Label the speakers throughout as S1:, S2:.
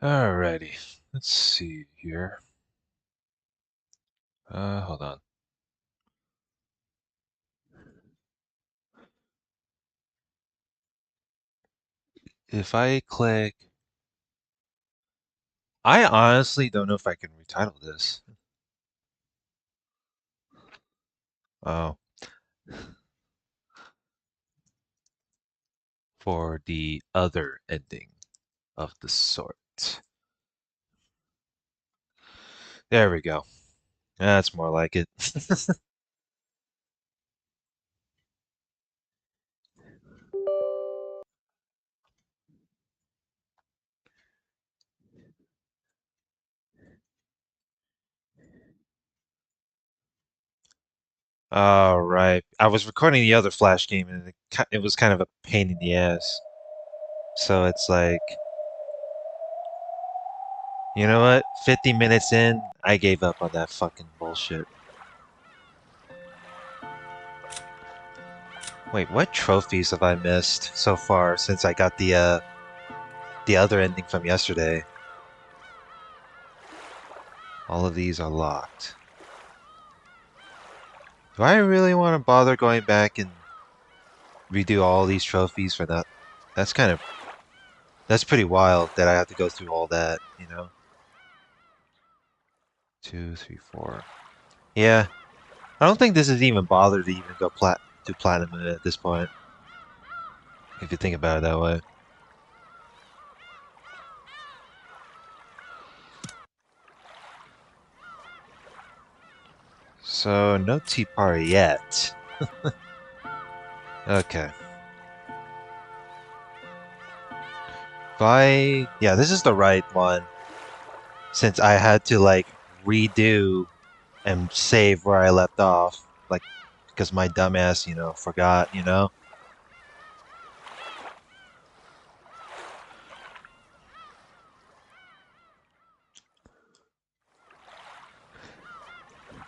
S1: Alrighty, let's see here. Hold on. If I click, I honestly don't know if I can retitle this. Oh, for the other ending of the sort. There we go. That's more like it. All right. I was recording the other Flash game and it was kind of a pain in the ass. So it's like, you know what? 50 minutes in, I gave up on that fucking bullshit. Wait, what trophies have I missed so far since I got the other ending from yesterday? All of these are locked. Do I really want to bother going back and redo all these trophies for that? That's kind of that's pretty wild that I have to go through all that, you know? Two, three, four. Yeah, I don't think this is even bothered to even go to platinum at this point, if you think about it that way. So no tea party yet. Okay. Yeah, this is the right one since I had to like redo and save where I left off, like because my dumbass, forgot,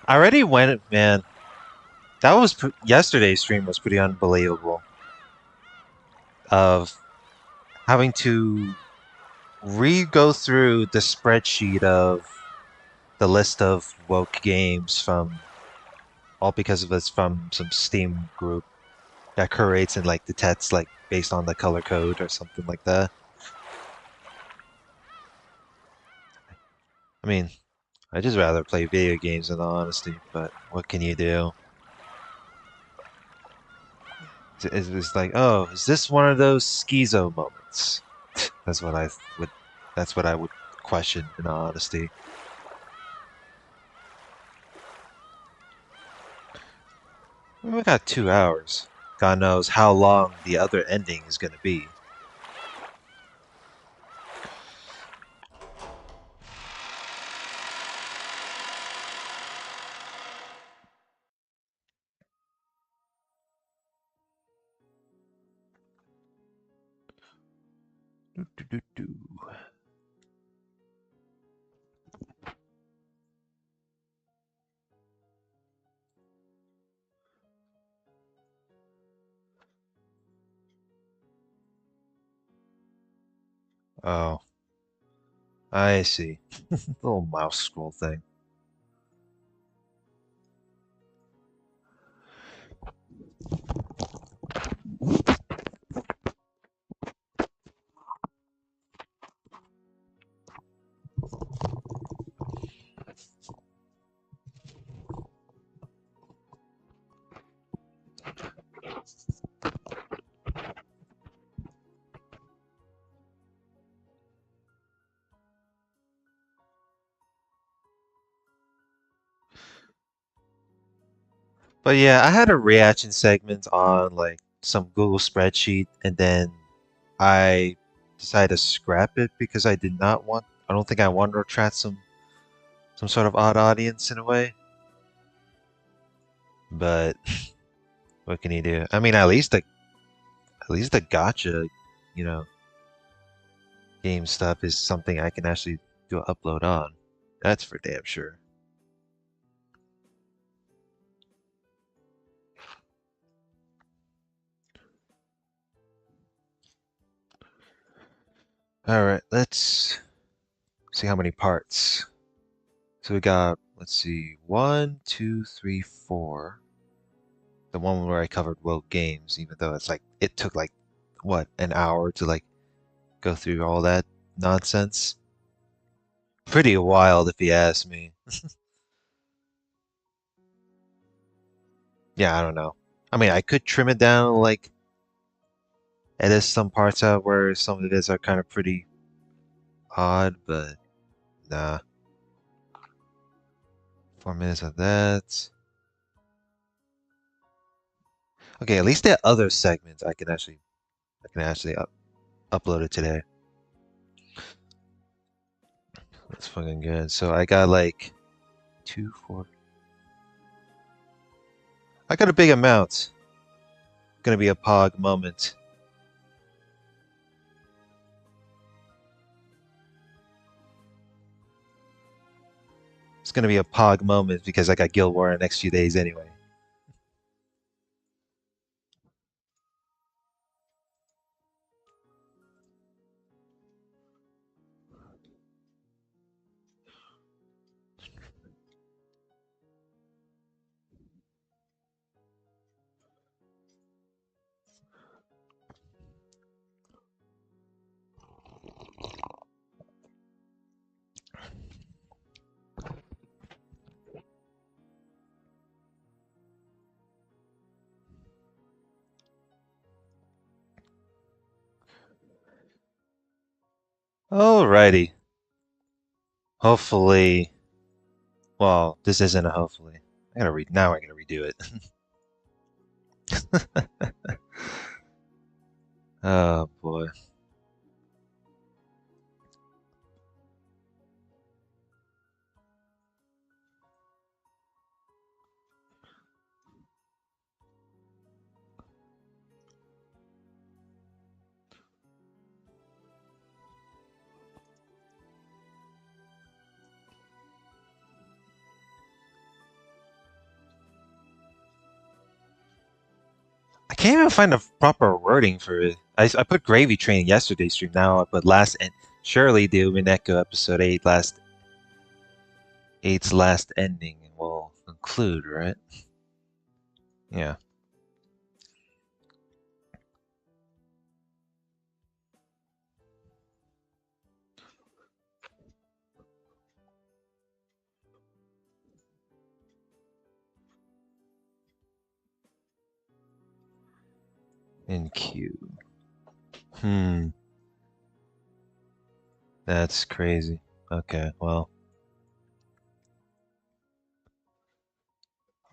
S1: I already went, man. That was yesterday's stream was pretty unbelievable. Of having to re-go through the spreadsheet of the list of woke games from all because of it's from some Steam group that curates and like detects like based on the color code or something like that. I mean, I just rather play video games in all honesty, but what can you do? It's like, oh, is this one of those schizo moments? That's what I would. That's what I would question in all honesty. We got 2 hours. God knows how long the other ending is going to be. Do, do, do, do. Oh, I see. Little mouse scroll thing. But yeah, I had a reaction segment on like some Google spreadsheet, and then I decided to scrap it because I did not want. I don't think I wanted to attract some sort of odd audience in a way. But what can you do? I mean, at least the gotcha, you know, game stuff is something I can actually do an upload on. That's for damn sure. All right, let's See how many parts. So we got, let's see, 1, 2, 3, 4. The one where I covered World Games, even though it's like it took like what, an hour to like go through all that nonsense. Pretty wild if you ask me. Yeah, I don't know. I mean, I could trim it down, like edit some parts out where some of it are kind of pretty odd, but nah. 4 minutes of that. Okay, at least the other segments I can actually upload it today. That's fucking good. So I got like 2, 4. I got a big amount. Gonna be a pog moment. It's gonna be a pog moment because I got Guild War in the next few days anyway. Alrighty. Hopefully, well, this isn't a hopefully. I gotta read now. I gotta redo it. Oh boy. I can't even find the proper wording for it. I put Gravy Train in yesterday's stream. Now I put last and surely the Umineko episode 8 last 8's last ending will conclude, right? Yeah. In queue. That's crazy. Okay, well.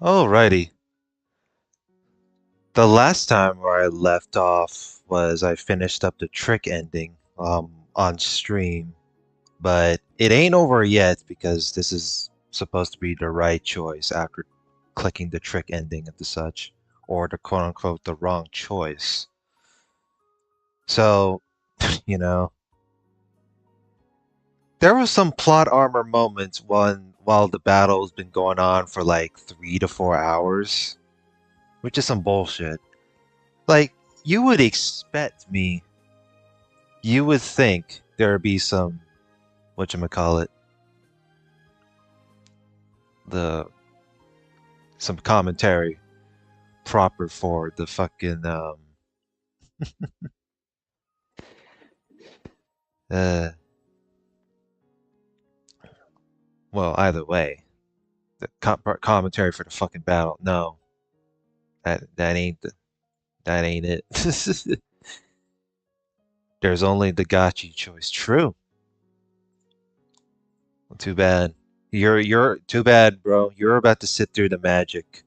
S1: Alrighty. The last time where I left off was I finished up the trick ending on stream, but it ain't over yet because this is supposed to be the right choice after clicking the trick ending and the such, or the quote unquote the wrong choice. So, you know, there was some plot armor moments while the battle's been going on for like 3 to 4 hours, which is some bullshit. Like, you would expect me, you would think there would be some, whatchamacallit, the, some commentary proper for the fucking, uh, well, either way, the commentary for the fucking battle, no, that ain't that ain't it. There's only the gotchi choice. True. Well, too bad. You're too bad, bro. You're about to sit through the magic.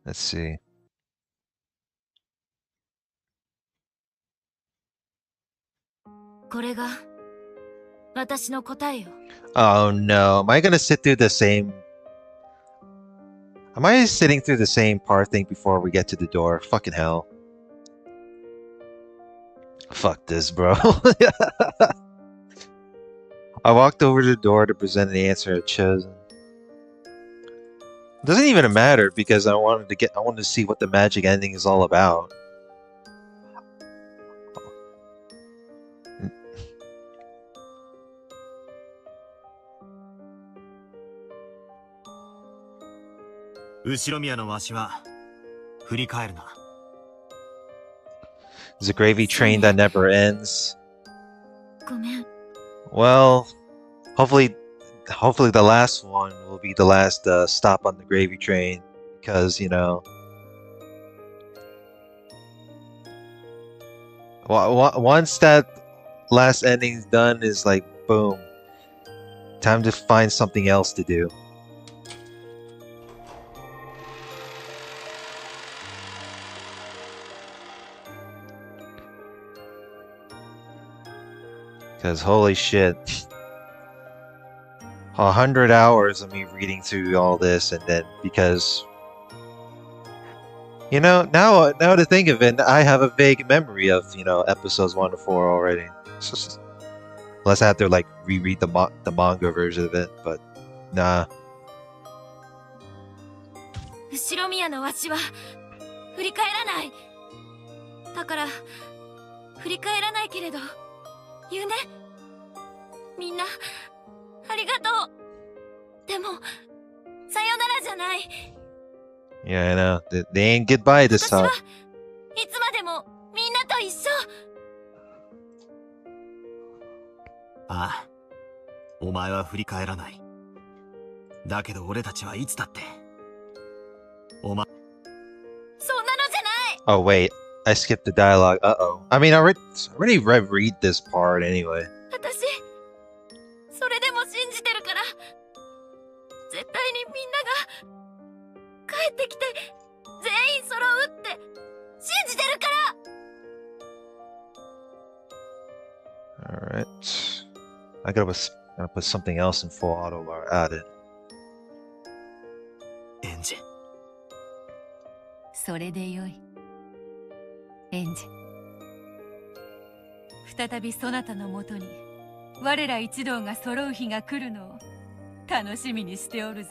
S1: Let's see.
S2: これが私の答えよ。
S1: Oh no, am I gonna sit through the same? Am I sitting through the same part thing before we get to the door? Fucking hell. Fuck this, bro. I walked over to the door to present the answer I'd chosen. It doesn't even matter because I wanted to see what the magic ending is all about.
S3: 後ろ宮のわしは振り返るな。
S1: It's a gravy train that never ends.
S2: ごめん。
S1: Well, hopefully the last one will be the last stop on the gravy train, because once that last ending's done, is like boom, time to find something else to do. Because holy shit, 100 hours of me reading through all this, and then because now to think of it, I have a vague memory of episodes 1 to 4 already. Unless I have to like reread the manga version of it, but nah.
S2: 後ろ宮のわしは振り返らない。だから振り返らないけれど言うね。みんなありがとう。でもさよならじゃない。
S1: Yeah, I know. They ain't goodbye this
S2: 私は
S1: time.
S2: いつまでもみんなと一緒。
S3: ああ、お前は振り返らない。だけど俺たちはいつだってお前。
S2: そんなのじゃない。
S1: Oh wait, I skipped the dialogue. Uh-oh. I mean, I already read this part anyway.
S2: 私それでも信じてるから、絶対にみんなが帰ってきて全員揃うって信じてるから。
S1: Alright. I gotta put something else in full auto while I add it.
S3: エンジ。
S4: それでよい。エンジ。再びそなたのもとに我ら一同が揃う日が来るのを楽しみにしておるぞ。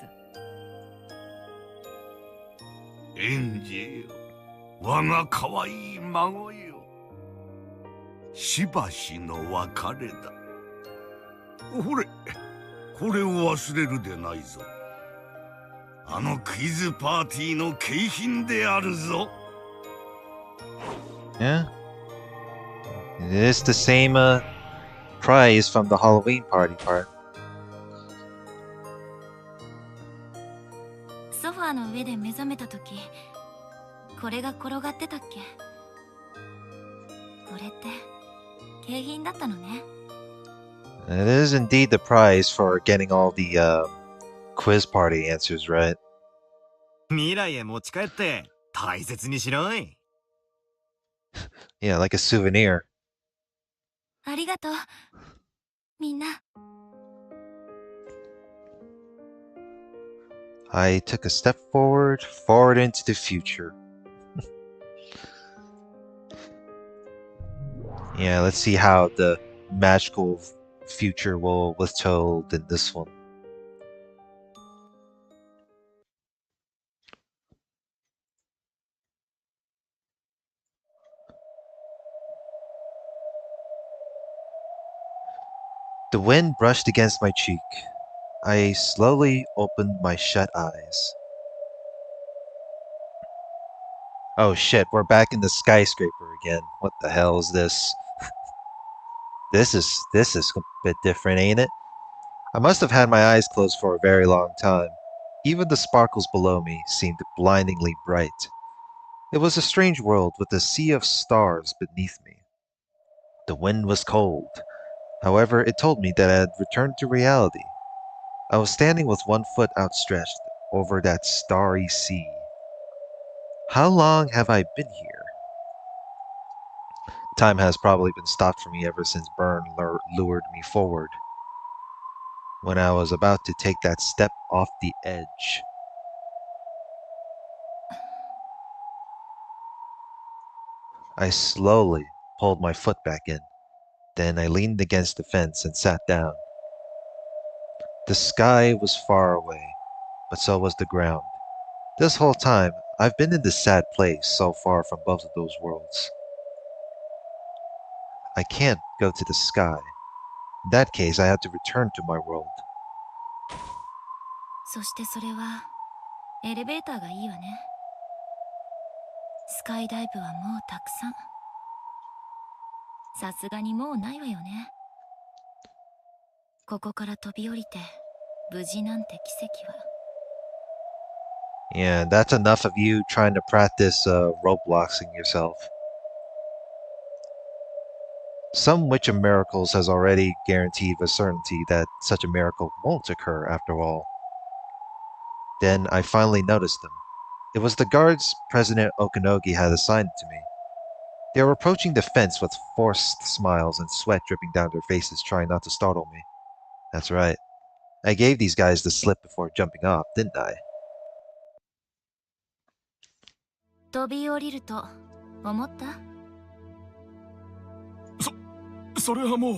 S5: エンジよ、我が可愛い孫よ。しばしの別れだ。ほれ、これを忘れるでないぞ。あのクイズパーティーの景品であるぞ。
S1: Yeah. It is the same prize from the Halloween party part.
S2: ソファーの上で目覚めた時、これが転がってたっけ。これって景品だったのね。
S1: It is indeed the prize for getting all the quiz party answers right.
S3: 未来へ持ち帰って大切にしろい。
S1: Yeah, like a souvenir.
S2: ありがとうみんな。
S1: I took a step forward into the future. Yeah, let's see how the magical future was told in this one. The wind brushed against my cheek. I slowly opened my shut eyes. Oh shit, we're back in the skyscraper again. What the hell is this? This is a bit different, ain't it? I must have had my eyes closed for a very long time. Even the sparkles below me seemed blindingly bright. It was a strange world with a sea of stars beneath me. The wind was cold. However, it told me that I had returned to reality. I was standing with one foot outstretched over that starry sea. How long have I been here? Time has probably been stopped for me ever since Byrne lured me forward. When I was about to take that step off the edge. I slowly pulled my foot back in. Then I leaned against the fence and sat down. The sky was far away, but so was the ground. This whole time, I've been in this sad place so far from both of those worlds. I can't go to the sky. In that case, I have to return to my world.
S2: そしてそれはエレベーターがいいわね。スカイダイブはもうたくさん。さすがにもうないわよね。ここから飛び降りて無事なんて奇跡は。
S1: Yeah, that's enough of you trying to practice roadblocksing yourself. Some Witch of Miracles has already guaranteed with certainty that such a miracle won't occur after all. Then I finally noticed them. It was the guards President Okanogi had assigned to me. They were approaching the fence with forced smiles and sweat dripping down their faces, trying not to startle me. That's right. I gave these guys the slip before jumping off, didn't I?
S2: 飛び降りると思った？
S5: それはもう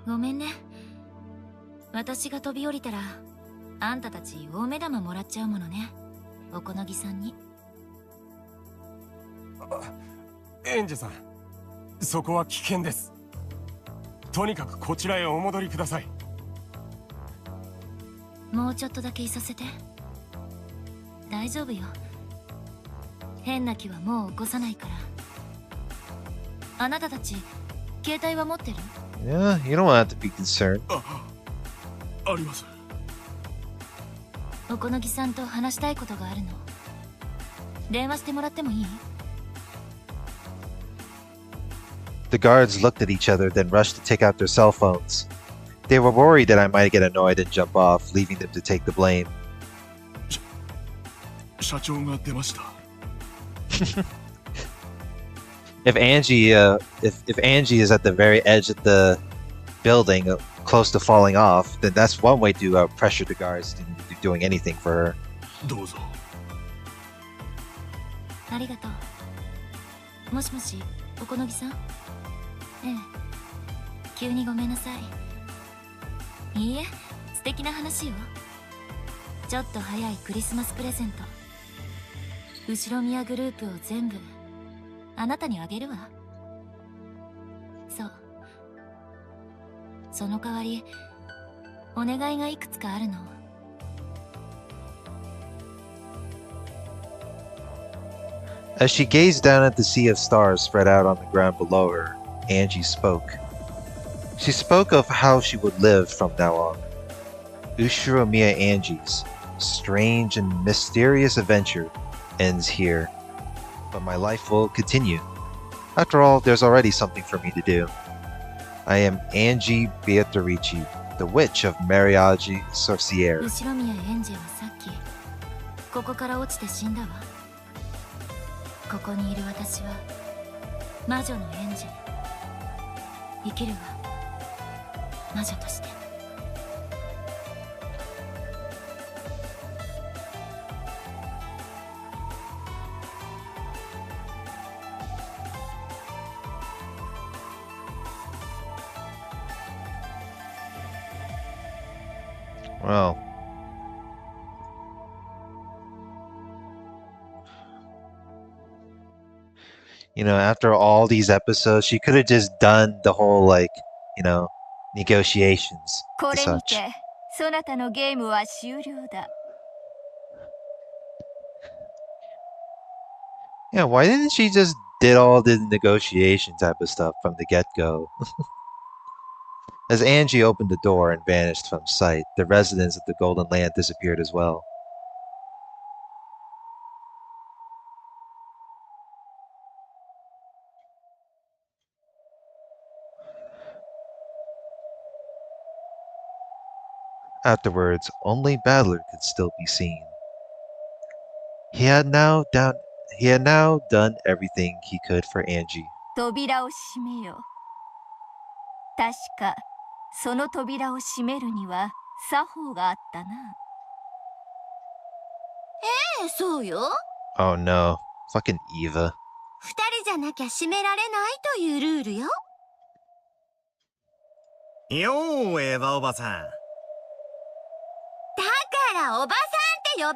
S2: ごめんね。私が飛び降りたらあんたたち大目玉もらっちゃうものね、おこのぎさんに。
S6: エンジェさん、そこは危険です。とにかくこちらへお戻りください。
S2: もうちょっとだけいさせて。大丈夫よ。変な気はもう起こさないから。あなたたち携帯は持ってる？
S1: Yeah, you don't have to be concerned.
S5: あります。
S2: おこのぎさんと話したいことがあるの。電話してもらってもいい？
S1: The guards looked at each other, then rushed to take out their cell phones. They were worried that I might get annoyed and jump off, leaving them to take the blame.
S5: 社長が出ました。
S1: If Angie is at the very edge of the building, close to falling off, then that's one way to pressure the guards into doing anything for her.
S5: どうぞ。
S2: ありがとう。もしもし、おこのぎさん？ええ。急にごめんなさい。いいえ、素敵な話よ。ちょっと早いクリスマスプレゼント。後ろ宮グループを全部あなたにあげるわ。そう。その代わりお願いがいくつかあるの。
S1: As she gazed down at the sea of stars spread out on the ground below her, Angie spoke. She spoke of how she would live from now on. Ushiromiya Angie's strange and mysterious adventure ends here, but my life will continue. After all, there's already something for me to do. I am Angie Beatrici, the witch of Mariage Sorciere.
S2: 後ろ宮エンジはさっきここから落ちて死んだわ。ここにいる私は魔女のエンジェル。生きるわ、魔女として。
S1: Well, after all these episodes, she could have just done the whole, negotiations
S4: こ
S1: and
S4: れに
S1: such.
S4: てそなたのゲームは終了だ。
S1: Yeah, why didn't she just did all the negotiation type of stuff from the get-go? As Angie opened the door and vanished from sight, the residents of the Golden Land disappeared as well. Afterwards, only Battler could still be seen. He had now done everything he could for Angie.
S4: 扉を閉めよ。確かその扉を閉めるには作法があったな。
S2: ええ、そうよ。
S1: Oh no, fucking Eva.
S2: 二人じゃなきゃ閉められないというルールよ。
S3: よー、エヴァおばさん。
S2: だからおばさんって呼ばない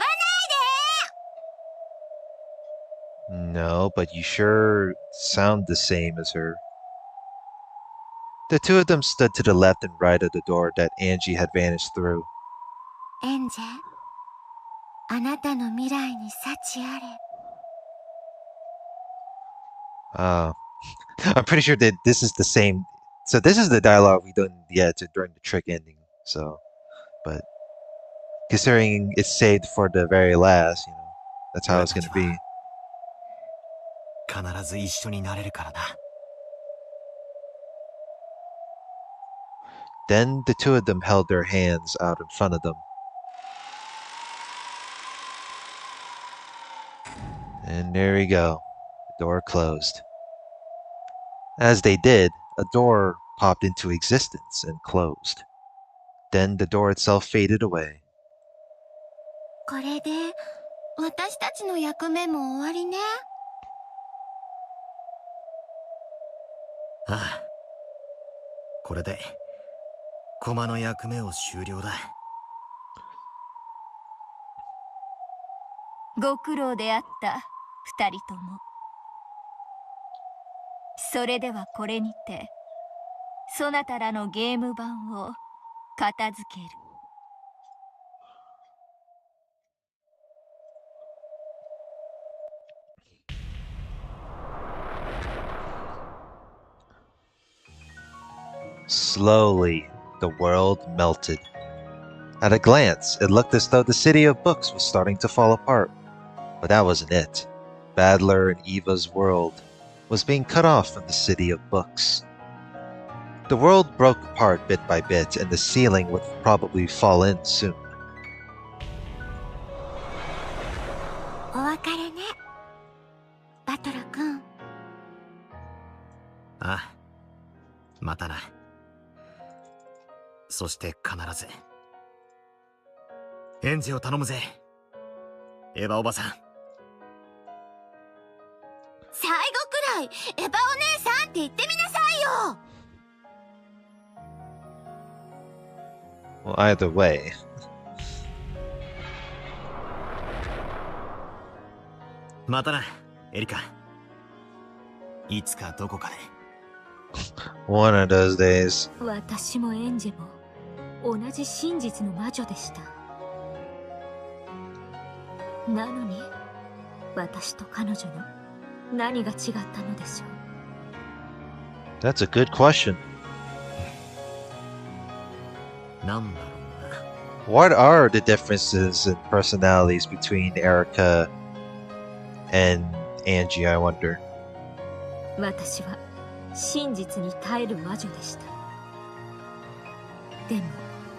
S2: で。
S1: No, but you sure sound the same as her. The two of them stood to the left and right of the door that Angie had vanished through.
S2: エンジェ、あなたの未来に幸あれ。
S1: I'm pretty sure that this is the same. So this is the dialogue we done during the trick ending. So, but considering it's saved for the very last, that's how it's gonna be.
S3: 必ず一緒になれるからな。
S1: Then the two of them held their hands out in front of them. And there we go. The door closed. As they did, a door popped into existence and closed. Then the door itself faded away.
S2: これで私たちの役目も終わりね。
S3: ああ。これで、駒の役目を終了だ。
S4: ご苦労であった二人とも。それではこれにてそなたらのゲーム版を片付ける。
S1: Slowly, the world melted. At a glance, it looked as though the city of books was starting to fall apart. But that wasn't it. Badler and Eva's world was being cut off from the city of books. The world broke apart bit by bit, and the ceiling would probably fall in soon.
S2: お別れね、バトラ君。
S3: ああ。またな。そして必ず。エンジを頼むぜ。エヴァおばさん。
S2: 最後くらいエヴァお姉さんって言ってみなさいよ。
S1: Well, either way.
S3: またな、エリカ。いつかどこかで。
S1: One of those days.
S4: 私もエンジェも同じ真実の魔女でした。なのに私と彼女の何が違ったのでしょう。
S1: That's a good question.
S3: なんだろうな。
S1: What are the differences in personalities between Erica and Angie, I wonder?
S4: 私は真実に耐える魔女でした。でも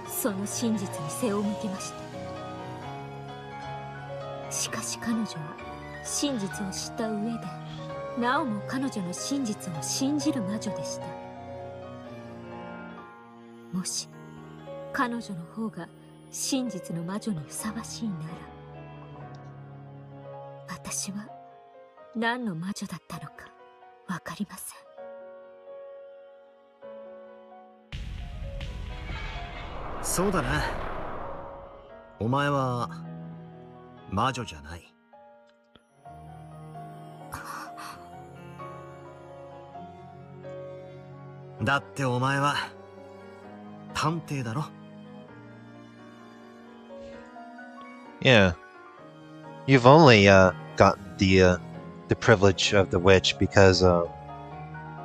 S4: その真実に背を向けました。しかし彼女は真実を知った上でなおも彼女の真実を信じる魔女でした。もし彼女の方が真実の魔女にふさわしいなら、私は何の魔女だったのかわかりません。
S3: そうだな。お前は魔女じゃない。だってお前は探偵だろ。
S1: Yeah. You've only gotten the privilege of the witch because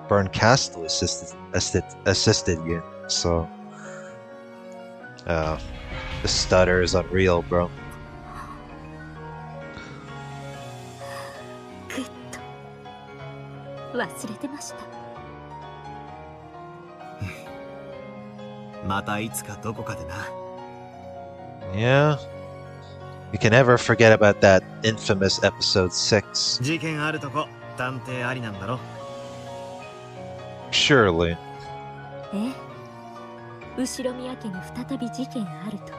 S1: Burn Castle assisted you. So the stutter is unreal, bro.
S4: ぐっと忘れてました。
S3: またいつかどこかでな。
S1: Yeah. You can never forget about that infamous episode 6.
S3: 事件あるとこ探偵ありなんだろ。
S1: Surely.
S4: ええ、後ろ宮家に再び事件あると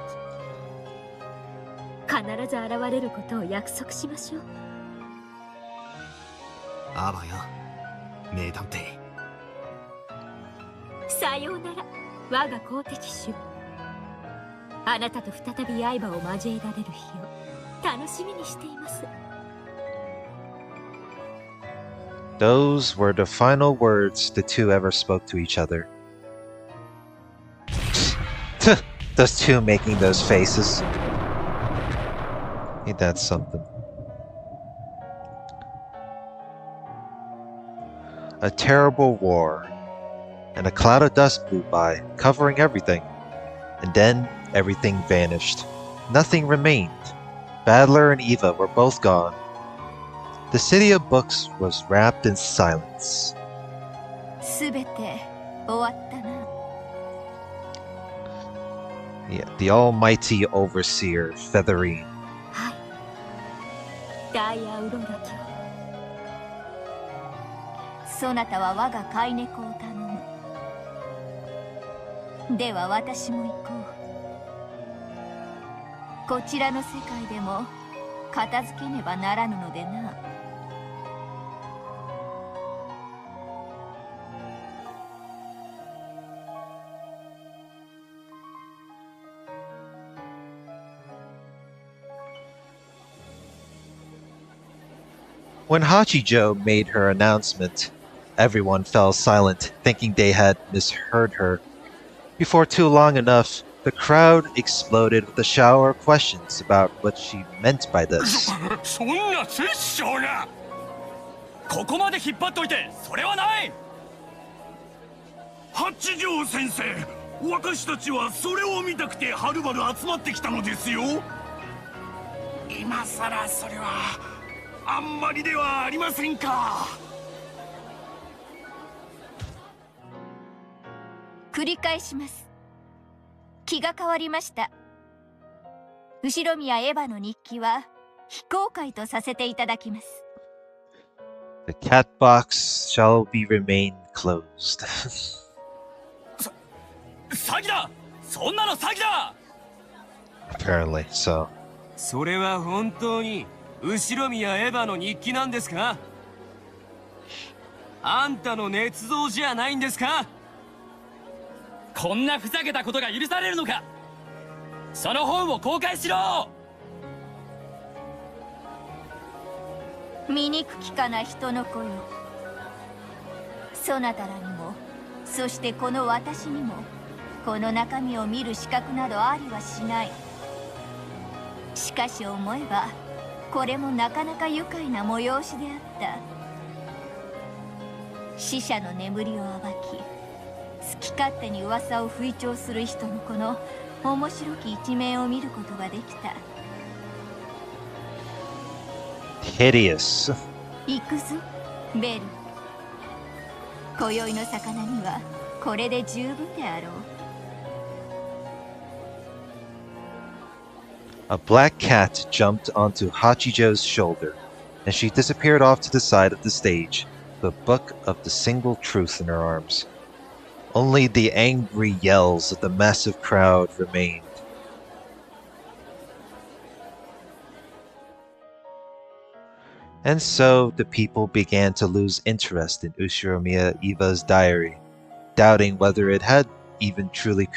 S4: き必ず現れることを約束しましょう。
S3: あばよ、名探偵。
S4: さようなら我が公的種。あなたと再び刃を交えられる日を楽しみにしています。
S1: Those were the final words the two ever spoke to each other. The Those two making those faces. Ain't that something? A terrible war, and a cloud of dust blew by, covering everything. And then everything vanished. Nothing remained. Badler and Eva were both gone. The city of books was wrapped in silence.
S4: すべて終わったな。
S1: Yeah, the almighty overseer, Featherine.
S4: はい。ダイヤウロラ卿。そなたは我が飼い猫を頼む。では私も行こう。こちらの世界でも片付けねばならぬのでな。
S1: When Hachijo made her announcement, everyone fell silent, thinking they had misheard her. Before too long enough, the crowd exploded with a shower of questions about what she meant by this.
S6: そんな殺生な。ここまで引っ張っといてそれはない。
S5: 八条先生、私たちはそれを見たくてはるばる集まってきたのですよ。今さらそれはあんまりではありませんか。
S4: 繰り返します。気が変わりました。後宮エヴァの日記は非公開とさせていただきます。
S1: The cat box shall be remain closed.
S6: 詐欺だ。そんなの詐欺だ。
S1: Apparently, so.
S6: それは本当に後宮エヴァの日記なんですか？あんたの捏造じゃないんですか？こんなふざけたことが許されるのか？その本を公開しろ！
S4: 醜きかな人の子よ。そなたらにも、そしてこの私にも、この中身を見る資格などありはしない。しかし思えば、これもなかなか愉快な催しであった。死者の眠りを暴き、好き勝手に噂を吹聴する人のこの面白き一面を見ることができた。
S1: Hideous.
S4: 行くぞ、ベル。今宵の魚にはこれで十分であろう。
S1: A black cat jumped onto Hachijo's shoulder, and she disappeared off to the side of the stage, the book of the single truth in her arms. Only the angry yells of the massive crowd remained. And so the people began to lose interest in Ushiromiya Iva's diary, doubting whether it had even truly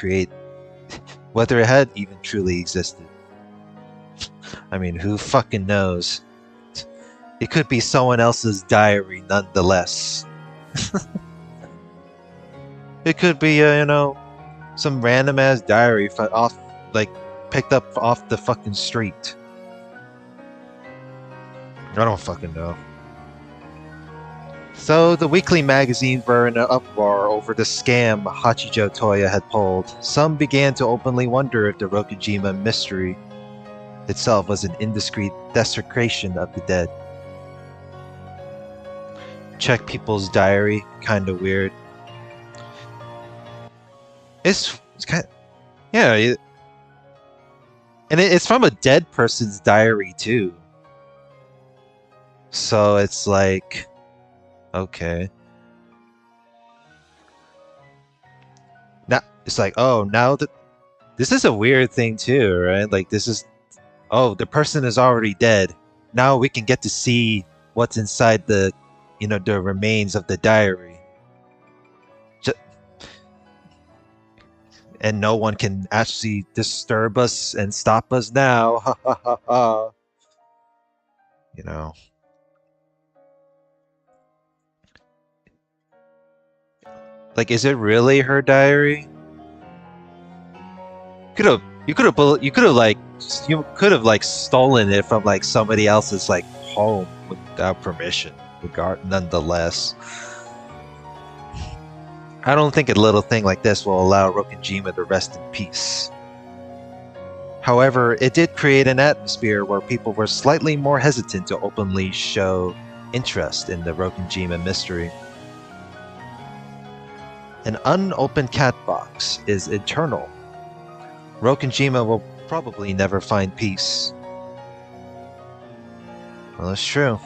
S1: existed. I mean, who fucking knows? It could be someone else's diary nonetheless. It could be, some random ass diary picked up off the fucking street. I don't fucking know. So the weekly magazines were in an uproar over the scam Hachijo Toya had pulled. Some began to openly wonder if the Rokujima mystery itself was an indiscreet desecration of the dead. Check people's diary, kinda weird. It's kind of, yeah, and it's from a dead person's diary too. So it's like, okay. Now it's like, oh, now that this is a weird thing too, right? Like this is, oh, the person is already dead. Now we can get to see what's inside the, the remains of the diary. And no one can actually disturb us and stop us now. Ha ha ha ha. Like, is it really her diary? You could have like stolen it from like somebody else's like home without permission. Nonetheless, I don't think a little thing like this will allow Rokujima to rest in peace. However, it did create an atmosphere where people were slightly more hesitant to openly show interest in the Rokujima mystery. An unopened cat box is eternal. Rokujima will probably never find peace. Well, that's true.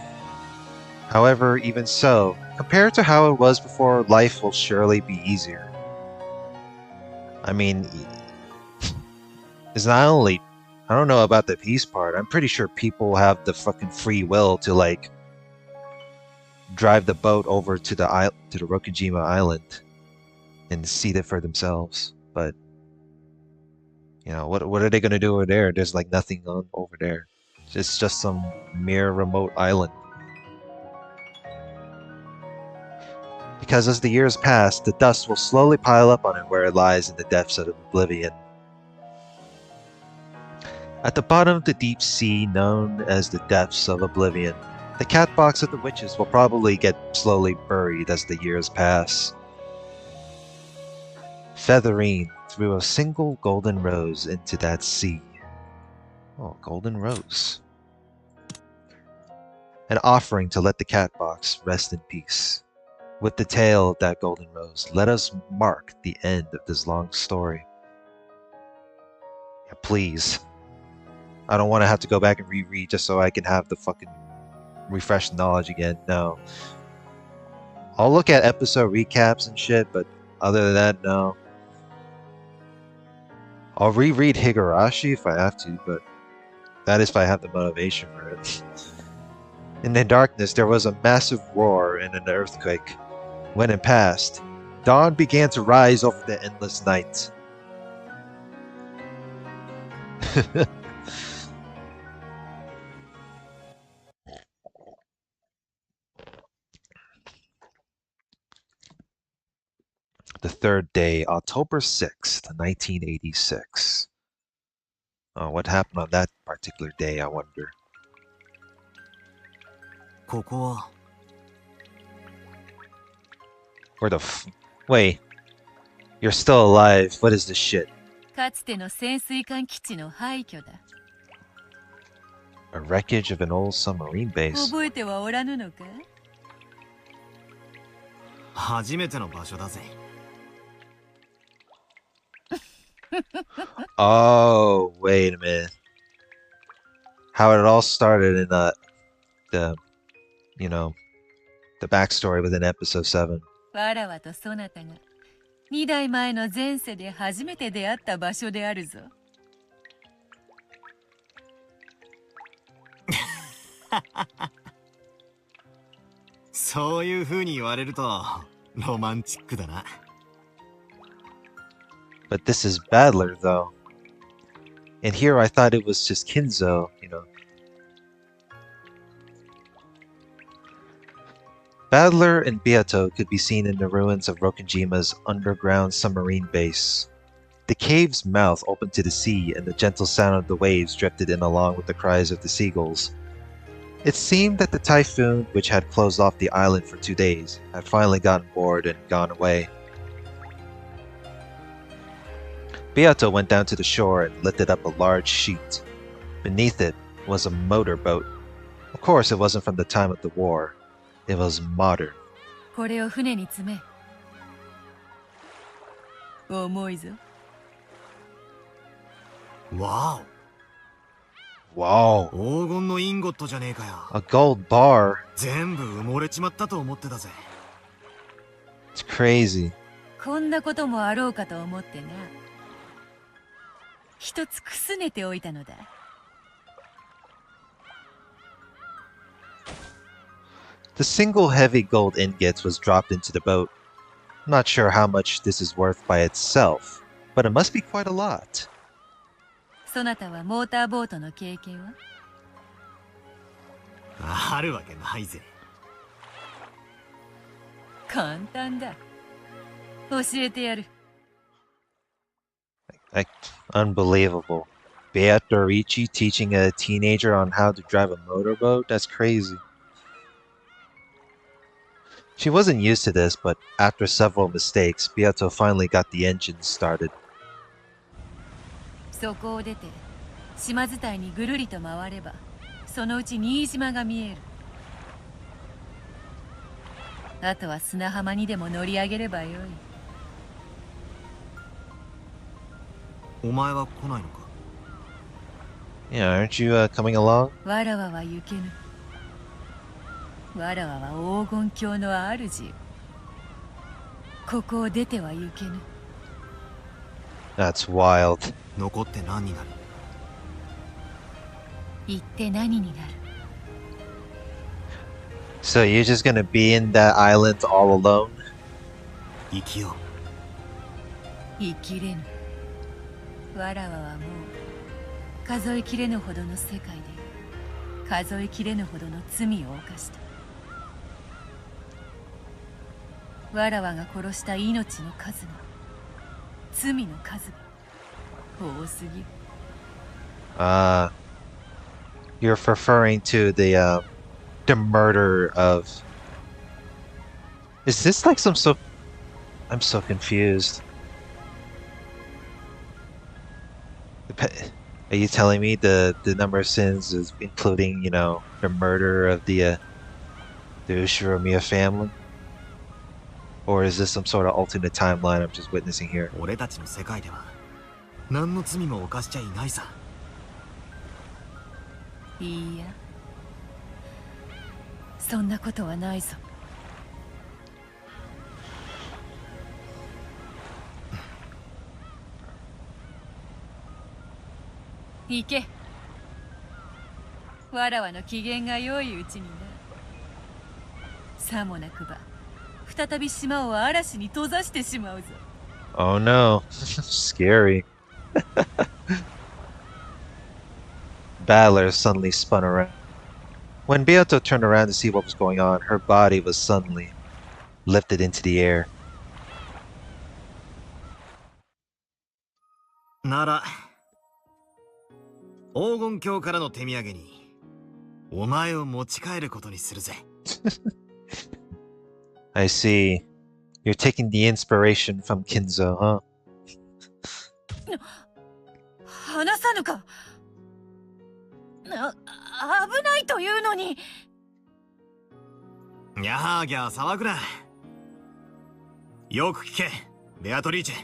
S1: However, even so, compared to how it was before, life will surely be easier. I mean, it's not only... I don't know about the peace part. I'm pretty sure people have the fucking free will to, like, drive the boat over to the Rokujima Island and see it for themselves. But, you know, what are they going to do over there? There's, like, nothing over there. It's just some mere remote island. Because as the years pass, the dust will slowly pile up on it where it lies in the depths of oblivion. At the bottom of the deep sea known as the depths of oblivion, the cat box of the witches will probably get slowly buried as the years pass. Featherine threw a single golden rose into that sea. Oh, golden rose. An offering to let the cat box rest in peace. With the tale of that golden rose, let us mark the end of this long story. Yeah, please. I don't want to have to go back and reread just so I can have the fucking refreshed knowledge again. No. I'll look at episode recaps and shit, but other than that, no. I'll reread Higurashi if I have to, but that is if I have the motivation for it. In the darkness, there was a massive roar and an earthquake. When it passed, dawn began to rise over the endless night. The third day, October 6th, 1986. Oh, what happened on that particular day, I wonder.
S3: ここは
S1: Where the Wait. You're still alive. What is this shit?
S2: かつての潜水艦基地の廃墟だ。
S1: A wreckage of an old submarine base.
S2: 覚えてはおらぬのか？
S3: 初めての場所だぜ。
S1: Oh, wait a minute. How it all started in the you know, the backstory within episode 7.
S2: わらわとそなたが2代前の前世で初めて出会った場所であるぞ。
S3: そういう風に言われるとロマンチックだな。
S1: But this is Badler, though. And here I thought it was just Kinzo, you know. Badler and Beato could be seen in the ruins of Rokujima's underground submarine base. The cave's mouth opened to the sea, and the gentle sound of the waves drifted in along with the cries of the seagulls. It seemed that the typhoon, which had closed off the island for 2 days, had finally gotten bored and gone away. Beato went down to the shore and lifted up a large sheet. Beneath it was a motorboat. Of course, it wasn't from the time of the war. It was modern.
S2: これを船に積め。重いぞ。
S3: わ
S1: Wow,
S3: お、黄金のインゴットじゃねえかよ。
S1: a gold bar.
S3: 全部埋もれちまったと思ってたぜ。
S1: It's crazy.
S2: こんなこともあろうかと思ってな。一つくすねておいたのだ。
S1: The single heavy gold ingots was dropped into the boat. I'm not sure how much this is worth by itself, but it must be quite a lot.
S2: そなたはモーターボートの経験は？
S3: あるわけないぜ。
S2: 簡単だ。教えてやる。
S1: I Unbelievable. Beatrice teaching a teenager on how to drive a motorboat? That's crazy. She wasn't used to this, but after several mistakes, Beato finally got the engine started.
S7: そこを出て島伝いにぐるりと回ればそのうち新島が見える。あとは砂浜にでも乗り上げればよい。
S3: お前は来ないのか？
S1: Yeah, aren't you coming along?
S7: わらわは行けぬ。わらわは黄金鏡の主よ。ここを出ては行けぬ。
S1: That's wild.
S3: 残って何になる？
S7: 行って何になる？
S1: So you're just gonna be in that island all alone?
S3: 生きよ
S7: 生きれぬ。わらわはもう数えきれぬほどの世界で数えきれぬほどの罪を犯した。わらわが殺した命の数が罪の数が多すぎる。
S1: You're referring to the murder of... Is this like some so... I'm so confused. Are you telling me the number of sins is including, you know, the murder of the Ushiromiya family? Or is this some sort of alternate timeline I'm just witnessing here?
S3: う。俺たちの世界では何の罪も犯しちゃいないさ。
S7: いいや、そんなことはないぞ。行け。わらわの機嫌が良いうちにな。さもなくば再び島を嵐に閉ざしてしまうぞ。
S1: Oh no. Scary. Battler suddenly spun around. When Beato turned around to see what was going on, her body was suddenly lifted into the air.
S3: なら黄金鏡からの手土産にお前を持ち帰ることにするぜ。
S1: I see. You're taking the inspiration from Kinzo, huh?
S7: 話さぬか。危ないというのに。
S3: ギャーギャー騒ぐな。よく聞け、ベアトリーチェ。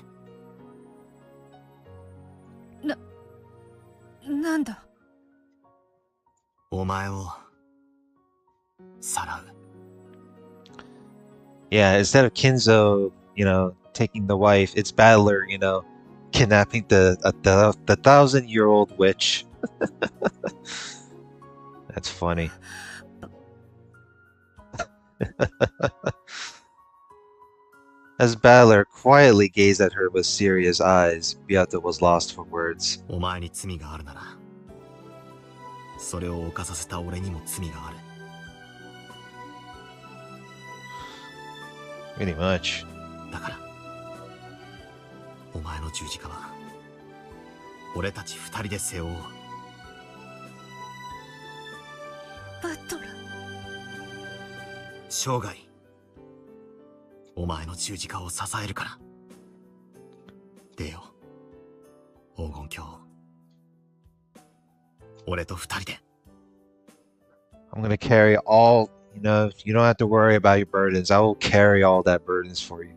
S7: なんだ。
S3: お前をさらう。
S1: Yeah, instead of Kinzo, you know, taking the wife, it's Battler, you know, kidnapping the 1,000-year-old witch. That's funny. As Battler quietly gazed at her with serious eyes, Beato was lost for words.
S3: お前に罪があるなら、それを犯させた俺にも罪がある。
S1: Pretty much.
S3: だから、お前の十字架は俺たち二人で背負おう。
S7: バトラ。
S3: 生涯、お前の十字架を支えるから。出よう、黄金鏡。俺と二人で。
S1: I'm gonna carry all, you know, you don't have to worry about your burdens. I will carry all that burdens for you.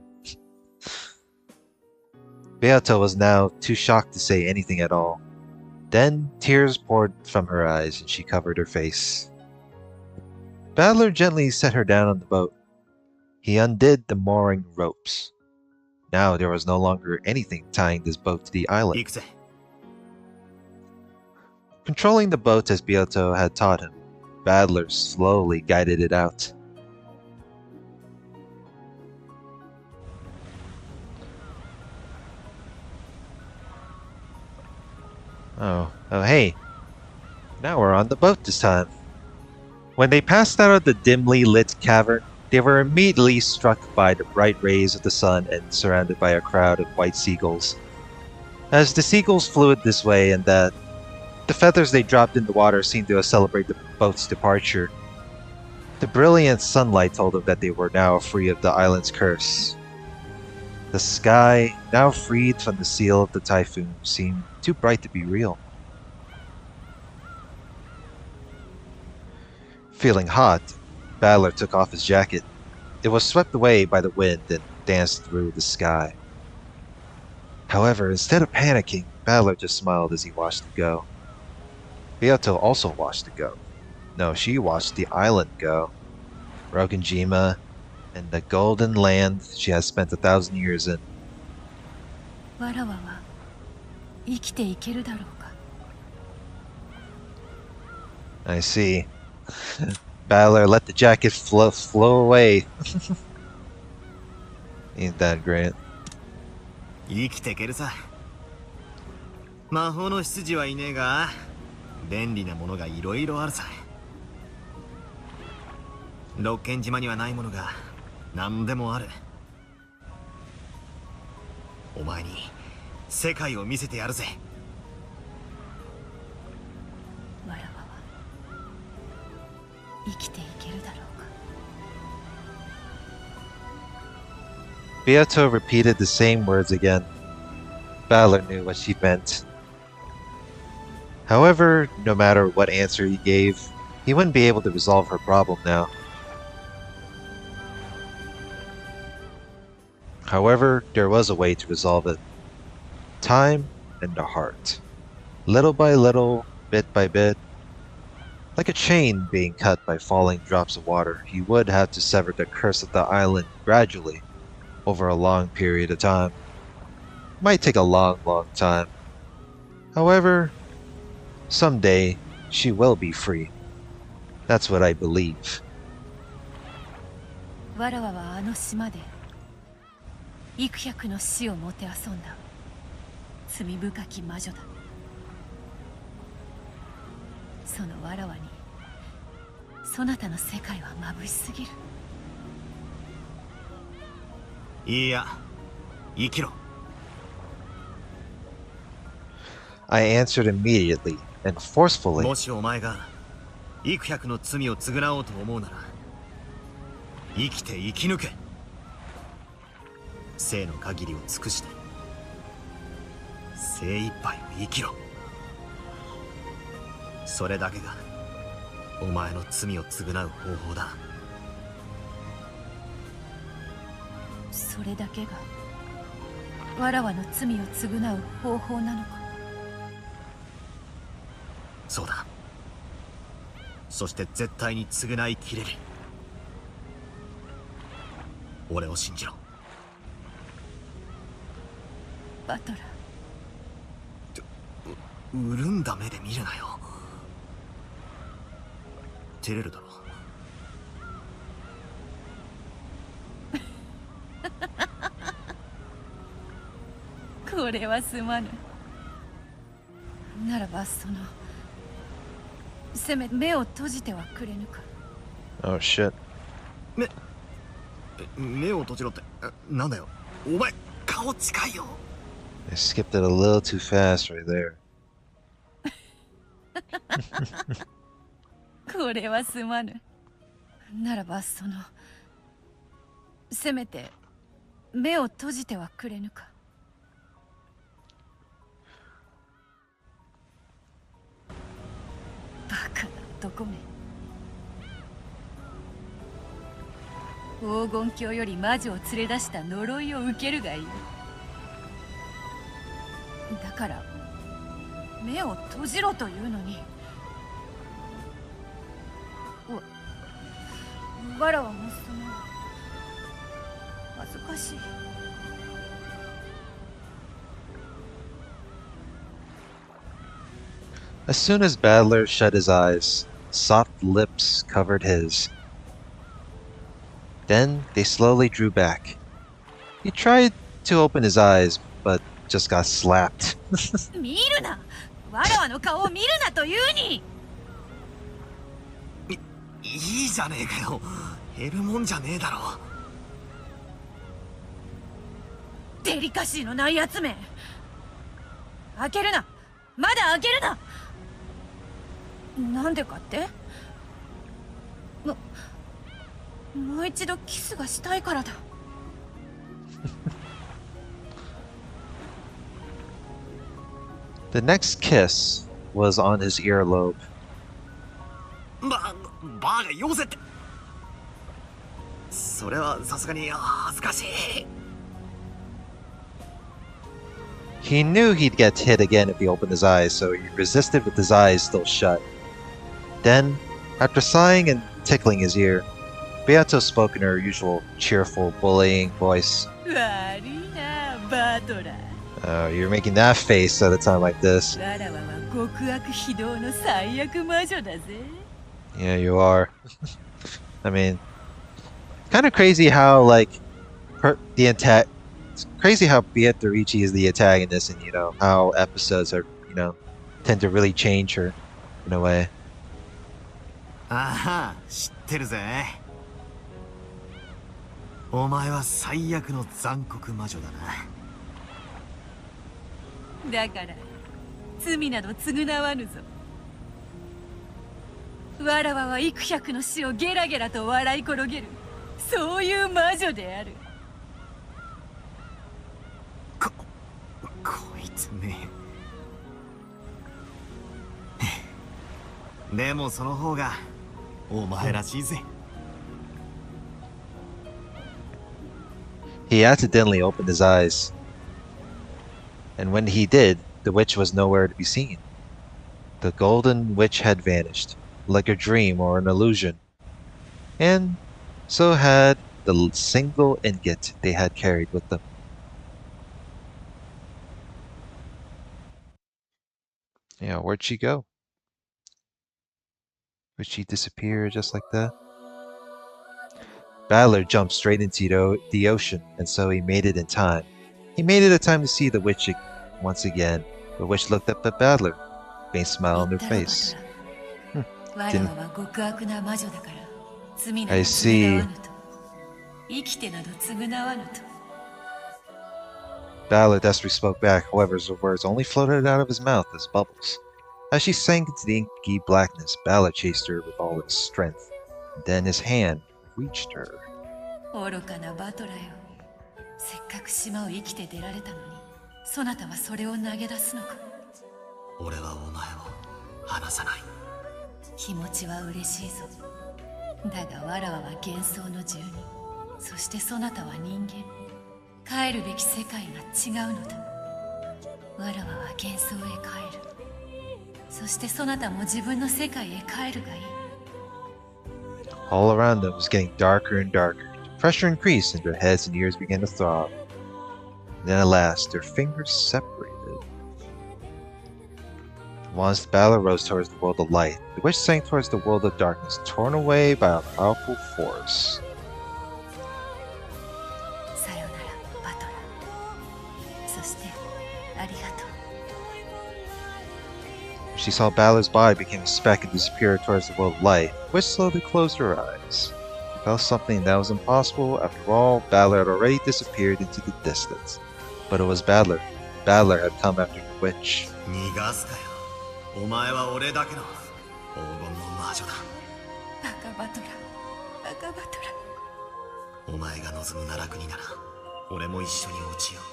S1: Beato was now too shocked to say anything at all. Then tears poured from her eyes and she covered her face. Battler gently set her down on the boat. He undid the mooring ropes. Now there was no longer anything tying this boat to the island.
S3: 行くぜ。
S1: Controlling the boat as Beato had taught him, Battler slowly guided it out. Oh, hey. Now we're on the boat this time. When they passed out of the dimly lit cavern, they were immediately struck by the bright rays of the sun and surrounded by a crowd of white seagulls. As the seagulls flew this way and that, the feathers they dropped in the water seemed to celebrate the boat's departure. The brilliant sunlight told them that they were now free of the island's curse. The sky, now freed from the seal of the typhoon, seemed too bright to be real. Feeling hot, Balor took off his jacket. It was swept away by the wind and danced through the sky. However, instead of panicking, Balor just smiled as he watched it go. Beato also watched it go. No, she watched the island go. Rogunjima, and the golden land she has spent 1,000 years in.
S7: わらわは生きていけるだろうか。
S1: I see. Balor let the jacket flow away. Ain't that great?
S3: 生きてけるさ。魔法の執事はいねえが、便利なものがいろいろあるさ。六軒島にはないものが何でもある。お前に世界を見せてやるぜ。
S7: わらわは生きていけるだろうか。
S1: Beato repeated the same words again. Balor knew what she meant. However, no matter what answer he gave, he wouldn't be able to resolve her problem now. However, there was a way to resolve it. Time and the heart. Little by little, bit by bit, like a chain being cut by falling drops of water, he would have to sever the curse of the island gradually, over a long period of time. It might take a long, long time. However, someday she will be free. That's what I believe.
S7: わらわはあの島で幾百の死をもてあそんだ罪深き魔女だ。そのわらわにそなたの世界は眩しすぎる。
S3: いや、生きろ。
S1: I answered immediately and forcefully.
S3: もしお前が幾百の罪を償おうと思うなら、生きて生き抜け。生の限りを尽くして精一杯を生きろ。それだけがお前の罪を償う方法だ。
S7: それだけがわらわの罪を償う方法なのか。
S3: そうだ。そして絶対に償いきれる。俺を信じろ。
S7: バトラー。
S3: 潤んだ目で見るなよ。照れるだろ。
S7: これはすまぬ。ならばそのせめて目を閉じてはくれぬか。
S1: Oh shit.
S3: 目を閉じろって、なんだよ。お前、顔近いよ。
S1: I skipped it a little too fast right there.
S7: これはすまぬ。ならばそのせめて目を閉じてはくれぬか。バカな男め。黄金鏡より魔女を連れ出した呪いを受けるがいい。だから目を閉じろというのに。わらわもその恥ずかしい。
S1: As soon as Badler shut his eyes, soft lips covered his. Then they slowly drew back. He tried to open his eyes, but just got slapped.
S7: 見るな。わらわの顔を見るなというに。
S3: いいじゃねえかよ。減るもんじゃねえだろ。
S7: デリカシーのないやつめ。開けるな。まだ開けるな。なんでかって？もう一度キスがしたいからだ。
S1: The next kiss was on his earlobe.
S3: バーがよせって。それはさすがに恥ずかしい。
S1: He knew he'd get hit again if he opened his eyes, so he resisted with his eyes still shut. Then, after sighing and tickling his ear, Beato spoke in her usual cheerful, bullying voice.
S7: 悪いな、バトラー。
S1: Oh, you're making that face at a time like this.
S7: わらわは極悪非道の最悪魔女だぜ。
S1: Yeah, you are. I mean, kind of crazy how, like, it's crazy how Beatrice is the antagonist, and, you know, how episodes are, you know, tend to really change her in a way.
S3: ああ、知ってるぜ。お前は最悪の残酷魔女だな。
S7: だから罪など償わぬぞ。わらわは幾百の死をゲラゲラと笑い転げる、そういう魔女である。
S3: こいつね。でもその方がお前らしいぜ。
S1: He accidentally opened his eyes, and when he did, the witch was nowhere to be seen. The golden witch had vanished, like a dream or an illusion, and so had the single ingot they had carried with them. Yeah, where'd she go? Would she disappear just like that? Battler jumped straight into the ocean, and so he made it in time. He made it in time to see the witch once again. The witch looked up at Battler, a faint smile on her face. I see. Battler desperately spoke back, however, his words only floated out of his mouth as bubbles. As she sank into the inky blackness, Battler chased her with all his strength. And then his hand reached her.
S7: 愚かなバトラよ。せっかく島を生きて出られたのに、そなたはそれを投げ出すのか。
S3: 俺はお前を離さない。
S7: 気持ちは嬉しいぞ。だがわらわは幻想の住人、そしてそなたは人間。帰るべき世界が違うのだ。わらわは幻想へ帰る。そしてそなたも自分の世界へ帰るがいい。
S1: All around them was getting darker and darker. The pressure increased and their heads and ears began to throb. And then at last, their fingers separated. Once the battle rose towards the world of light, the witch sank towards the world of darkness, torn away by a powerful force.
S7: さよなら、バトラー。そしてありがとう。
S1: She saw Balor's body became a speck and disappeared towards the world of light, which slowly closed her eyes. She felt something that was impossible. After all, Balor had already disappeared into the distance. But it was Balor. Balor had come after the witch.
S3: 逃がすかよ。お前は俺だけの黄金の魔女だ。
S7: 赤バトラー、赤バトラ
S3: ー。お前が望む奈落になら、俺も一緒に落ちよう。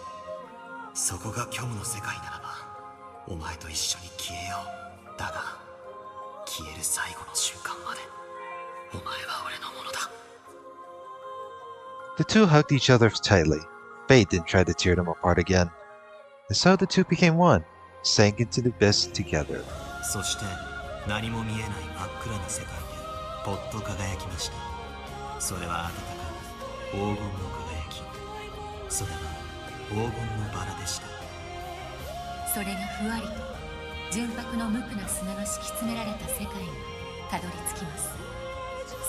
S3: そこが虚無の世界ならば、お前と一緒に消えよう。だが、消える最後の瞬間まで、お前は俺のものだ。
S1: The two hugged each other tightly. Fate didn't try to tear them apart again. And so the two became one, sank into the abyss together.
S3: そして何も見えない真っ暗な世界でぽっと輝きました。それは温かな黄金の輝き。それは黄金のバラでした。
S7: それがふわりと純白の無垢な砂が敷き詰められた世界にたどり着きます。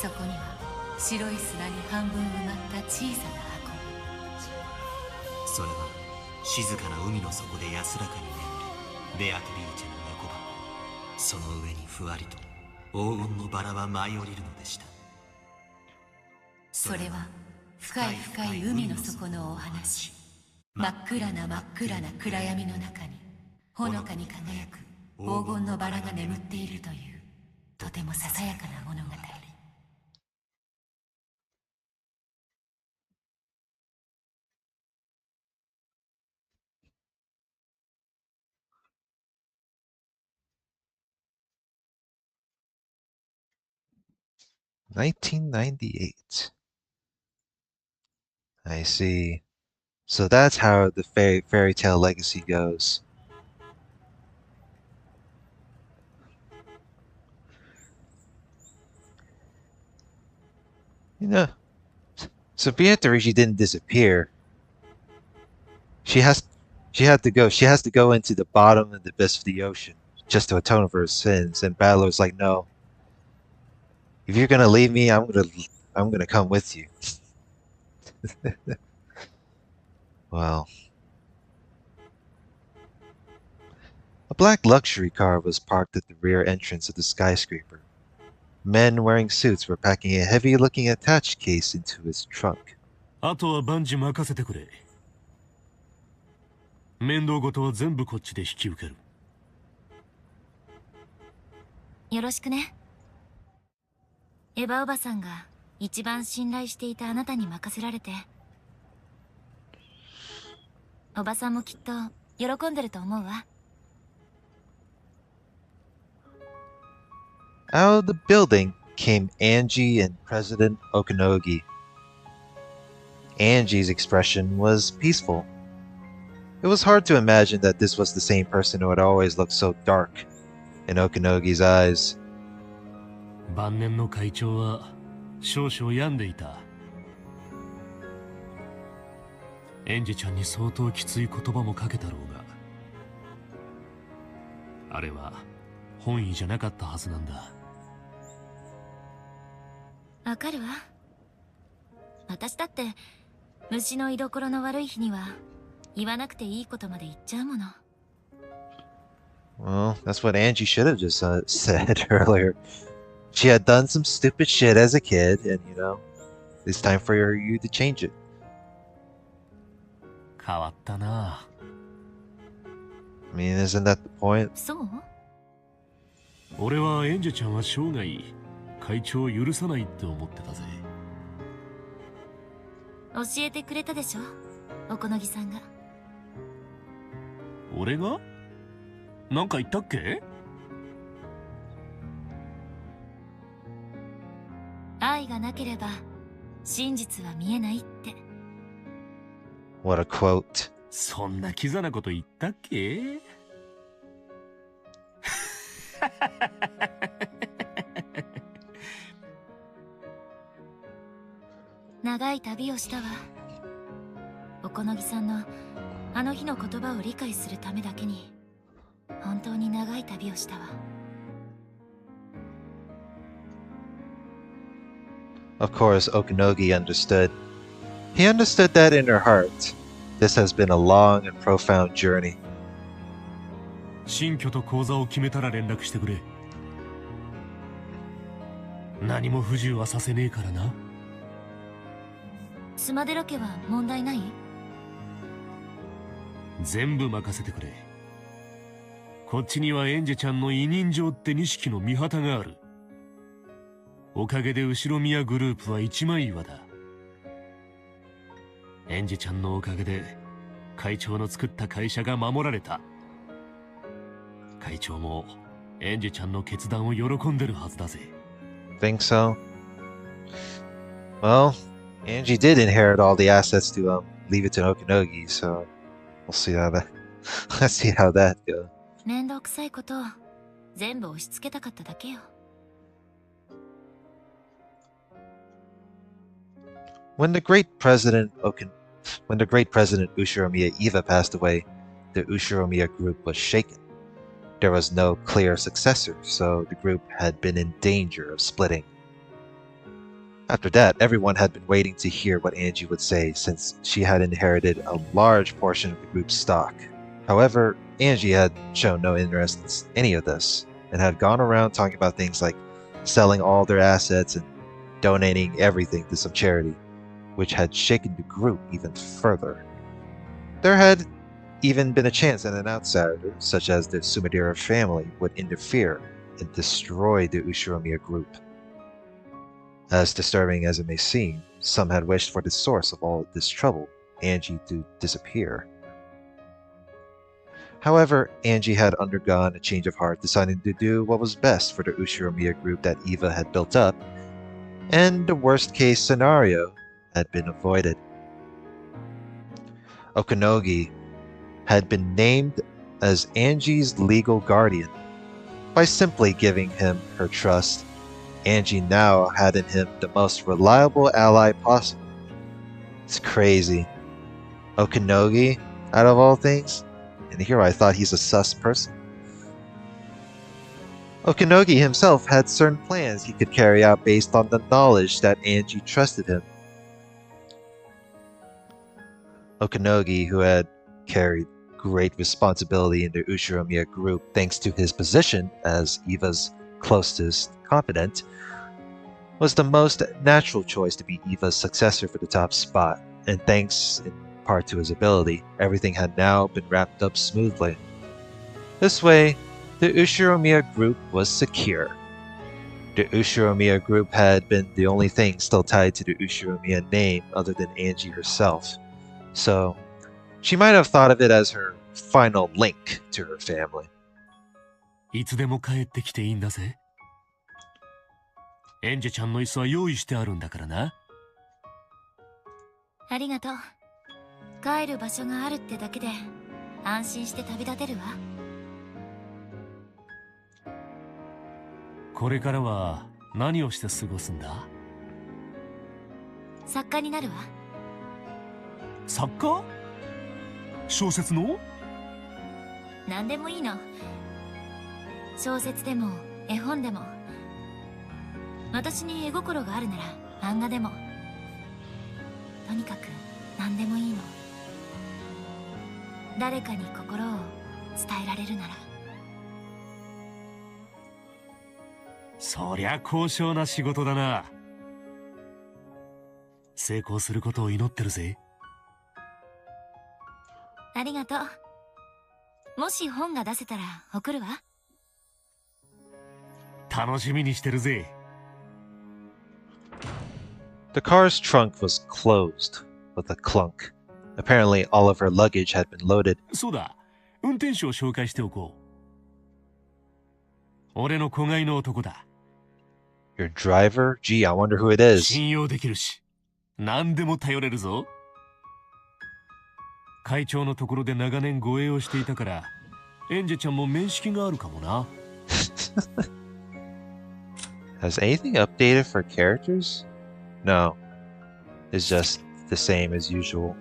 S7: そこには白い砂に半分埋まった小さな箱。
S3: それは静かな海の底で安らかに眠るベアトリーチェの猫箱。その上にふわりと黄金のバラは舞い降りるのでした。
S7: それは深い深い海の底のお話。真っ暗な真っ暗な暗闇の中にほのかに輝く黄金のバラが眠っているというとてもささやかな物語。
S1: 1998. I see. So that's how the fairy tale legacy goes. You know, so Beatrice didn't disappear. She has she has to go into the bottom of the abyss of the ocean just to atone for her sins. And Balor's like, no, if you're gonna leave me, I'm gonna come with you. Well, a black luxury car was parked at the rear entrance of the skyscraper. Men wearing suits were packing a heavy-looking attached case into his trunk.
S5: あとは万事任せてくれ。面倒事は全部こっちで引き受ける。
S2: よろしくね。エヴァおばさんが一番信頼していたあなたに任せられて。おばさんもきっと喜んでると思うわ。
S1: Out of the building came Angie and President Okanogi. Angie's expression was peaceful. It was hard to imagine that this was the same person who had always looked so dark in Okanogi's eyes.
S5: 晩年の会長は少々病んでいた。エンジちゃんに相当きつい言葉もかけたろうが、あれは本意じゃなかったはずなんだ。
S2: わかるわ。私だって虫の居所の悪い日には言わなくていいことまで言っちゃうもの。
S1: Well, that's what Angie should have just said earlier. She had done some stupid shit as a kid, and it's time for you to change it.
S5: 変わったな。
S1: I mean, isn't that the point?
S2: そう？
S5: 俺はエンジェちゃんは生涯会長を許さないって思ってたぜ。
S2: 教えてくれたでしょ、おこのぎさんが。
S5: 俺が？なんか言ったっけ？
S2: 愛がなければ真実は見えないって。
S1: What a quote.
S5: そんなキザなこと言ったっけ？
S2: 長い旅をしたわ。おこのぎさんのあの日の言葉を理解するためだけに本当に長い旅をしたわ。
S1: Of course, Okanogi understood. He understood that in her heart. This has been a long and profound journey.
S5: 新居と口座を決めたら連絡してくれ。何も不自由はさせねえからな。
S2: スマデラ家は問題ない？
S5: 全部任せてくれ。こっちにはエンジェちゃんの委任状って錦の御旗がある。おかげで後ろ宮グループは一枚岩だ。エンジェちゃんのおかげで会長の作った会社が守られた。会長もエンジェちゃんの決断を喜んでるはずだぜ。
S1: Think so? Well, Angie did inherit all the assets to leave it to Okanogi, so we'll see how that let's see how that goes.
S2: 面倒くさいことを全部押し付けたかっただけよ。
S1: When the great president Ushiromiya Eva passed away, the Ushiromiya group was shaken. There was no clear successor, so the group had been in danger of splitting. After that, everyone had been waiting to hear what Angie would say, since she had inherited a large portion of the group's stock. However, Angie had shown no interest in any of this, and had gone around talking about things like selling all their assets and donating everything to some charity, which had shaken the group even further. There had even been a chance that an outsider, such as the Sumidera family, would interfere and destroy the Ushiromiya group. As disturbing as it may seem, some had wished for the source of all this trouble, Angie, to disappear. However, Angie had undergone a change of heart, deciding to do what was best for the Ushiromiya group that Eva had built up, and the worst-case scenario had been avoided. Okanogi had been named as Angie's legal guardian. By simply giving him her trust, Angie now had in him the most reliable ally possible. It's crazy. Okanogi, out of all things? And here I thought he's a sus person. Okanogi himself had certain plans he could carry out based on the knowledge that Angie trusted him. Okanogi, who had carried great responsibility in the Ushiromiya group thanks to his position as Eva's closest confidant, was the most natural choice to be Eva's successor for the top spot, and thanks in part to his ability, everything had now been wrapped up smoothly. This way, the Ushiromiya group was secure. The Ushiromiya group had been the only thing still tied to the Ushiromiya name other than Angie herself, so she might have thought of it as her final link to her family.
S8: いつでも帰ってきていいんだぜ。エンジェちゃんの椅子は用意してあるんだからな。
S2: ありがとう。帰る場所があるってだけで安心して旅立てるわ。
S8: これからは何をして過ごすんだ？
S2: 作家になるわ。
S8: 作家？小説の？
S2: 何でもいいの。小説でも絵本でも。私に絵心があるなら漫画でも。とにかく何でもいいの。誰かに心を伝えられるなら。
S8: そりゃ高尚な仕事だな。成功することを祈ってるぜ。
S2: ありがとう。もし本が出せたら送るわ。
S8: 楽しみにしてるぜ。
S1: The car's trunk was closed with a clunk. Apparently, all of her luggage had been loaded.
S8: そうだ、運転手を紹介しておこう。俺の子飼いの男だ。
S1: Your driver? Gee, I wonder who it is.
S8: 信用できるし、何でも頼れるぞ。会長のところで長年護衛をしていたから、エンジェちゃんも面識があるかもな。
S1: Has anything updated for characters? No. It's just the same as usual.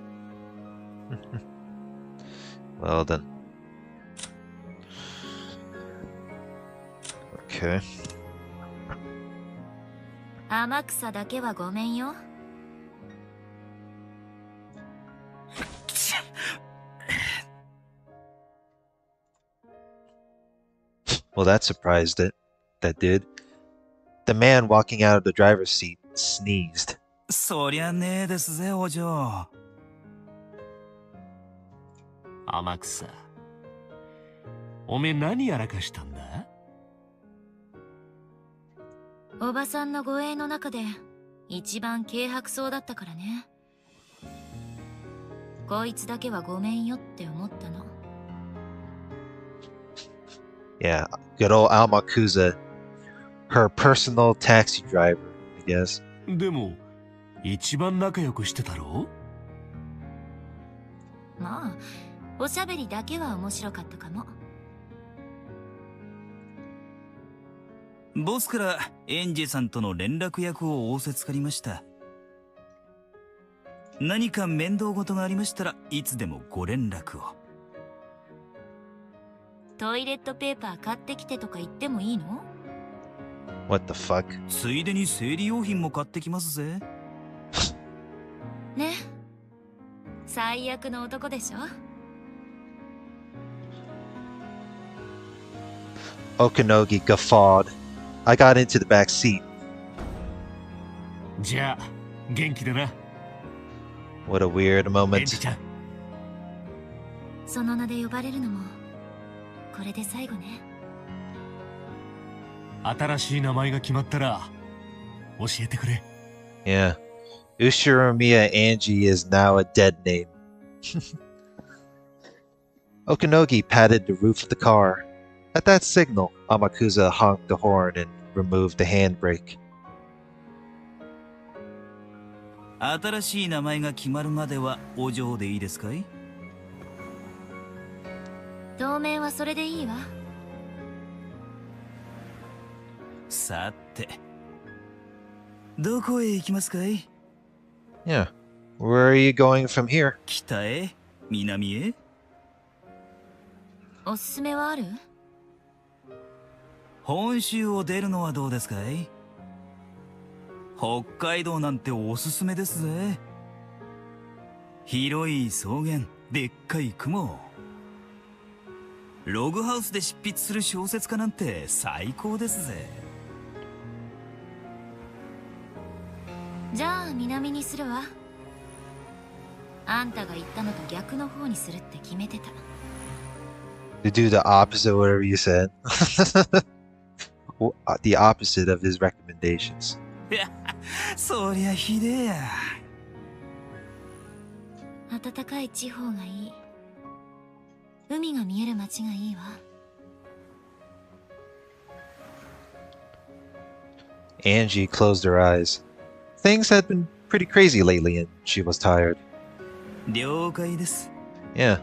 S1: Well then. Okay.
S2: 天草だけはごめんよ。
S1: Well, that surprised that dude. The man walking out of the driver's seat sneezed.
S9: そりゃねえですぜ、お嬢。
S8: 天草。おめえ何やらかしたんだ？
S2: おばさんの護衛の中で一番軽薄そうだったからね。こいつだけはごめんよって思ったの。
S1: Yeah, good old Almakuza. Her personal taxi driver, I guess.
S8: でも、一番仲良くしてたろ？
S2: まあ、おしゃべりだけは面白かったかも。
S9: ボスからエンジェさんとの連絡役を仰せつかりました。何か面倒事がありましたらいつでもご連絡を。
S2: トイレットペーパー買ってきてとか言ってもいいの？
S1: What the fuck?
S9: ついでに生理用品も買ってきますぜ。
S2: ね。最悪の男でしょ。
S1: Okanogi guffawed. I got into the back seat.
S8: じゃあ、元気でな。
S1: What a weird
S8: エンジ
S1: moment.
S8: ちゃん。
S2: その名で呼ばれるのもこれで最後ね。
S8: 新しい名前が決まったら教えてくれ。
S1: Yeah. Ushiromiya Angie is now a dead name. Okanogi patted the roof of the car. At that signal, Amakusa honked the horn and removed the handbrake.
S9: 新しい名前が決まるまではお嬢でいいですかい？
S2: 当面はそれでいいわ。
S9: さて、どこへ行きますかい？
S1: Yeah. Where are you going from here?
S9: 北へ？南へ？
S2: おすすめはある？
S9: 本州を出るのはどうですかい？北海道なんておすすめですぜ。広い草原、でっかい雲。ログハウスで執筆する小説家なんて最高ですぜ。
S2: じゃあ南にするわ。あんたが言ったのと逆の方にするって決めてた。
S1: To do the opposite of whatever you said. The opposite of his recommendations.
S9: いや、そりゃひでえや。
S2: 暖かい地方がいい。海が見える街がいいわ。
S1: Angie closed her eyes. Things had been pretty crazy lately and she was tired.
S9: 了解です。
S1: Yeah.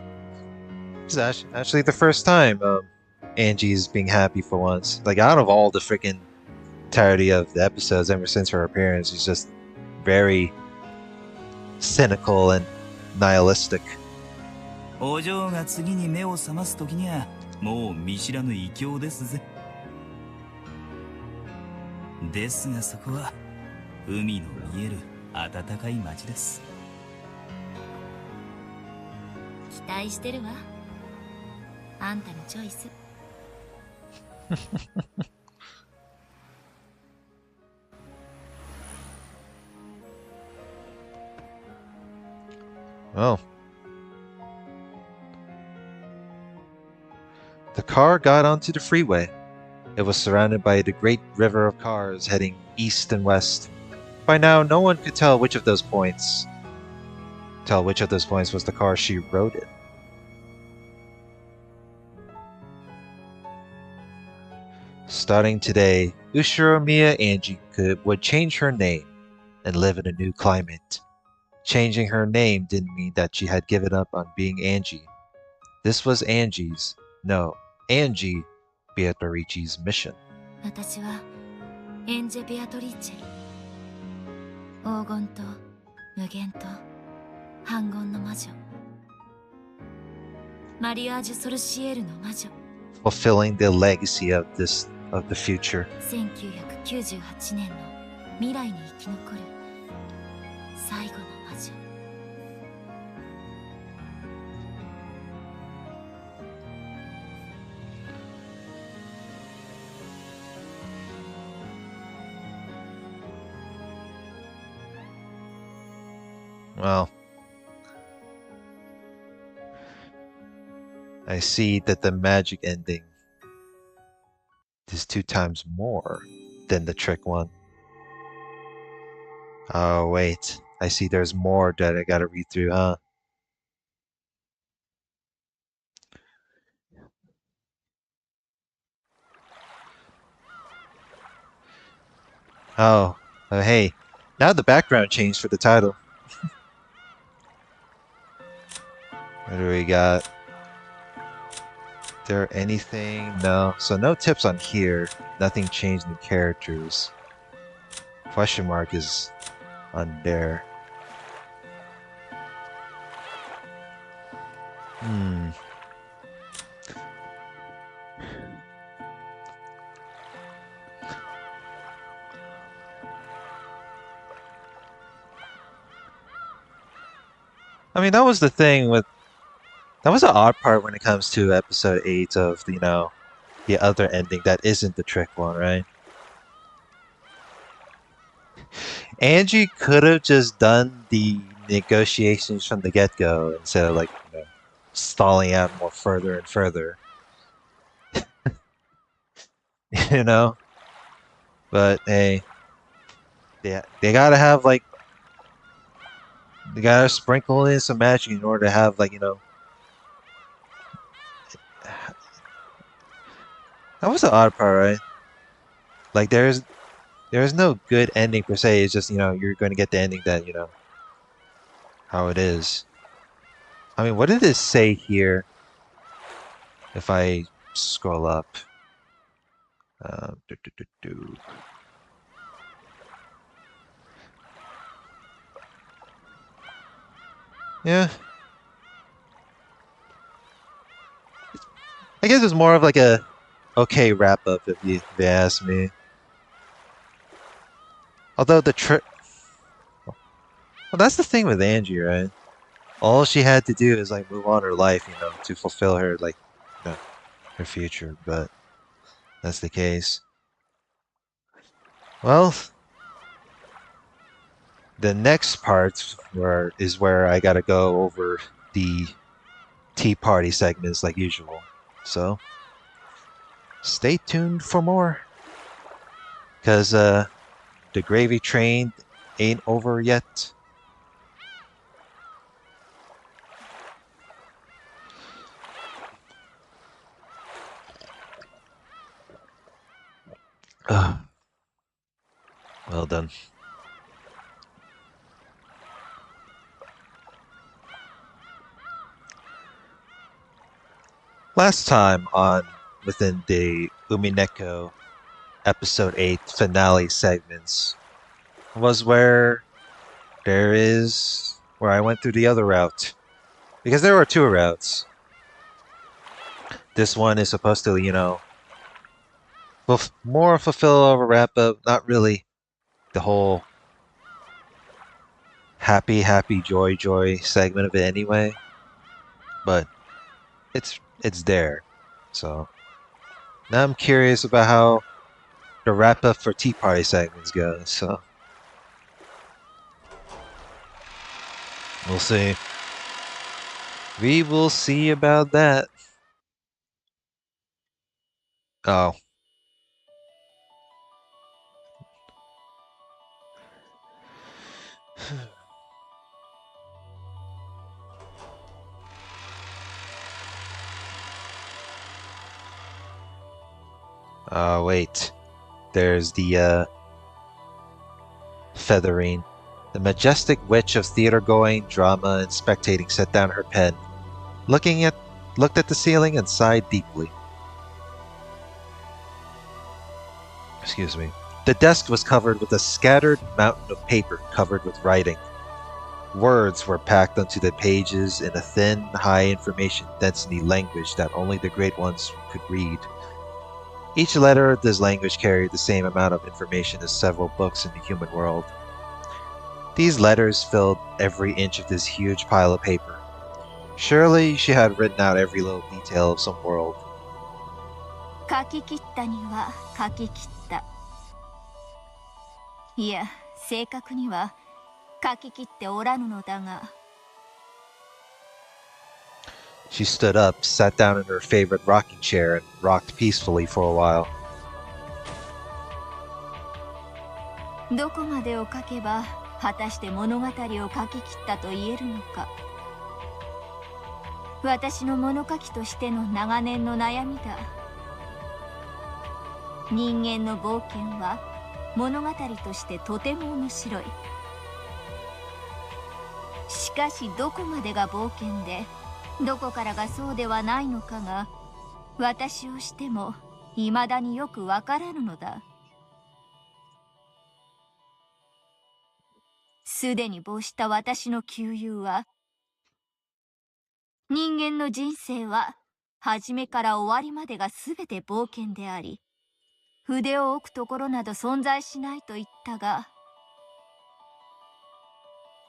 S1: It's actually the first time Angie's being happy for once. Like, out of all the freaking entirety of the episodes ever since her appearance, she's just very cynical and nihilistic.
S9: お嬢が次に目を覚ます時にはもう見知らぬ異境ですぜ。ですがそこは海の見える暖かい町です。
S2: 期待してるわ。あんたのチョイス。
S1: Oh. The car got onto the freeway. It was surrounded by the great river of cars heading east and west. By now, no one could tell which of those points was the car she rode in. Starting today, Ushiromiya Angie would change her name and live in a new climate. Changing her name didn't mean that she had given up on being Angie. This was Angie Beatrice's mission.
S2: 私はエンジェ・ベアトリーチェ。黄金と無限と反言の魔女。マリアージュ・ソルシエールの魔女。
S1: Fulfilling the legacy of the future.
S2: 1998年の未来に生き残る最後の魔女。
S1: Well, I see that the magic ending is 2 times more than the trick one. Oh, wait. I see there's more that I gotta read through, huh? Oh, hey. Now the background changed for the title. What do we got? There anything? No. So no tips on here. Nothing changed in the characters. Question mark is on there. I mean, that was the thing with... That was the odd part when it comes to episode 8 of, the other ending that isn't the trick one, right? Angie could have just done the negotiations from the get-go instead of, stalling out more further and further. You know? But hey, they gotta have like they gotta sprinkle in some magic in order to have like, that was the odd part, right? Like there's no good ending per se. It's just, you're going to get the ending that, how it is. I mean, what did it say here? If I scroll up. Do, do, do, do. Yeah. I guess it's more of like a okay wrap up if you ask me. Although well, that's the thing with Angie, right? All she had to do is like move on her life, to fulfill her like, her future. But that's the case. Well, the next part is where I gotta go over the tea party segments like usual. So stay tuned for more, cause the gravy train ain't over yet. Well done. Last time on within the Umineko episode 8 finale segments was where I went through the other route. Because there were two routes. This one is supposed to, more fulfill of a wrap up, not really the whole happy joy segment of it anyway. But it's there. So now I'm curious about how the wrap up for Tea Party segments goes. So we'll see. We will see about that. Oh. Wait. There's the feathering. The majestic witch of theater-going, drama, and spectating set down her pen, looked at the ceiling and sighed deeply. Excuse me. The desk was covered with a scattered mountain of paper covered with writing. Words were packed onto the pages in a thin, high information density language that only the great ones could read. Each letter of this language carried the same amount of information as several books in the human world. These letters filled every inch of this huge pile of paper. Surely she had written out every little detail of some world.
S4: 書き切ったには書き切った。いや、正確には書き切っておらぬのだが。
S1: She stood up, sat down in her favorite rocking chair, and rocked peacefully for a while.
S4: どこまでを書けば果たして物語を書き切ったと言えるのか。私の物書きとしての長年の悩みだ。人間の冒険は物語としてとても面白い。しかしどこまでが冒険でどこからがそうではないのかが私をしてもいまだによくわからぬのだ。すでに没した私の旧友は、人間の人生は初めから終わりまでがすべて冒険であり、筆を置くところなど存在しないと言ったが、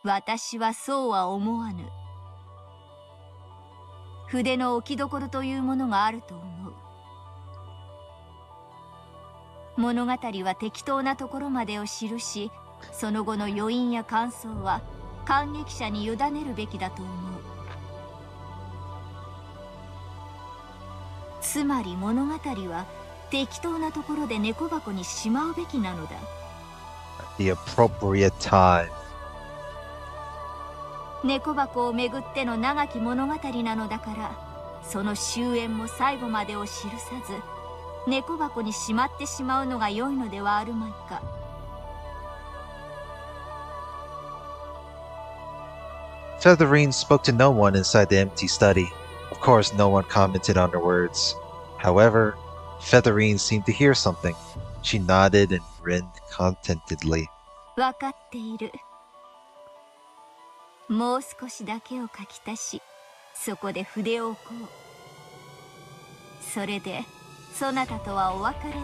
S4: 私はそうは思わぬ。筆の置きどころというものがあると思う。物語は適当なところまでを記し、その後の余韻や感想は観劇者に委ねるべきだと思う。つまり物語は適当なところで猫箱にしまうべきなのだ。
S1: The appropriate time.
S4: 猫箱をめぐっての長き物語なのだから、その終焉も最後までを記さず猫箱にしまってしまうのが良いのではあるまいか。
S1: Featherine spoke to no one inside the empty study. Of course, no one commented on her words. However, Featherine seemed to hear something. She nodded and grinned contentedly.
S4: 分かっている。もう少しだけを書き足し、そこで筆を置こう。それでそなたとはお別れだ。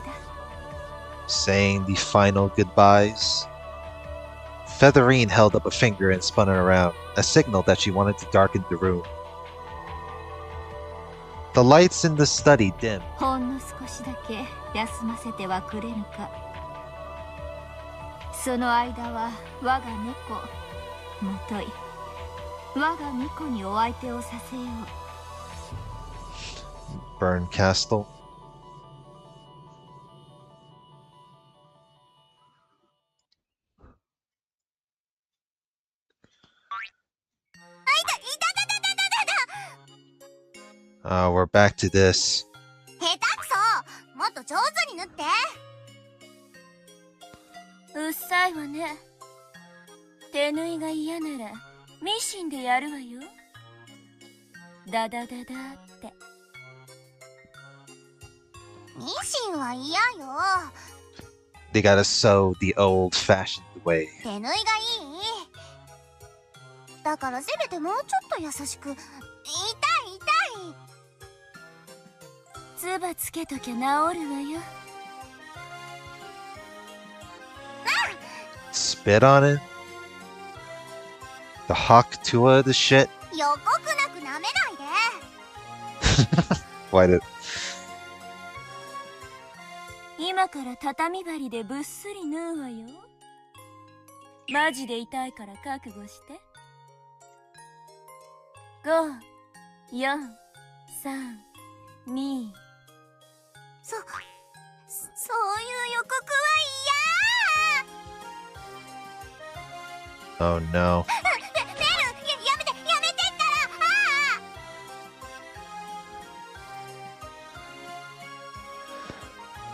S1: Saying the final goodbyes, Featherine held up a finger and spun it around, a signal that she wanted to darken the room. The lights in the study dimmed.
S4: ほんの少しだけ休ませてはくれぬか。その間は我が猫もとい我が巫女にお相手をさせよう。
S1: Burn Castle. We're back to this.
S2: 下手くそ、もっと上手に縫って。うっさいわね。手縫いが嫌ならミシンでやるわよ。ダダダダって。ミシンは嫌よ。
S1: They gotta sew the old-fashioned way.
S2: 手縫いがいい。だからせめてもうちょっと優しく。痛い痛い。つばつけときゃ治るわよ。
S1: Spit on it? The Hawk Tua the shit?
S2: 予告なく舐めないで。
S1: Why did...
S2: 今から畳針でぶっすり縫うわよ。マジで痛いから覚悟して。5、4、3、2。そういう予告は嫌。
S1: Oh no.
S2: ベル、やめてった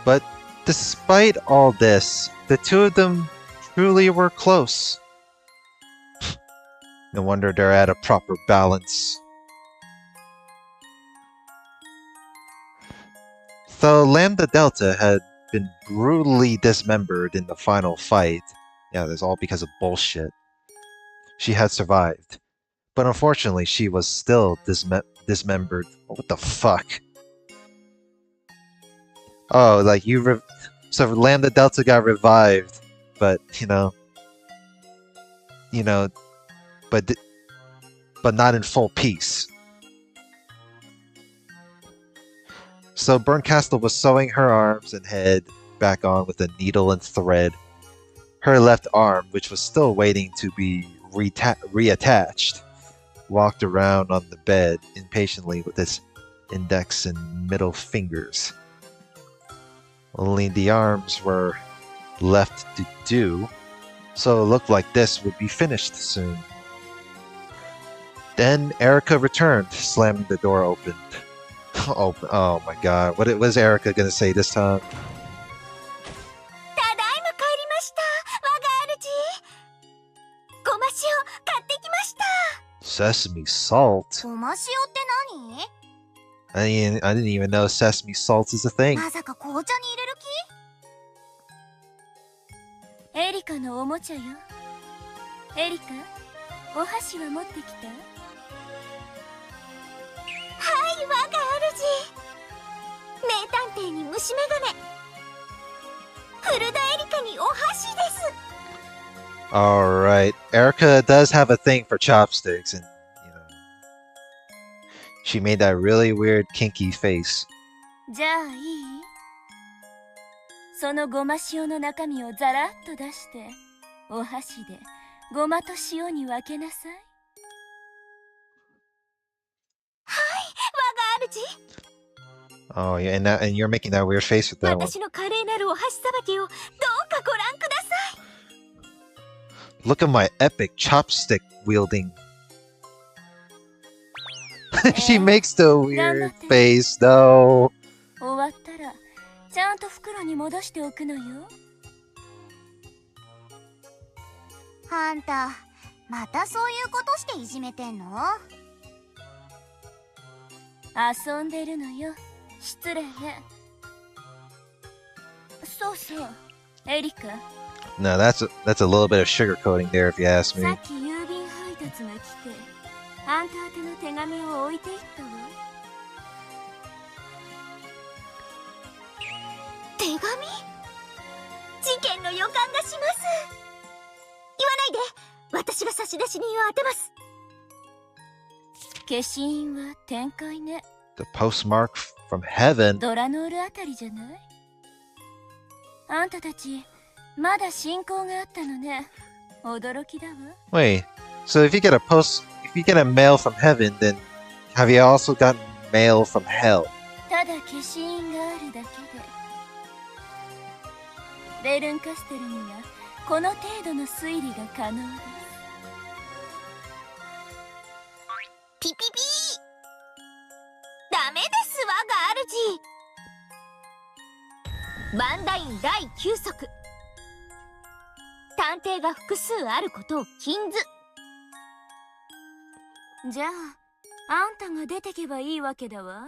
S2: ら。
S1: But despite all this, the two of them truly were close. No wonder they're at a proper balance. Though Lambda Delta had been brutally dismembered in the final fight, yeah, that's all because of bullshit, she had survived. But unfortunately, she was still dismembered. What the fuck? Oh, like so Lambda Delta got revived, but but not in full peace. So Burncastle was sewing her arms and head back on with a needle and thread. Her left arm, which was still waiting to be reattached, walked around on the bed impatiently with its index and middle fingers. Only the arms were left to do, so it looked like this would be finished soon. Then Erica returned, slamming the door open. Oh my god, what was Erica gonna say this time?
S2: ただいま帰りました、我が主。ごま塩買ってきました。
S1: Sesame salt?
S2: ごま塩って何？
S1: I didn't even know sesame salt is a thing.
S2: まさか紅茶に入れる気？エリカのおもちゃよ。エリカ、お箸は持ってきた？はい、我が主。名探偵に虫眼鏡。古田エリカにお箸です。
S1: Alright, Erica does have a thing for chopsticks, and she made that really weird kinky face.
S2: じゃあいい？そのごま塩の中身をザラッと出して、お箸でごまと塩に分けなさい。はい、我が主。
S1: Oh yeah, and you're making that weird face with that one.
S2: 私の華麗なるお箸さばきをどうかご覧ください。
S1: Look at my epic chopstick wielding. She makes the weird face though.
S2: 終わったらちゃんと袋に戻しておくのよ。
S4: あんたまたそういうことしていじめてんの？
S2: 遊んでるのよ。失礼ね。そうそう、エリカ。
S1: No, that's a little bit of sugarcoating there, if you ask me.
S2: さっき郵便配達が来て、あんた宛ての手紙を置いていったわ。手紙？事件の予感がします。言わないで、私が差出人を当てます。消印は展開ね。
S1: The postmark from heaven.
S2: ドラノールあたりじゃない？あんたたちまだ信仰があったのね。驚きだわ。
S1: Wait, so if you get a mail from heaven, then have you also gotten mail from hell?
S2: ただ消印があるだけで。ベルンカステルにはこの程度の推理が可能です。ピピピー。ダメですわ、ガールジー。バンダイン第9則。探偵が複数あることを禁ず。じゃああんたが出てけばいいわけだわ。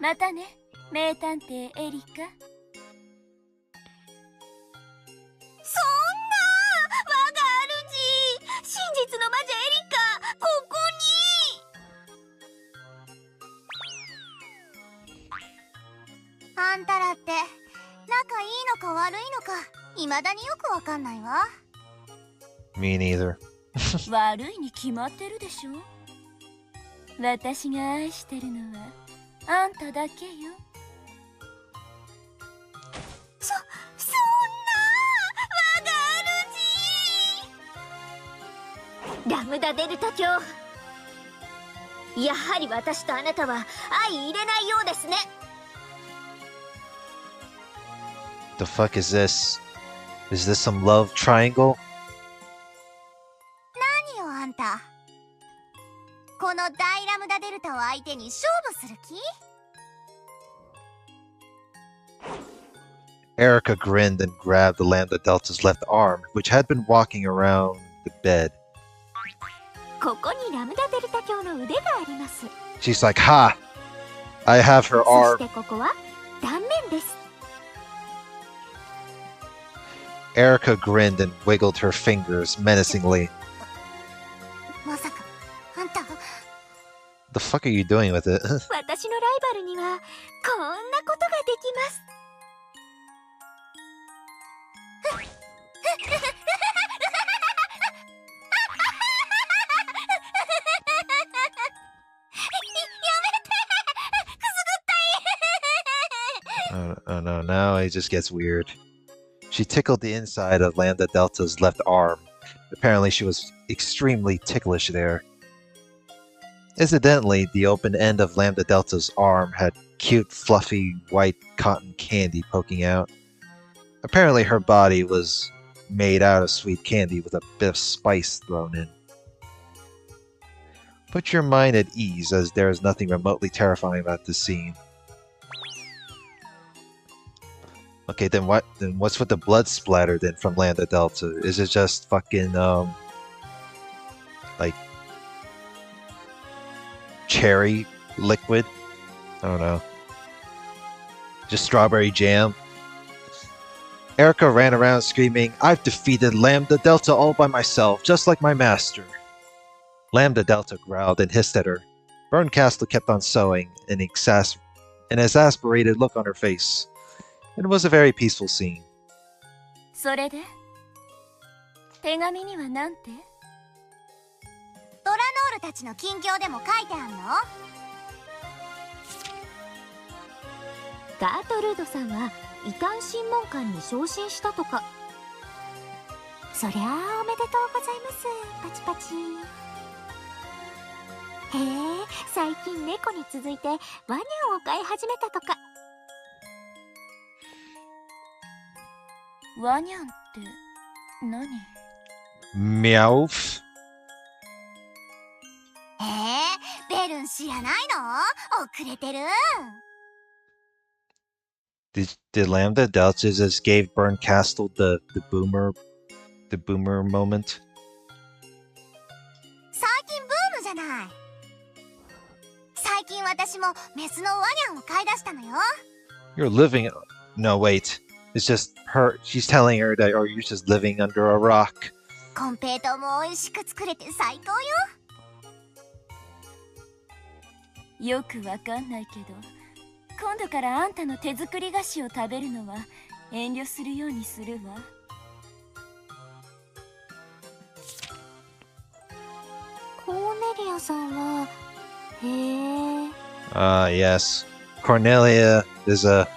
S2: またね、名探偵エリカ。そんな我が主、真実の魔女エリカ、ここ
S4: に。あんたらって仲いいのか悪いのか未だによくわかんないわ。
S1: Me neither.
S2: 悪いに決まってるでしょ。私が愛してるのはあんただけよ。そんな我が主。ラムダデルタ卿、やはり私とあなたは相入れないようですね。
S1: The fuck is this? Is this some love triangle?
S4: 何よあんた、この大ラムダデルタを相手に勝負する気？
S1: Erica grinned and grabbed the Lambda Delta's left arm, which had been walking around the bed.
S2: ここにラムダデルタ卿の腕があります。
S1: She's like, ha! I have her
S2: そ
S1: arm.
S2: してここは断面です。
S1: Erica grinned and wiggled her fingers menacingly.
S4: まさかあんた
S1: The fuck are you doing with it?
S2: 私のライバルにはこんなことができます。
S1: Oh no, now it just gets weird. She tickled the inside of Lambda Delta's left arm. Apparently she was extremely ticklish there. Incidentally, the open end of Lambda Delta's arm had cute, fluffy, white cotton candy poking out. Apparently her body was made out of sweet candy with a bit of spice thrown in. Put your mind at ease, as there is nothing remotely terrifying about this scene. Okay, then what? Then what's with the blood splatter then from Lambda Delta? Is it just fucking like cherry liquid? I don't know. Just strawberry jam. Erica ran around screaming, "I've defeated Lambda Delta all by myself, just like my master." Lambda Delta growled and hissed at her. Berncastle kept on sewing, an exasperated look on her face. It was a very peaceful scene.
S2: それで手紙にはなんて？
S4: ドラノールたちの近況でも書いてあんの？
S2: ガートルードさんは異端審問官に昇進したとか。そりゃあおめでとうございます。パチパチ。
S10: へえ、最近猫に続いてワニャンを飼い始めたとか。
S7: ワニャンって何？
S1: Meowth.
S4: ベルン知らないの？遅れてる。
S1: Did Lambda Delta just gave Burn Castle the boomer moment?
S4: 最近ブームじゃない。最近私もメスのワニャンを飼い出したのよ。
S1: You're living. No, wait. It's just her. She's telling her that, or you're just living under a rock.
S4: コンペイトーも美味しく作れて最高よ。
S7: よくわかんないけど、今度からあんたの手作り菓子を食べるのは遠慮するようにするわ。
S10: コーネリアさんは、へえ。
S1: Yes. Cornelia is a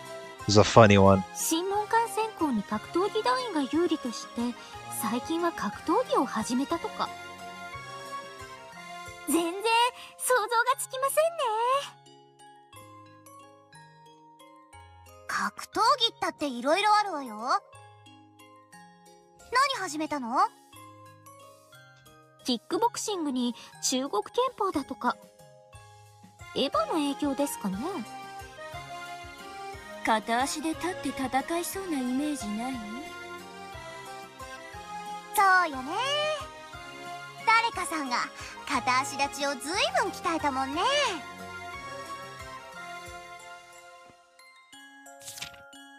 S1: funny one.
S10: 新門間選考に格闘技団員が有利として、最近は格闘技を始めたとか。全然想像がつきませんね。
S4: 格闘技ったっていろいろあるわよ。何始めたの？
S10: キックボクシングに中国拳法だとか。エヴァの影響ですかね。
S7: 片足で立って戦いそうなイメージない？
S4: そうよね。誰かさんが片足立ちをずいぶん鍛えたもんね。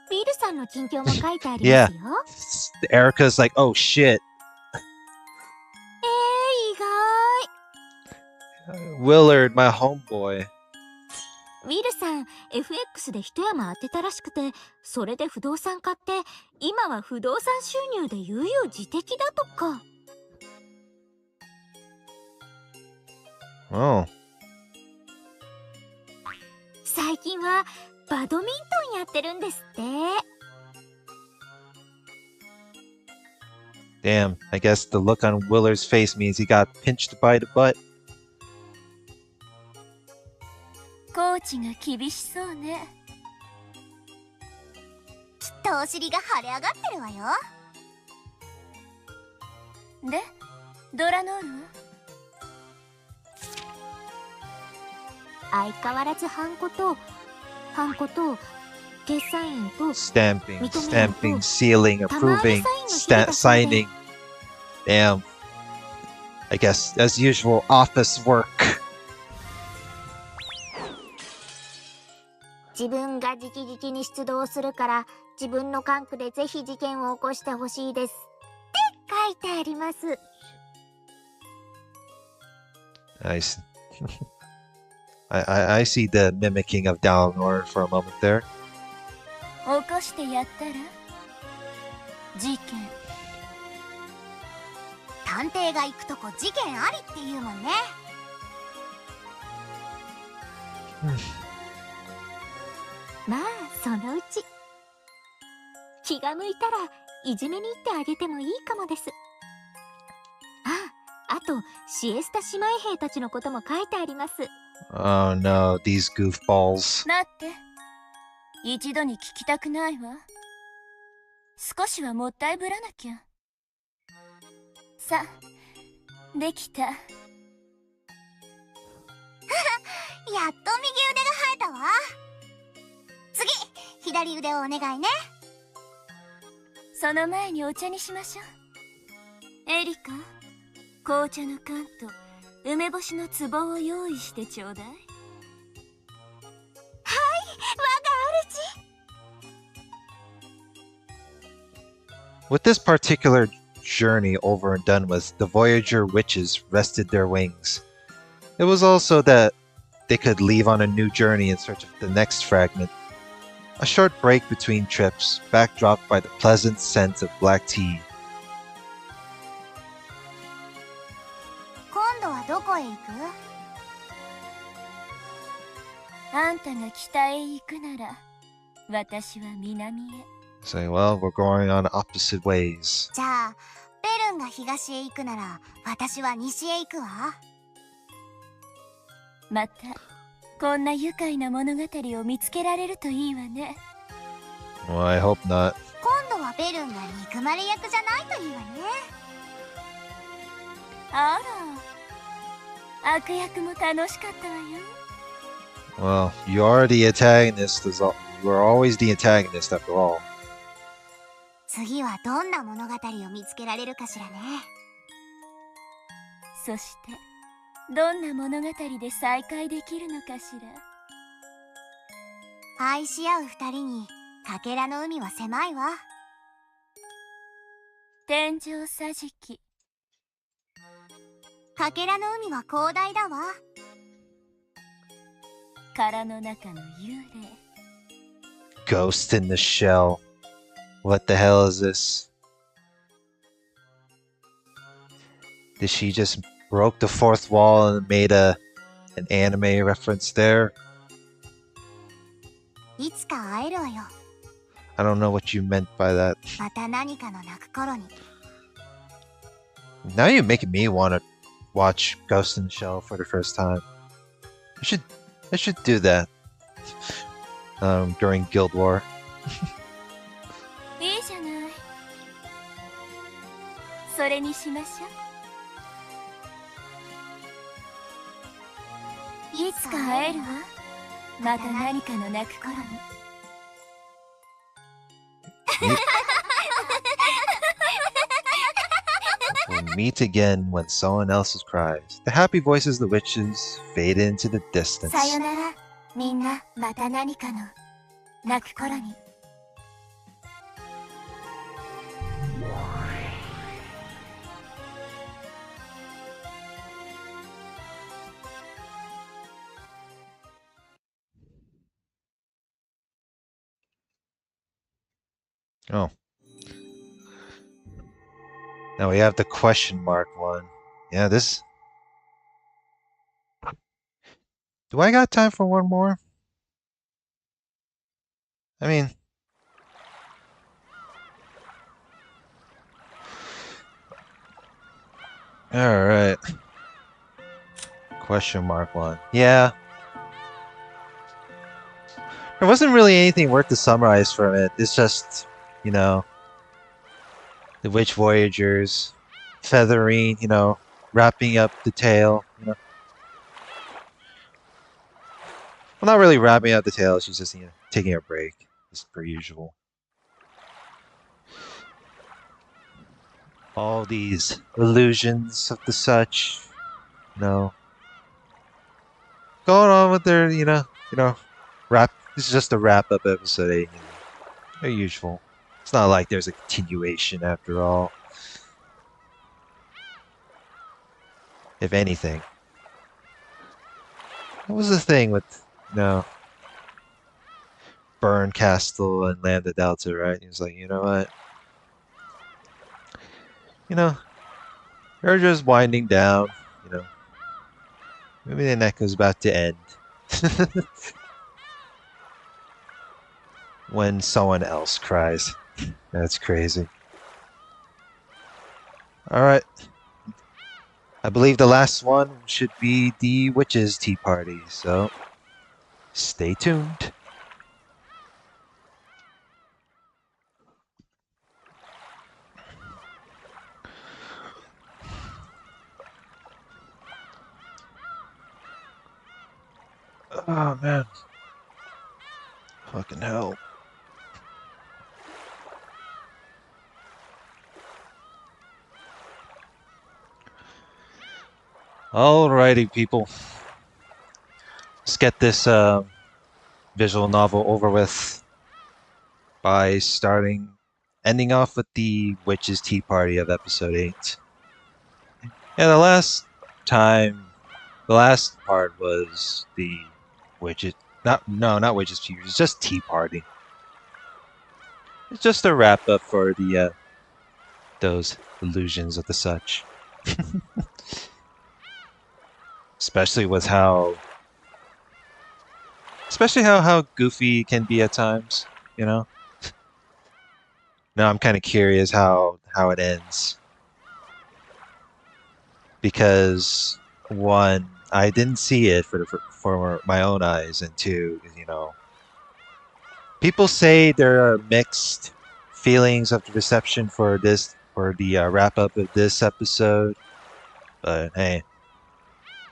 S10: ビルさんの近況も書いてありますよ。
S1: Erica's like, oh shit.
S10: 意外。
S1: Willard, my homeboy.
S10: ウィルさん FX で一山当てたらしくて、それで不動産買って今は不動産収入で悠々自適だとか。
S1: Oh.
S10: 最近はバドミントンやってるんですって。
S1: Damn, I guess the look on Willard's face means he got pinched by the butt.
S7: コーチが厳しそうね。
S4: きっとお尻が腫れ上がってるわよ。
S7: で、ドラノールは？
S10: 相変わらずハンコと決算員と
S1: Stamping, sealing, approving, signing. Damn. I guess, as usual, office work.
S10: 自分が直々に出動するから自分の管区でぜひ事件を起こしてほしいですって書いてあります。
S1: Nice. I see the mimicking of Downor for a moment there.
S7: 起こしてやったら？事件。
S4: 探偵が行くとこ事件ありって言うもんね。
S10: まあそのうち気が向いたらいじめに行ってあげてもいいかもです。あとシエスタ姉妹兵たちのことも書いてあります。
S1: Oh no, these goofballs.
S7: 待って、一度に聞きたくないわ。少しはもったいぶらなきゃ。さあ、できた。
S4: やっと右腕が生えたわ。次、左腕をお願いね。
S7: その前にお茶にしましょう。エリカ、紅茶の缶と梅干しの壺を用意してちょうだい。はい、
S1: 我が主。With this particular journey over and done with, the Voyager witches rested their wings. It was also that they could leave on a new journey in search of the next fragment. A short break between trips, backdropped by the pleasant scent of black tea.
S4: 今度はどこへ行く？
S7: あんたが北へ行くなら、私は南へ。
S1: Saying, well, we're going on opposite ways.
S4: じゃあ、ベルンが東へ行くなら、私は西へ行くわ。またこんな愉快な物語を見つけられるといいわね。
S1: Well, I hope not.
S11: 今度はベルンが憎まれ役じゃないといいわね。
S4: あら、悪役も楽しかったわよ。
S1: Well, you are the antagonist. You are always the antagonist after all.
S11: 次はどんな物語を見つけられるかしらね。
S4: そしてどんな物語で再会できるのかしら。
S11: 愛し合う二人にかけらの海は狭いわ。
S4: 天井桟敷。
S11: かけらの海は広大だわ。
S4: 殻の中の幽霊。
S1: Ghost in the shell. What the hell is this? Did she just broke the fourth wall and made an anime reference there?
S11: いつか会えるわよ。
S1: I don't know what you meant by that.
S11: また何かの泣く頃に。
S1: Now you're making me want to watch Ghost in the Shell for the first time. I should do that during Guild War.
S4: いいじゃない。それにしましょう。いつか会えるわ。また何かの泣く頃に。
S1: We'll meet again when someone else's cries. The happy voices of the witches fade into the distance.
S11: さよなら、みんな。また何かの泣く頃に。
S1: Oh. Now we have the question mark one. Yeah, this... Do I got time for one more? I mean... Alright. Question mark one. Yeah. There wasn't really anything worth to summarize from it. It's just, you know, the Witch Voyagers, feathering, you know, wrapping up the tail, you know. Well, not really wrapping up the tail, she's just, you know, taking a break, as per usual. All these illusions of the such, you know, going on with their, you know, wrap. This is just a wrap-up episode 8, you know, their usual. It's not like there's a continuation after all. If anything. What was the thing with, you know, Burn Castle and Land of Delta, right? He was like, you know what? You know, they're just winding down, you know. Maybe the Neko's about to end. When someone else cries. That's crazy. Alright. I believe the last one should be the Witches' Tea Party, so stay tuned. Oh man. Fucking hell. Alrighty, people. Let's get this visual novel over with by ending off with the Witch's Tea Party of episode 8. Yeah, the last part was the Witches, not Witch's Tea, it's just Tea Party. It's just a wrap up for the those illusions of the such. Especially how goofy can be at times, you know? Now I'm kind of curious how it ends. Because one, I didn't see it for my own eyes, and two, people say there are mixed feelings of the reception for the wrap up of this episode. But hey,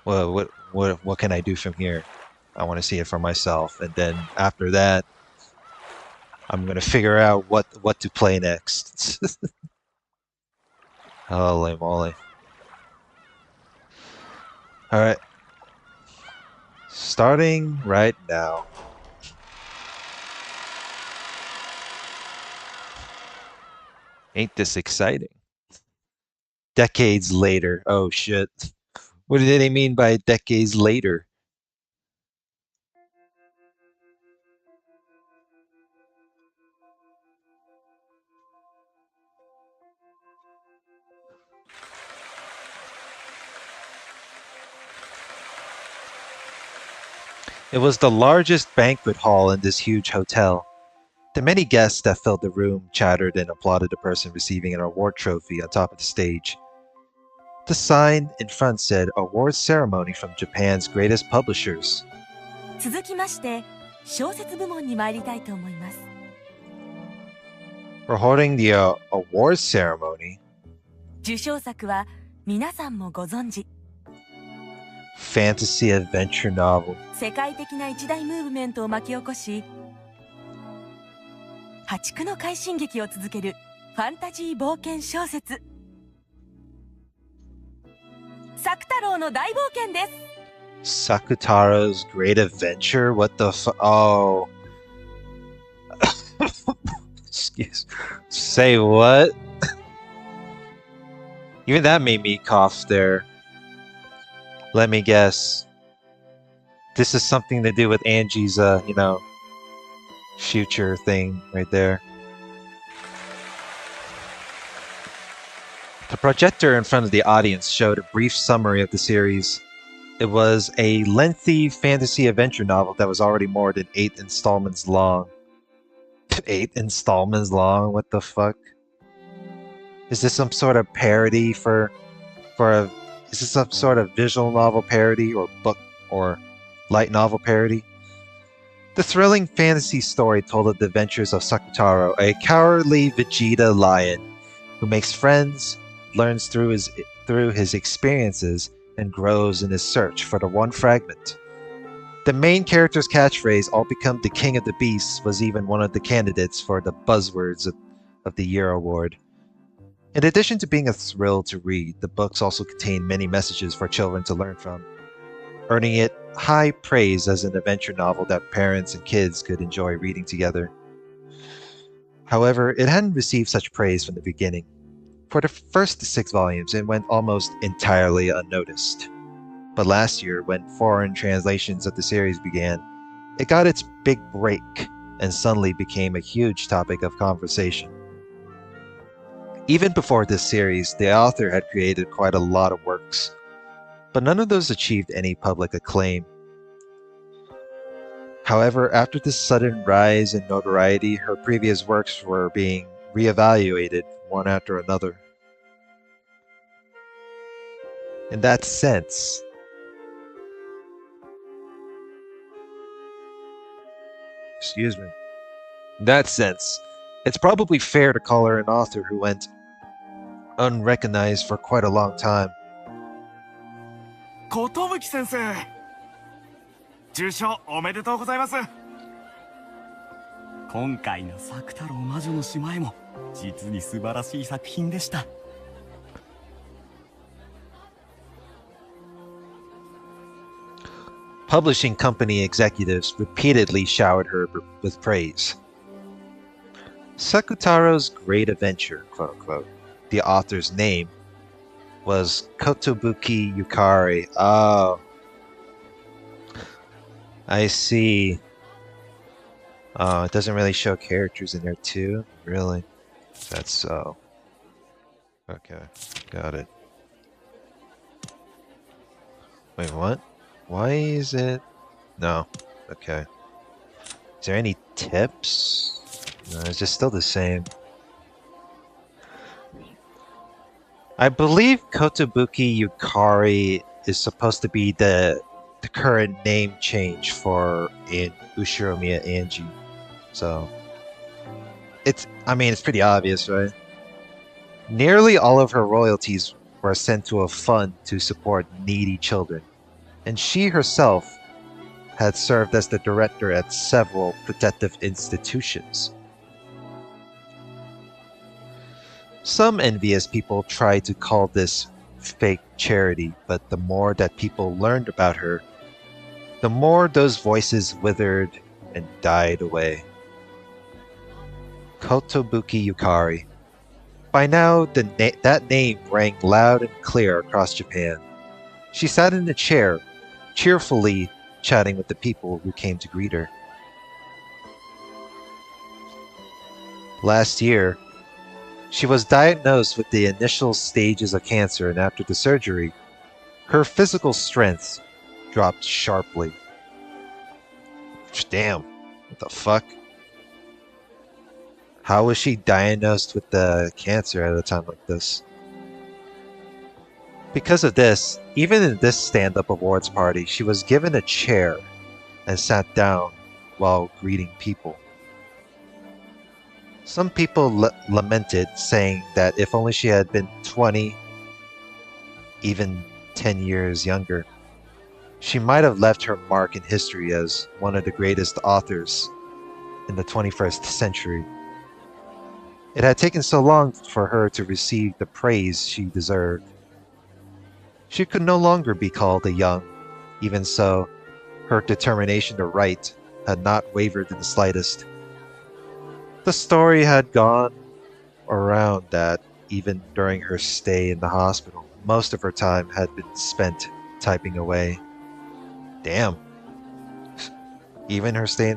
S1: well, what can I do from here? I want to see it for myself, and then after that, I'm gonna figure out what to play next. Holy moly! All right, starting right now. Ain't this exciting? Decades later. Oh shit! What did they mean by decades later? It was the largest banquet hall in this huge hotel. The many guests that filled the room chattered and applauded the person receiving an award trophy on top of the stage. The sign in front said Award Ceremony from Japan's Greatest Publishers.
S12: 続きまして小説部門に参りたいと思います。
S1: We're holding the award ceremony.
S12: 受賞作は皆さんもご存知
S1: Fantasy adventure novel.
S12: 世界的な一大ムーブメントを巻き起こし破竹の快進撃を続けるファンタジー冒険小説作太郎の大冒険です
S1: Sakutaro's Great Adventure? What the Oh. Excuse. Say what? Even that made me cough there. Let me guess. This is something to do with Angie's, future thing right there. The projector in front of the audience showed a brief summary of the series. It was a lengthy fantasy adventure novel that was already more than 8 installments long. 8 installments long? What the fuck? Is this some sort of parody is this some sort of visual novel parody or book or light novel parody? The thrilling fantasy story told of the adventures of Sakutaro, a cowardly Vegeta lion who makes friends, learns through his experiences, and grows in his search for the one fragment. The main character's catchphrase, "I'll become the king of the beasts," was even one of the candidates for the Buzzwords of the Year award. In addition to being a thrill to read, the books also contain many messages for children to learn from, earning it high praise as an adventure novel that parents and kids could enjoy reading together. However, it hadn't received such praise from the beginning. For the first 6 volumes, it went almost entirely unnoticed. But last year, when foreign translations of the series began, it got its big break and suddenly became a huge topic of conversation. Even before this series, the author had created quite a lot of works, but none of those achieved any public acclaim. However, after this sudden rise in notoriety, her previous works were being reevaluated one after another. In that sense, it's probably fair to call her an author who went unrecognized for quite a long time.
S13: 寿先生、受賞おめでとうございます。今回の作太郎魔女の島へも実に素晴らしい作品でした。
S1: Publishing company executives repeatedly showered her with praise. Sakutaro's Great Adventure, quote unquote, the author's name, was Kotobuki Yukari. Oh. I see. Oh, it doesn't really show characters in there too? Really? That's so. Okay, got it. Wait, what? Why is it? No. Okay. Is there any tips? No, it's just still the same. I believe Kotobuki Yukari is supposed to be the current name change for in Ushiromiya Angie. So it's pretty obvious, right? Nearly all of her royalties were sent to a fund to support needy children, and she herself had served as the director at several protective institutions. Some envious people tried to call this fake charity, but the more that people learned about her, the more those voices withered and died away. Kotobuki Yukari. By now, that name rang loud and clear across Japan. She sat in a chair, cheerfully chatting with the people who came to greet her. Last year, she was diagnosed with the initial stages of cancer, and after the surgery, her physical strength dropped sharply. Damn, what the fuck? How was she diagnosed with the cancer at a time like this? Because of this, even in this stand-up awards party, she was given a chair and sat down while greeting people. Some people lamented, saying that if only she had been 20, even 10 years younger, she might have left her mark in history as one of the greatest authors in the 21st century. It had taken so long for her to receive the praise she deserved. She could no longer be called a young. Even so, her determination to write had not wavered in the slightest. The story had gone around that even during her stay in the hospital, most of her time had been spent typing away. Damn. Even her stay,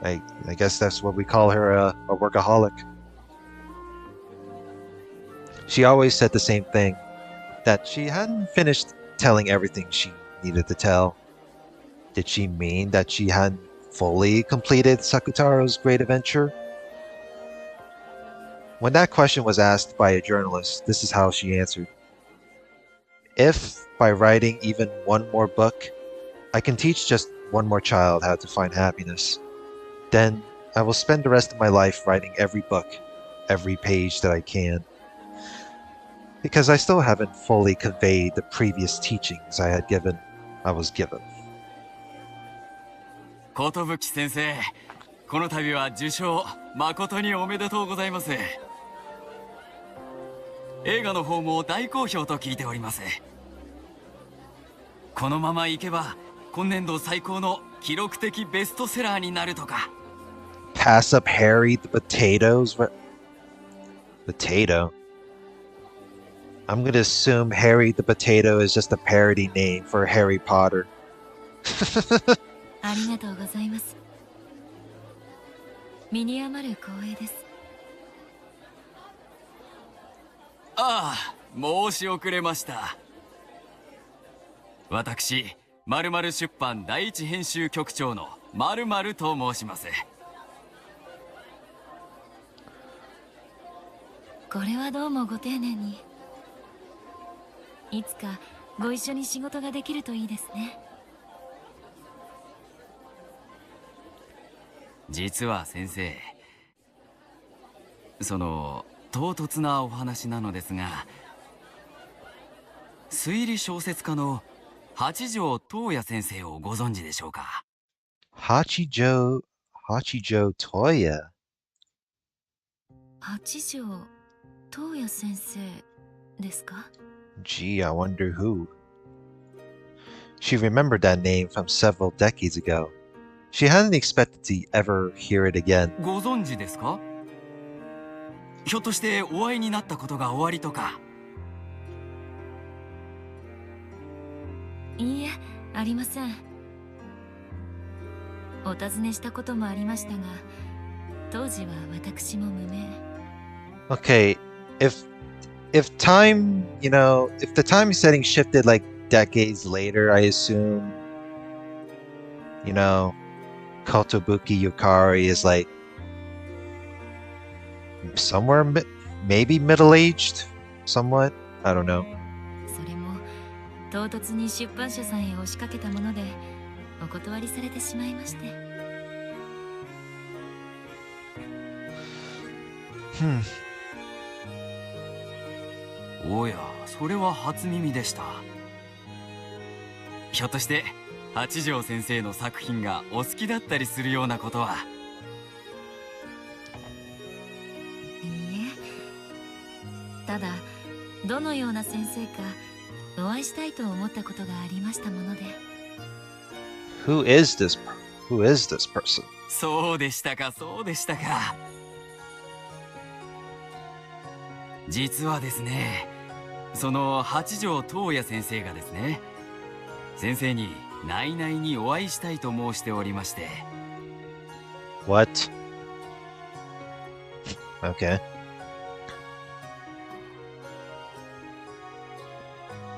S1: I guess that's what we call her, a workaholic. She always said the same thing, that she hadn't finished telling everything she needed to tell. Did she mean that she hadn't fully completed Sakutaro's great adventure? When that question was asked by a journalist, this is how she answered. If, by writing even one more book, I can teach just one more child how to find happiness, then I will spend the rest of my life writing every book, every page that I can. Because I still haven't fully conveyed the previous teachings I was given.
S6: 寿先生、この度は受賞誠におめでとうございます。映画の方も大好評と聞いております。このままいけば今年度最高の記録的ベストセラーになるとか。
S1: Pass up Harry the Potatoes? What? Potato? I'm gonna assume Harry the Potato is just a parody name for Harry Potter.
S2: ありがとうございます。身に余る光栄です。
S6: ああ、申し遅れました。私、〇〇出版第一編集局長の〇〇と申します。
S2: これはどうもご丁寧に。いつかご一緒に仕事ができるといいですね。
S6: 実は先生、その唐突なお話なのですが、推理小説家の八条東也先生をご存知でしょうか。
S1: 八条Toya.
S2: 八条東也先生ですか？
S1: Gee, I wonder who. She remembered that name from several decades ago. She hadn't expected to ever hear it again.
S6: ご存知ですか？ひょっとしてお会いになったことがおありとか。
S2: いいえ、ありません。お尋ねしたこともありましたが、当時は私も無名。
S1: Okay, if time, if the time setting shifted like decades later, I assume, Kotobuki Yukari is like somewhere maybe middle-aged, somewhat. I don't know.
S2: それも唐突に出版社さんへ押しかけたものでお断りされてしまいまして。
S13: おや、それは初耳でした。ひょっとして八条先生の作品がお好きだったりするようなことは。
S2: いいえ、ただどのような先生かお会いしたいと思ったことがありましたもので。
S1: Who is this person?
S13: そうでしたか、そうでしたか。実はですね、その八条東也先生がですね、先生に内々にお会いしたいと申しておりまして。
S1: What? Okay.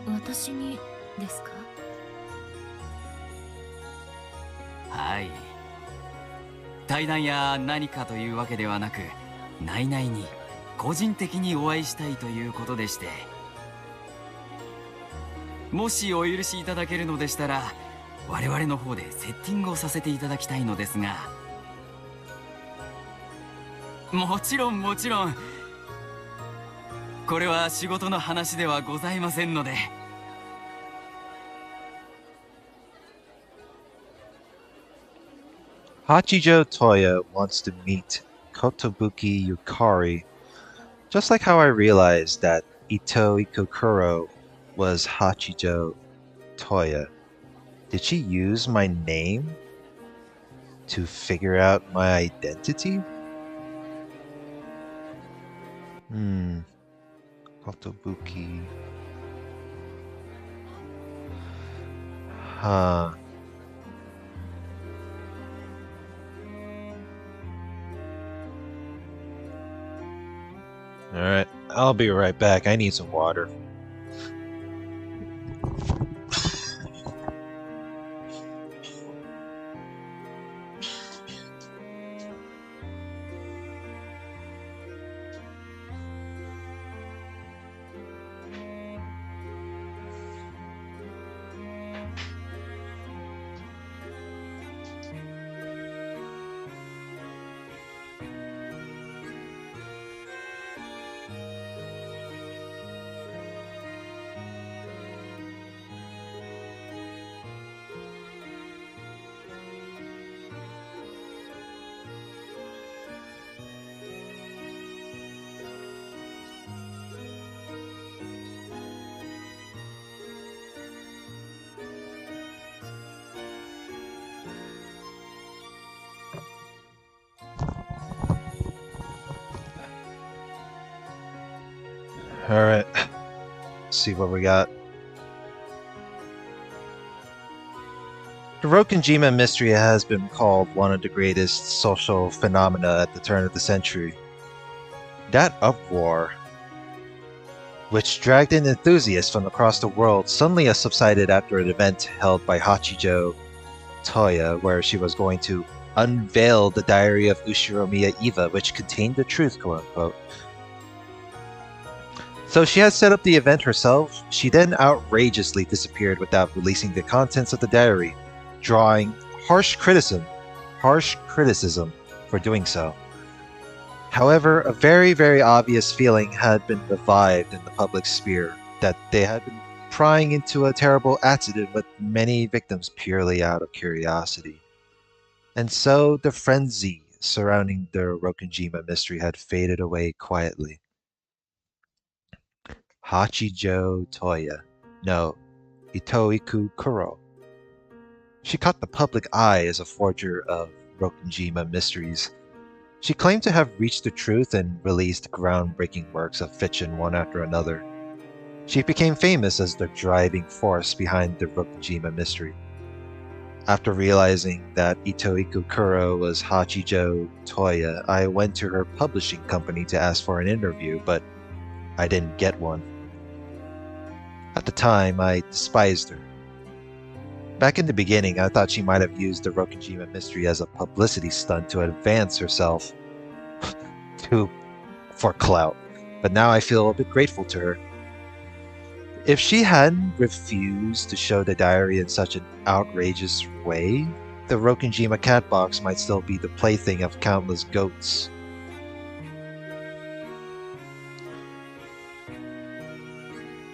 S2: 私にですか？
S13: はい。対談や何かというわけではなく、内々に個人的にお会いしたいということでして、もしお許しいただけるのでしたら我々の方でセッティングをさせていただきたいのですが。もちろんもちろん、これは仕事の話ではございませんので。
S1: Hachijo Toya wants to meet Kotobuki Yukari, just like how I realized that Ito Ikokuro was Hachijo Toya. Did she use my name to figure out my identity? Kotobuki. Huh. Alright, I'll be right back. I need some water. Alright, see what we got. The Rokenjima mystery has been called one of the greatest social phenomena at the turn of the century. That uproar, which dragged in enthusiasts from across the world, suddenly subsided after an event held by Hachijo Toya, where she was going to unveil the diary of Ushiromiya Eva, which contained the truth, quote-unquote. So she had set up the event herself. She then outrageously disappeared without releasing the contents of the diary, drawing harsh criticism for doing so. However, a very, very obvious feeling had been revived in the public sphere that they had been prying into a terrible accident with many victims purely out of curiosity. And so the frenzy surrounding the Rokenjima mystery had faded away quietly. Hachijo Toya, no, Itoiku Kuro. She caught the public eye as a forger of Rokenjima mysteries. She claimed to have reached the truth and released groundbreaking works of fiction one after another. She became famous as the driving force behind the Rokenjima mystery. After realizing that Itoiku Kuro was Hachijo Toya, I went to her publishing company to ask for an interview, but I didn't get one. At the time, I despised her. Back in the beginning, I thought she might have used the Rokenjima mystery as a publicity stunt to advance herself for clout, but now I feel a bit grateful to her. If she hadn't refused to show the diary in such an outrageous way, the Rokenjima cat box might still be the plaything of countless goats.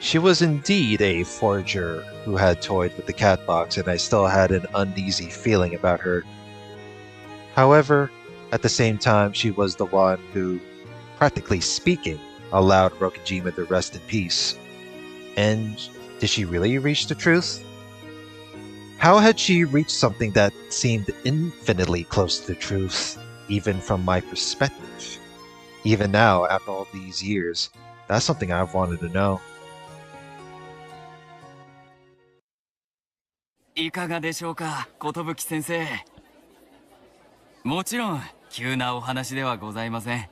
S1: She was indeed a forger who had toyed with the cat box, and I still had an uneasy feeling about her. However, at the same time, she was the one who, practically speaking, allowed Rokenjima to rest in peace. And did she really reach the truth? How had she reached something that seemed infinitely close to the truth, even from my perspective? Even now, after all these years, that's something I've wanted to know.
S13: いかがでしょうか、寿先生。もちろん急なお話ではございません。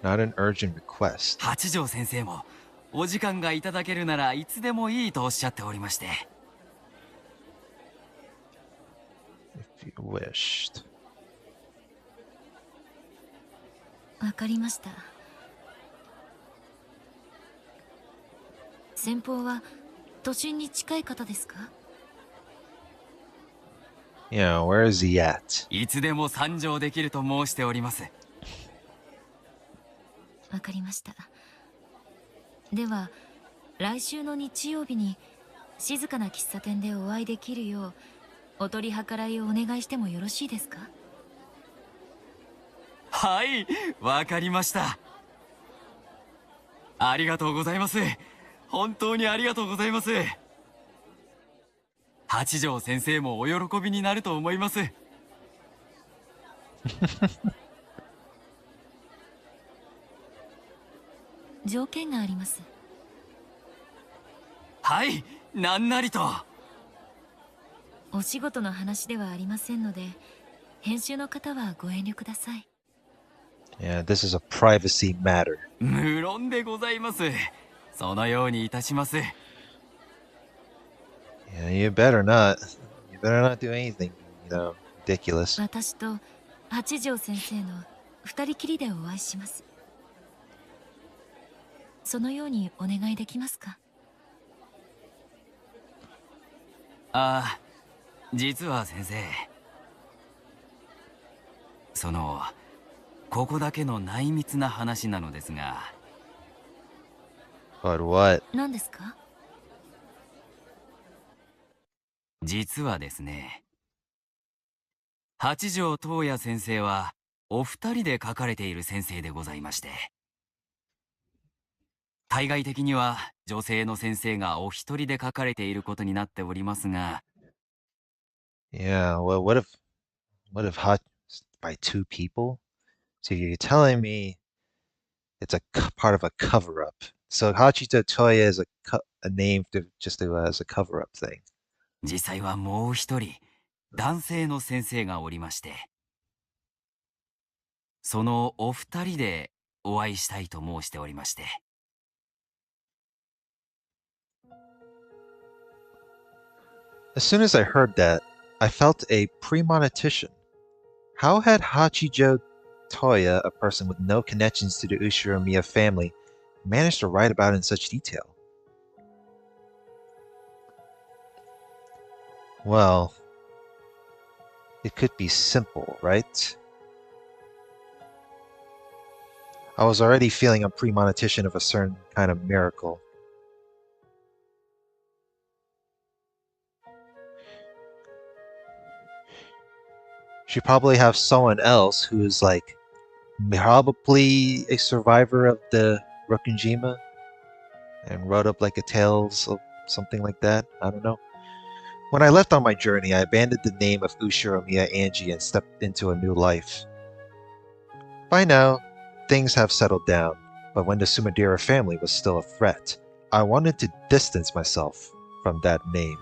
S1: Not an urgent request.
S13: 八条先生もお時間がいただけるならいつでもいいとおっしゃっておりまして。
S1: If you wished.
S2: わかりました。先方は都心に近い方ですか？
S1: Yeah, where is he at?
S13: いつでも参上できると申しております。
S2: わかりました。では来週の日曜日に静かな喫茶店でお会いできるようお取り計らいをお願いしてもよろしいですか？
S13: はい、わかりました。ありがとうございます。本当にありがとうございます。八条先生もお喜びになると思います。
S2: 条件があります。
S13: はい、なんなりと。
S2: お仕事の話ではありませんので、編集の方はご遠慮ください。
S1: Yeah, this is a privacy matter.
S13: 無論でございます。そのようにいたします。
S1: Yeah, you better not. You better not do anything, ridiculous.
S2: 私と八条先生の二人きりでお会いします。そのようにお願いできますか？
S13: ああ、実は先生、ここだけの内密な話なのですが。
S1: But what?
S2: 何ですか？
S13: 実はですね、八条東也先生はお二人で書かれている先生でございまして、対外的には女性の先生がお一人で書かれていることになっておりますが。
S1: Yeah, well, what if hot by two people? So you're telling me it's part of a cover-up. So Hachito Toya is a name as a cover-up thing.
S13: 実際はもう一人男性の先生がおりまして、そのお二人でお会いしたいと申しておりまして。
S1: As soon as I heard that, I felt a premonition. How had Hachijo Toya, a person with no connections to the Ushiromiya family, managed to write about it in such detail? Well, it could be simple, right? I was already feeling a premonition of a certain kind of miracle. She probably have someone else who is like probably a survivor of the Rokunjima and wrote up like a tales of something like that. I don't know. When I left on my journey, I abandoned the name of Ushiromiya Angie and stepped into a new life. By now, things have settled down, but when the Sumadera family was still a threat, I wanted to distance myself from that name.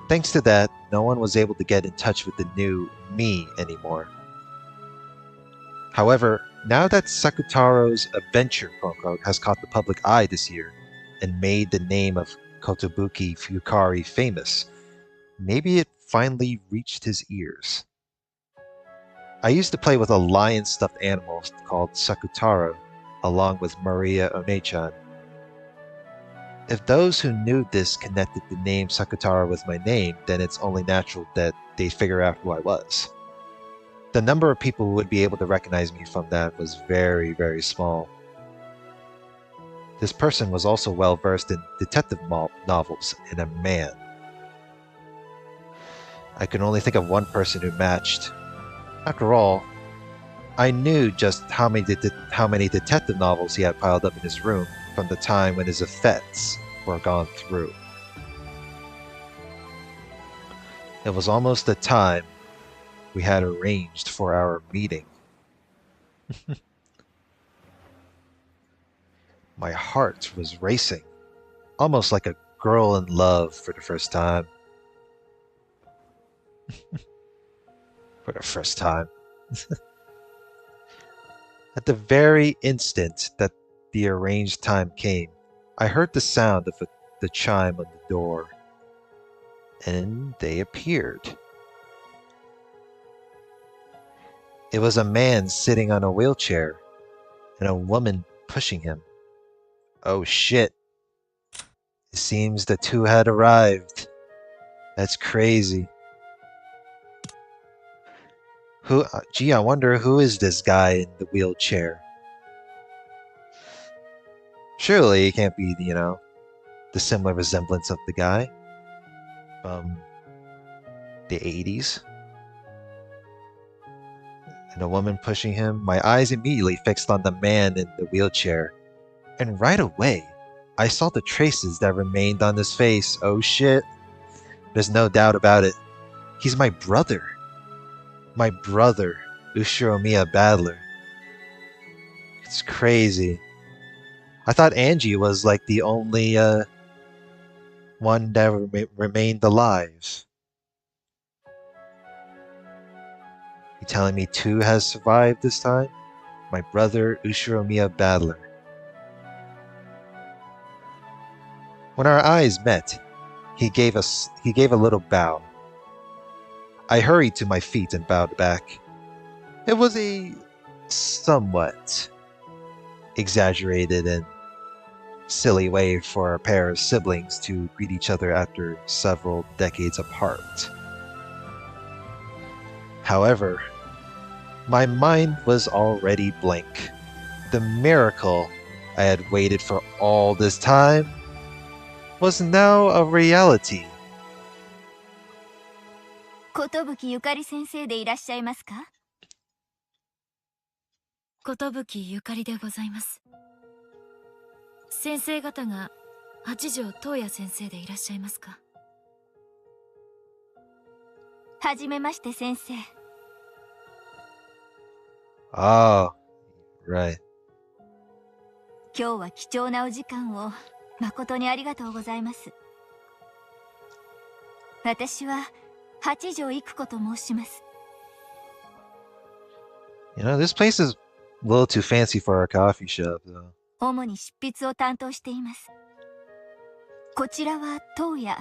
S1: Thanks to that, no one was able to get in touch with the new me anymore. However, now that Sakutaro's adventure, quote-unquote, has caught the public eye this year and made the name of Kotobuki Fukari famous, maybe it finally reached his ears. I used to play with a lion stuffed animal called Sakutaro along with Maria Onechan. If those who knew this connected the name Sakutara with my name, then it's only natural that they'd figure out who I was. The number of people who would be able to recognize me from that was very, very small. This person was also well versed in detective novels and a man. I can only think of one person who matched. After all, I knew just how many detective novels he had piled up in his room from the time when his effects were gone through. It was almost the time we had arranged for our meeting. My heart was racing, almost like a girl in love for the first time. For the first time. At the very instant that the arranged time came, I heard the sound of the chime on the door, and they appeared. It was a man sitting on a wheelchair, and a woman pushing him. Oh shit. It seems the two had arrived. That's crazy. Gee, I wonder who is this guy in the wheelchair? Surely it can't be, the similar resemblance of the guy from the 80s. And a woman pushing him. My eyes immediately fixed on the man in the wheelchair. And right away, I saw the traces that remained on his face. Oh shit. There's no doubt about it. He's my brother. My brother, Ushiromiya Badler. It's crazy. I thought Angie was like the only one that remained alive. You telling me two has survived this time? My brother, Ushiromiya Badler. When our eyes met, he gave a little bow. I hurried to my feet and bowed back. It was a somewhat exaggerated and silly way for a pair of siblings to greet each other after several decades apart. However, my mind was already blank. The miracle I had waited for all this time was now a reality.
S4: 寿ゆかり先生でいらっしゃいますか？
S2: 寿ゆかりでございます。先生方が八条東也先生でいらっしゃいますか？
S4: はじめまして先生。
S1: Oh, right.
S4: 今日は貴重なお時間を誠にありがとうございます。私は八条育子と申します。
S1: This place is a little too fancy for a coffee shop, though.
S4: 主に執筆を担当しています。こちらは東也。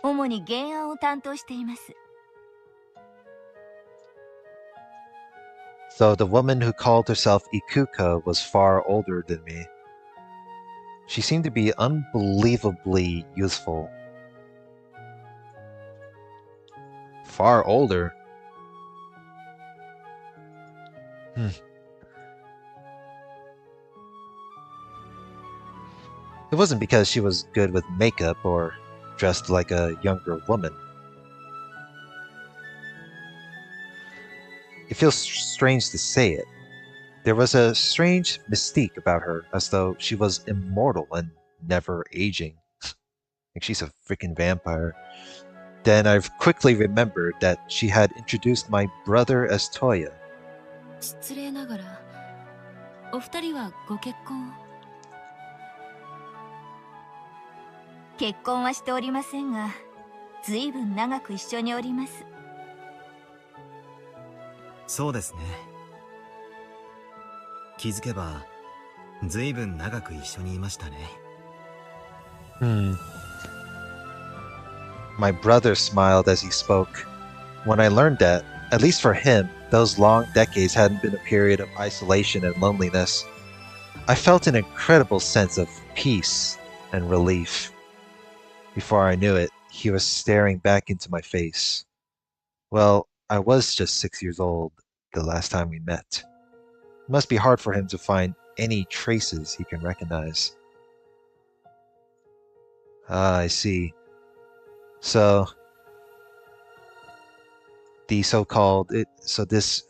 S4: 主に原案を担当しています。
S1: So the woman who called herself Ikuka was far older than me. She seemed to be unbelievably youthful. Far older? It wasn't because she was good with makeup or dressed like a younger woman. It feels strange to say it. There was a strange mystique about her, as though she was immortal and never aging. Like she's a freaking vampire. Then I've quickly remembered that she had introduced my brother as Toya.
S2: 失礼ながら、お二人はご結婚を？
S4: 結婚はしておりませんが、ずいぶん長く一緒におります。
S3: そうですね。気づけばずいぶん長く一緒にいましたね。
S1: My brother smiled as he spoke. When I learned that, at least for him, those long decades hadn't been a period of isolation and loneliness, I felt an incredible sense of peace and relief. Before I knew it, he was staring back into my face. Well, I was just 6 years old the last time we met. It must be hard for him to find any traces he can recognize. Ah, I see. So, the so-called it so this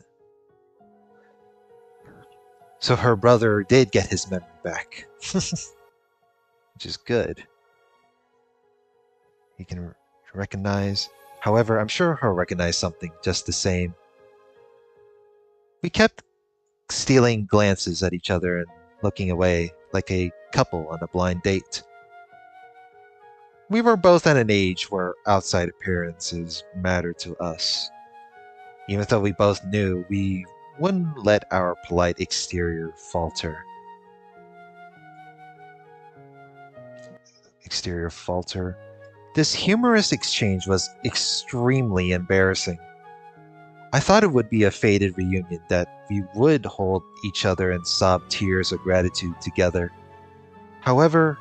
S1: so her brother did get his memory back. Which is good. He can recognize. However, I'm sure he'll recognize something just the same. We kept stealing glances at each other and looking away like a couple on a blind date. We were both at an age where outside appearances mattered to us. Even though we both knew we wouldn't let our polite exterior falter. This humorous exchange was extremely embarrassing. I thought it would be a fated reunion, that we would hold each other and sob tears of gratitude together. However,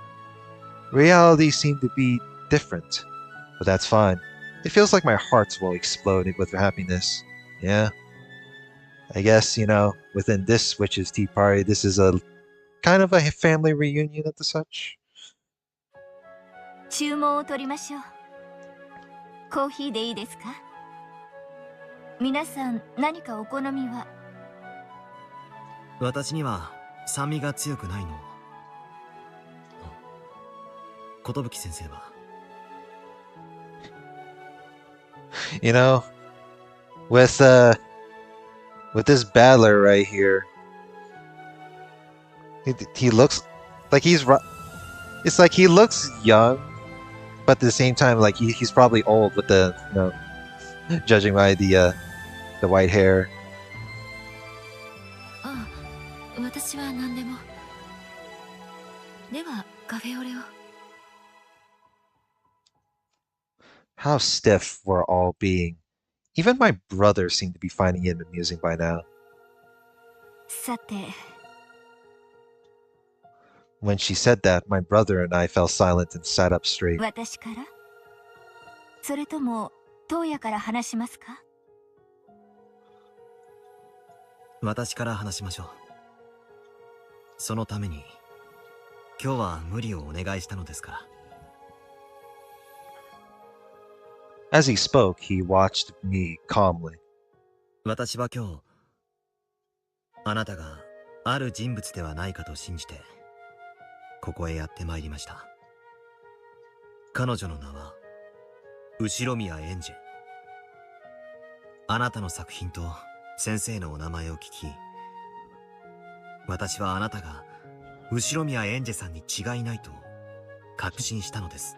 S1: reality seemed to be different. But that's fine. It feels like my heart will explode with happiness. Yeah. I guess, within this Witch's Tea Party, this is a kind of a family reunion at the such.
S4: 注文を取りましょう。コーヒーでいいですか？皆さん何かお好みは？
S3: 私には酸味が強くないの。寿先生は？
S1: You know, with this battler right here, he looks like it's like he looks young, but at the same time, like he's probably old with the judging by the white hair.
S2: ああ、私は何でも。ではカフェオレを。
S1: How stiff we're all being. Even my brother seemed to be finding it amusing by now.
S4: さて。
S1: When she said that, my brother and I fell silent and sat up straight.
S4: 私から？それとも東野から話しますか？
S3: 私から話しましょう。そのために今日は無理をお願いしたのですから。
S1: As he spoke, he watched me calmly.
S3: 私は今日、あなたがある人物ではないかと信じて、ここへやってまいりました。彼女の名は、後宮エンジェ。あなたの作品と先生のお名前を聞き、私はあなたが後宮エンジェさんに違いないと確信したのです。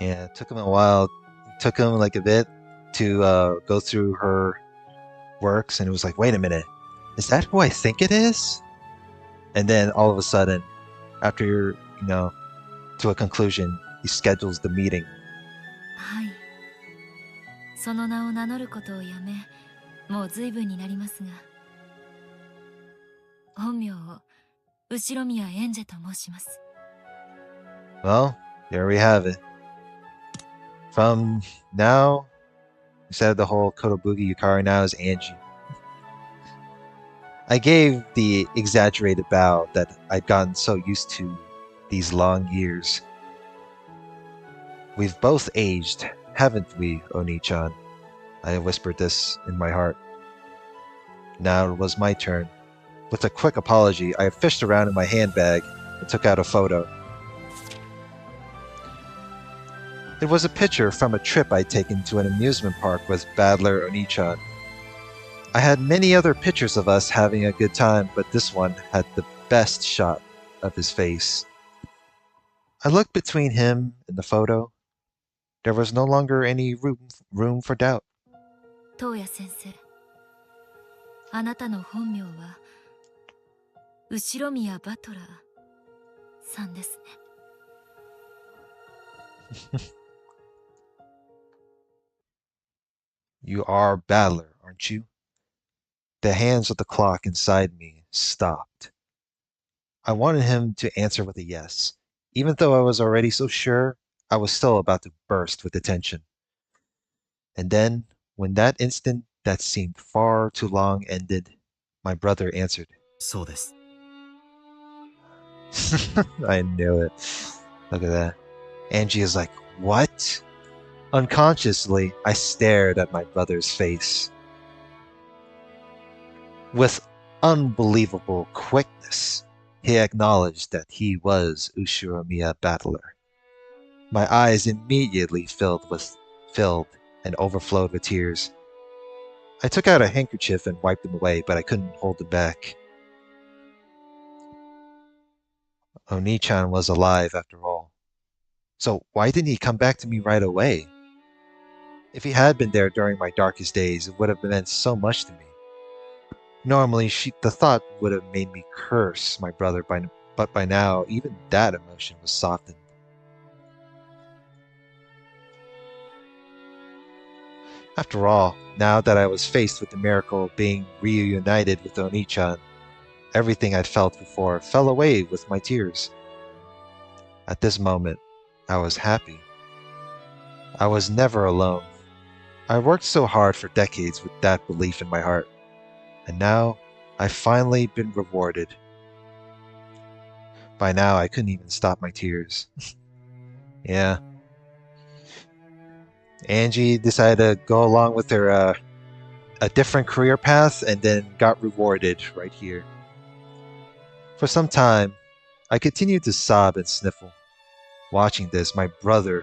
S1: Yeah, it took him a while. Took him like a bit to go through her works, and it was like, wait a minute, is that who I think it is? And then all of a sudden, after to a conclusion, he schedules the meeting.
S2: はい。その名を名乗ることをやめ、もう随分になりますが、本名を後宮エンジェと申します。
S1: Well, there we have it. From now, instead of the whole Kotobuki Yukari, now is Angie. I gave the exaggerated bow that I'd gotten so used to these long years. We've both aged, haven't we, Oni-chan? I whispered this in my heart. Now it was my turn. With a quick apology, I fished around in my handbag and took out a photo. It was a picture from a trip I'd taken to an amusement park with Battler Oni-chan. I had many other pictures of us having a good time, but this one had the best shot of his face. I looked between him and the photo. There was no longer any room for doubt.
S2: 東野先生、あなたの本名は後宮バトラーさんですね。
S1: You are Battler, aren't you? The hands of the clock inside me stopped. I wanted him to answer with a yes, even though I was already so sure. I was still about to burst with attention. And then, when that instant that seemed far too long ended, my brother answered.
S3: そうです。
S1: I knew it. Look at that. Angie is like, what? Unconsciously, I stared at my brother's face. With unbelievable quickness, he acknowledged that he was Ushiromiya Battler. My eyes immediately filled and overflowed with tears. I took out a handkerchief and wiped them away, but I couldn't hold them back. Oni-chan was alive after all. So why didn't he come back to me right away? If he had been there during my darkest days, it would have meant so much to me. Normally, the thought would have made me curse my brother, but by now, even that emotion was softened. After all, now that I was faced with the miracle of being reunited with Oni-chan, everything I'd felt before fell away with my tears. At this moment, I was happy. I was never alone. I worked so hard for decades with that belief in my heart, and now I've finally been rewarded. By now, I couldn't even stop my tears. Yeah. Angie decided to go along with her a different career path and then got rewarded right here. For some time, I continued to sob and sniffle. Watching this, my brother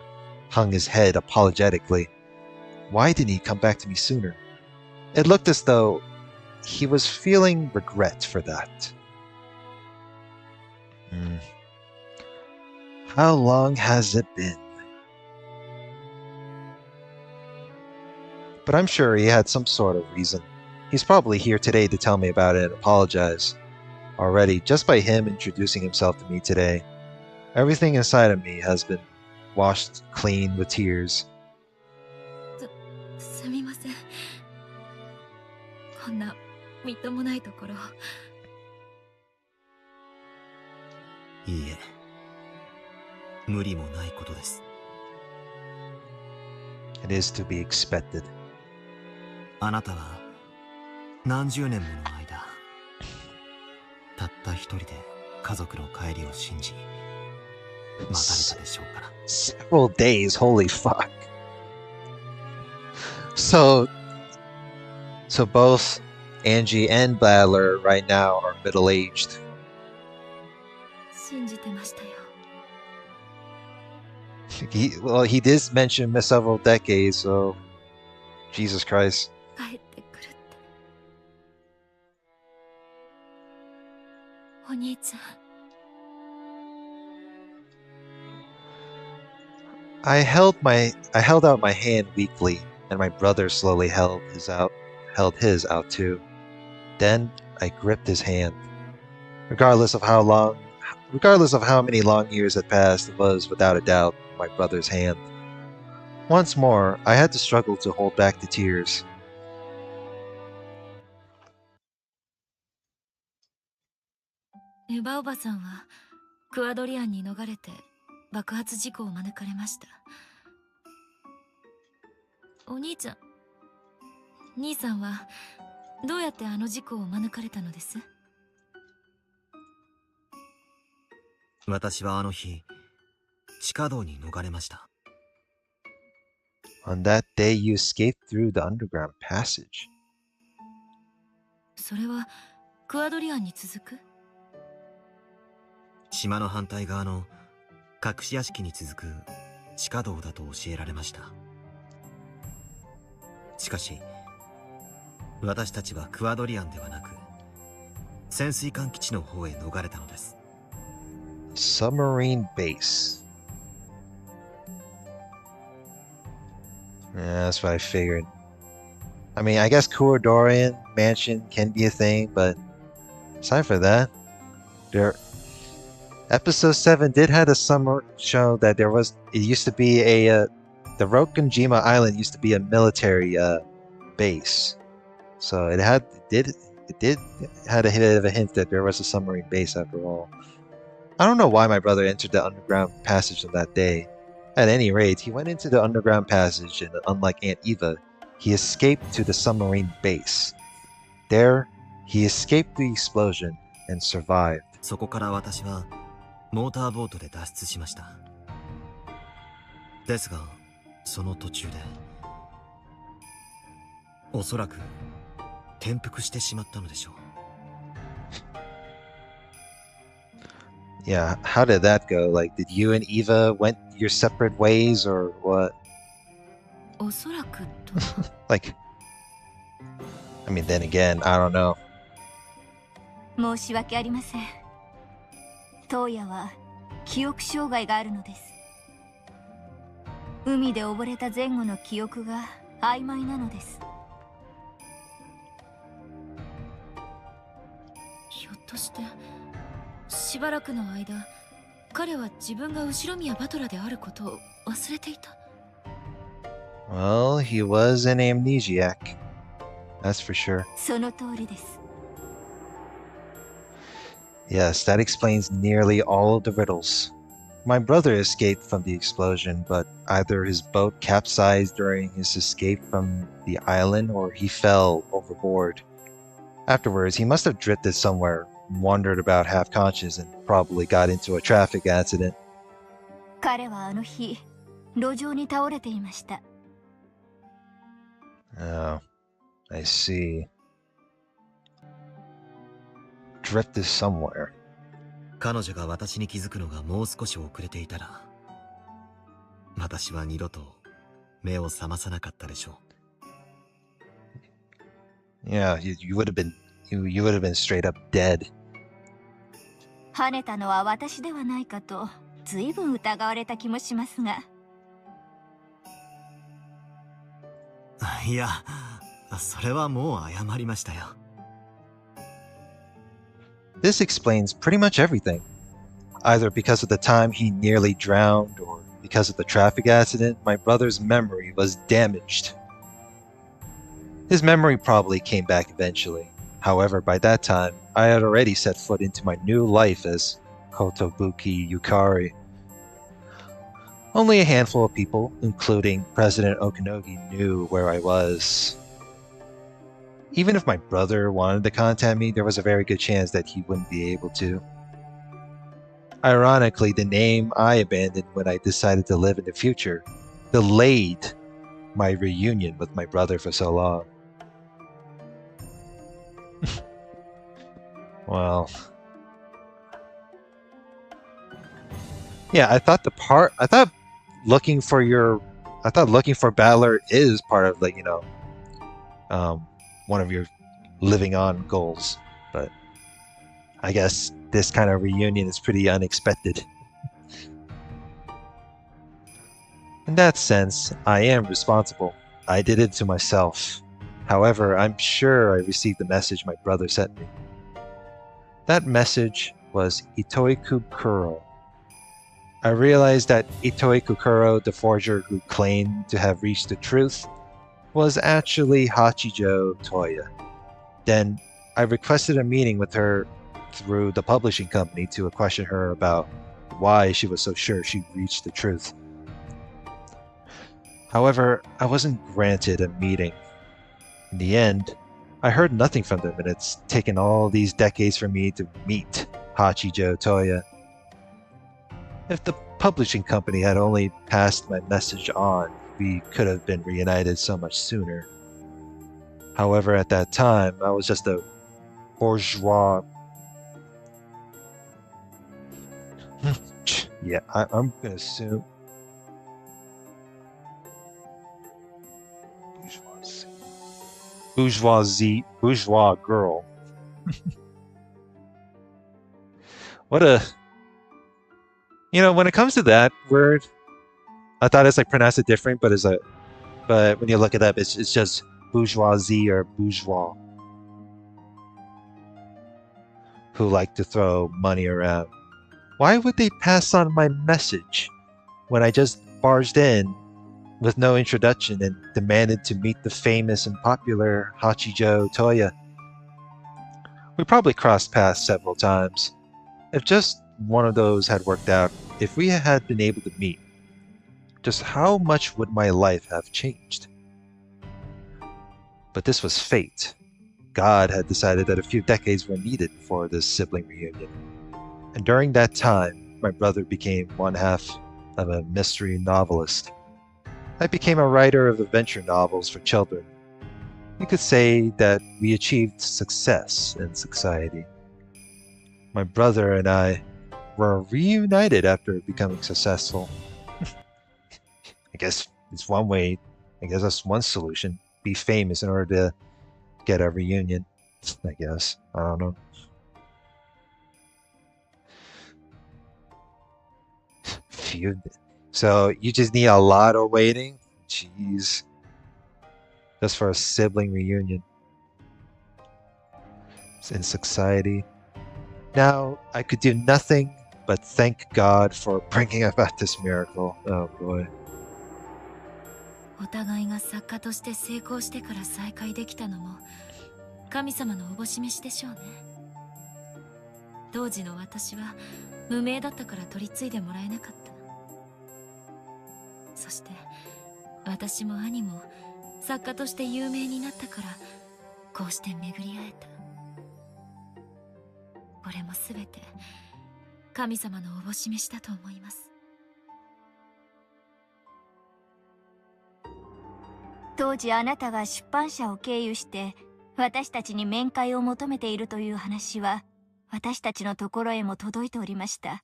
S1: hung his head apologetically. Why didn't he come back to me sooner? It looked as though he was feeling regret for that. How long has it been? But I'm sure he had some sort of reason. He's probably here today to tell me about it and apologize. Already, just by him introducing himself to me today, everything inside of me has been washed clean with tears.
S2: すみません。こんなみっともないところ。
S3: いいえ、無理もないことです。
S1: It is to be expected.
S3: あなたは何十年もの間、たった一人で家族の帰りを信じ、待たれたでしょうから。
S1: Several days, holy fuck. So both Angie and Battler right now are middle-aged.
S2: 信じてましたよ。
S1: He did mention several decades, so Jesus Christ.
S2: 帰ってくるって。お兄ちゃん。
S1: I held out my hand weakly, and my brother slowly held his out too. Then I gripped his hand. Regardless of how many long years had passed, it was without a doubt my brother's hand. Once more, I had to struggle to hold back the tears.
S2: エバおばさんはクアドリアンに逃れて爆発事故を免れました。お兄ちゃん、兄さんはどうやってあの事故を免れたのです？
S3: 私はあの日、地下道に逃れました。
S1: On that day, you escaped through the underground passage.
S2: それはクアドリアンに続く？
S3: 島の反対側の隠し屋敷に続く地下道だと教えられました。しかし私たちはクアドリアンではなく潜水艦基地の方へ逃れたのです。
S1: Submarine base. Yeah, that's what I figured. I mean, I guess Kurodorian Mansion can be a thing, but aside from that, Episode 7 did have a summer show that it used to be the Rokunjima Island used to be a military base. So it it did had a bit of a hint that there was a submarine base after all. I don't know why my brother entered the underground passage on that day. At any rate, he went into the underground passage and unlike Aunt Eva, he escaped to the submarine base. There, he escaped the explosion and survived.
S3: そこから私はモーターボートで脱出しました。ですが、その途中でおそらく転覆してしまったのでしょう。
S1: Yeah, how did that go? Like, did you and Eva went your separate ways or what?
S2: おそらくと
S1: Like, I mean, then again, I don't know.
S4: 申し訳ありません。トウヤは記憶障害があるのです。海で溺れた前後の記憶が曖昧なのです。
S2: ひょっとしてしばらくの間彼は自分が後宮バトラであることを忘れていた。
S1: Well, he was an amnesiac. That's for sure.
S4: その通りです。
S1: Yes, that explains nearly all of the riddles. My brother escaped from the explosion, but either his boat capsized during his escape from the island or he fell overboard. Afterwards, he must have drifted somewhere, wandered about half conscious, and probably got into a traffic accident.
S4: 彼はあの日、路上に倒れていました。
S1: Oh, I see. Drifted somewhere.
S3: 彼女が私に気づくのがもう少し遅れていたら、私は二度と目を覚まさなかったでしょ
S1: う。Yeah, you would have been you would have been straight up dead.
S4: 跳ねたのは私ではないかと、ずいぶん疑われた気もしますが。
S3: いや、それはもう謝りましたよ。
S1: This explains pretty much everything. Either because of the time he nearly drowned or because of the traffic accident, my brother's memory was damaged. His memory probably came back eventually. However, by that time, I had already set foot into my new life as Kotobuki Yukari. Only a handful of people, including President Okanogi, knew where I was. Even if my brother wanted to contact me, there was a very good chance that he wouldn't be able to. Ironically, the name I abandoned when I decided to live in the future delayed my reunion with my brother for so long. Well, yeah, I thought looking for Battler is part of, like, one of your living on goals, but I guess this kind of reunion is pretty unexpected. In that sense, I am responsible. I did it to myself. However, I'm sure I received the message my brother sent me. That message was Itoi Kukuro. I realized that Itoi Kukuro, the forger who claimed to have reached the truth, was actually Hachijo Toya. Then I requested a meeting with her through the publishing company to question her about why she was so sure she reached the truth. However, I wasn't granted a meeting. In the end, I heard nothing from them, and it's taken all these decades for me to meet Hachijo Toya. If the publishing company had only passed my message on, we could have been reunited so much sooner. However, at that time, I was just a bourgeois. Yeah, I'm gonna assume. Bourgeois girl. What a. When it comes to that word, I thought it's like pronounced it different, but but when you look it up, it's just bourgeoisie or bourgeois, who like to throw money around. Why would they pass on my message when I just barged in with no introduction and demanded to meet the famous and popular Hachijo Toya? We probably crossed paths several times. If just one of those had worked out, if we had been able to meet, just how much would my life have changed? But this was fate. God had decided that a few decades were needed for this sibling reunion. And during that time, my brother became one half of a mystery novelist. I became a writer of adventure novels for children. You could say that we achieved success in society. My brother and I were reunited after becoming successful. I guess it's one way, I guess that's one solution. Be famous in order to get a reunion, I guess. I don't know. Phew. So you just need a lot of waiting? Jeez. Just for a sibling reunion in society. Now, I could do nothing but thank God for bringing about this miracle. Oh boy.
S2: お互いが作家として成功してから再会できたのも神様のおぼし召しでしょうね。当時の私は無名だったから取り継いでもらえなかった。そして私も兄も作家として有名になったからこうして巡り会えた。これもすべて神様のおぼし召しだと思います。
S4: 当時あなたが出版社を経由して私たちに面会を求めているという話は私たちのところへも届いておりました。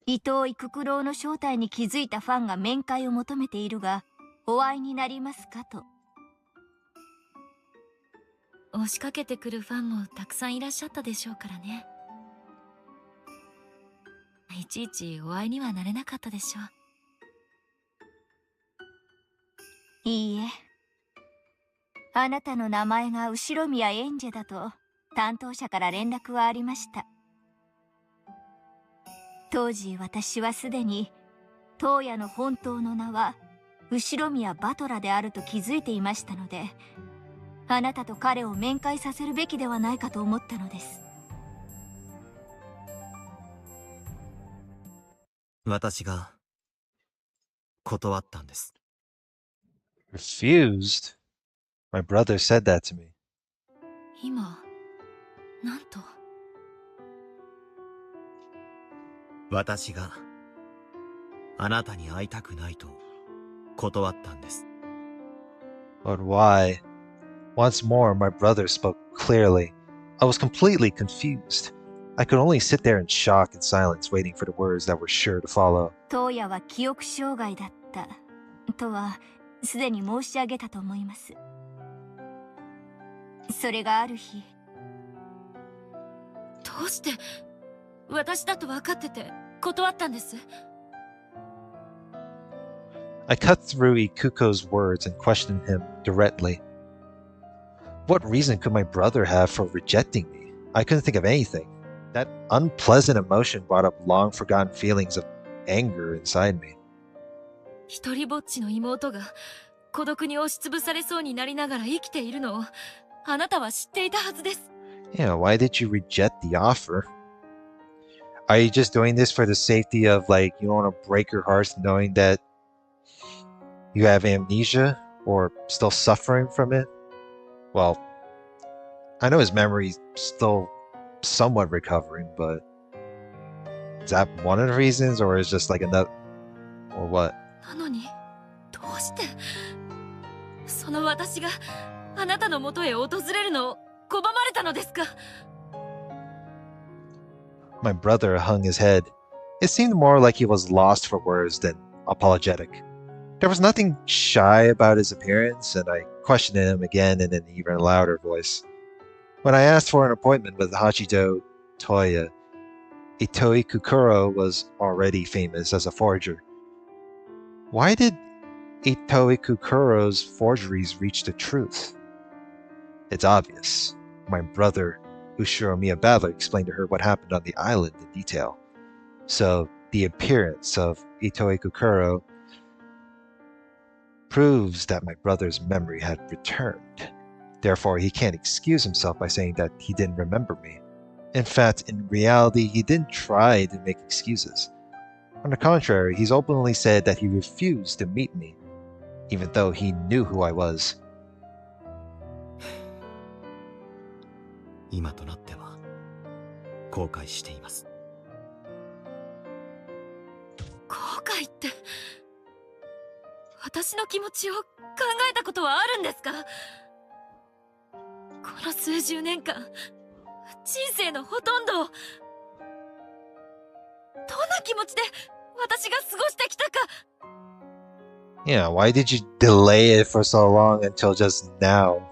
S4: 伊藤育九郎の正体に気づいたファンが面会を求めているがお会いになりますかと。
S2: 押しかけてくるファンもたくさんいらっしゃったでしょうからね。いちいちお会いにはなれなかったでしょう。
S4: いいえ。あなたの名前が後宮エンジェだと担当者から連絡はありました。当時私はすでに当夜の本当の名は後宮バトラであると気づいていましたので、あなたと彼を面会させるべきではないかと思ったのです。
S3: 私が断ったんです。
S1: Refused? My brother said that to me.
S2: 今、なんと。
S3: 私があなたに会いたくないと断ったんです。
S1: But why? Once more, my brother spoke clearly. I was completely confused. I could only sit there in shock and silence, waiting for the words that were sure to follow.
S4: 当夜は記憶障害だったとはすでに申し上げたと思います。それがある日。
S2: どうして私だと分かってて断ったんです。
S1: I cut through Ikuko's words and questioned him directly. What reason could my brother have for rejecting me? I couldn't think of anything. That unpleasant emotion brought up long forgotten feelings of anger inside me.
S2: 一人ぼっちの妹が孤独に押しつぶされそうになりながら生きているのをあなたは知っていたはずです。
S1: Yeah, why did you reject the offer? Are you just doing this for the safety of, like, you don't want to break your heart knowing that you have amnesia or still suffering from it? Well, I know his memory's still somewhat recovering, but is that one of the reasons, or is just like another, or what?
S2: なのにどうしてその私があなたの元へ訪れるのを拒まれたのですか。
S1: My brother hung his head. It seemed more like he was lost for words than apologetic. There was nothing shy about his appearance, and I questioned him again in an even louder voice. When I asked for an appointment with Hachido Toya, Itoi Kukuro was already famous as a forger. Why did Itoi Kukuro's forgeries reach the truth? It's obvious. My brother, Ushiromiya Battler, explained to her what happened on the island in detail. So the appearance of Itoi Kukuro proves that my brother's memory had returned. Therefore, he can't excuse himself by saying that he didn't remember me. In fact, in reality, he didn't try to make excuses. On the contrary, he's openly said that he refused to meet me, even though he knew who I was.
S3: 今となっては後悔しています。
S2: 後悔って、私の気持ちを考えたことはあるんですか？この数十年間、人生のほとんどを、どんな気持ちで私が過ごしてきたか。
S1: Yeah, why did you delay it for so long until just now?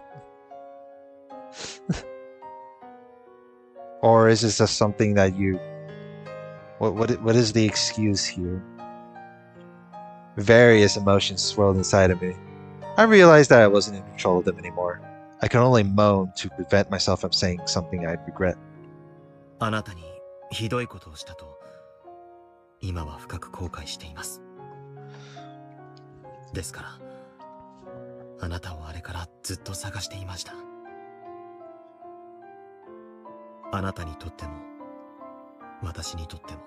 S1: Or is this just something that you... What is the excuse here? Various emotions swirled inside of me. I realized that I wasn't in control of them anymore. I could only moan to prevent myself from saying something I'd regret.
S3: あなたにひどいことをしたと、今は深く後悔しています。ですから、あなたをあれからずっと探していました。あなたにとっても、私にとっても、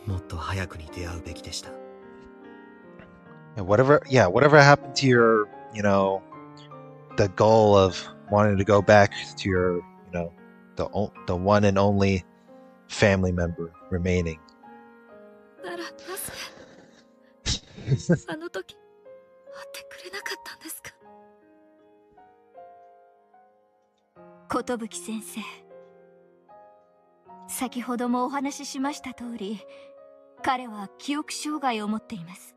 S3: もっと早くに出会うべきでした。
S1: Whatever happened to your, the goal of wanting to go back to your, the one and only family member remaining.
S2: ならなぜ、あの時、会ってくれなかったんですか？
S4: 寿先生、先ほどもお話ししました通り、彼は記憶障害を持っています。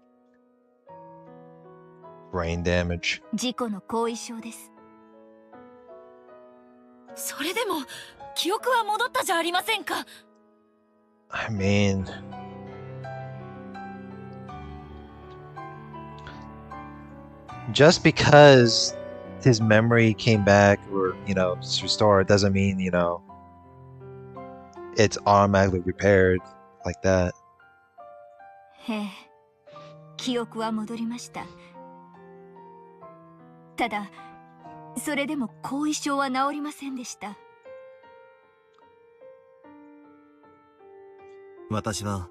S1: Brain damage.
S4: 事故の後遺症です。
S2: それでも記憶は戻ったじゃありませんか。
S1: I mean, just because his memory came back or, it's restored doesn't mean, it's automatically repaired like that.
S4: ええ、記憶は戻りました。ただ、それでも後遺症は治りませんでした。
S3: 私は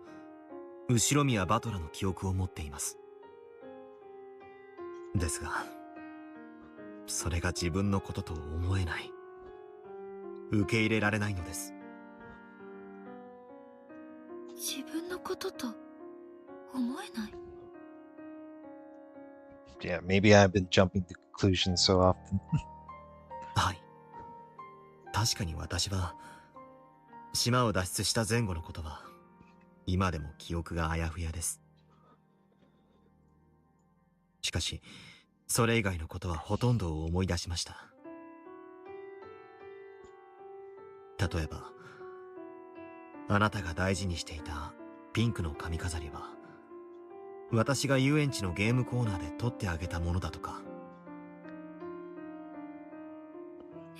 S3: 後宮バトラの記憶を持っています。ですが、それが自分のことと思えない。受け入れられないのです。
S2: 自分のことと思えない。
S1: Yeah, maybe I've been jumping to conclusions so often.
S3: はい。確かに私は、島を脱出した前後のことは、今でも記憶があやふやです。しかし、それ以外のことはほとんどを思い出しました。例えば、あなたが大事にしていたピンクの髪飾りは、私が遊園地のゲームコーナーで取ってあげたものだとか。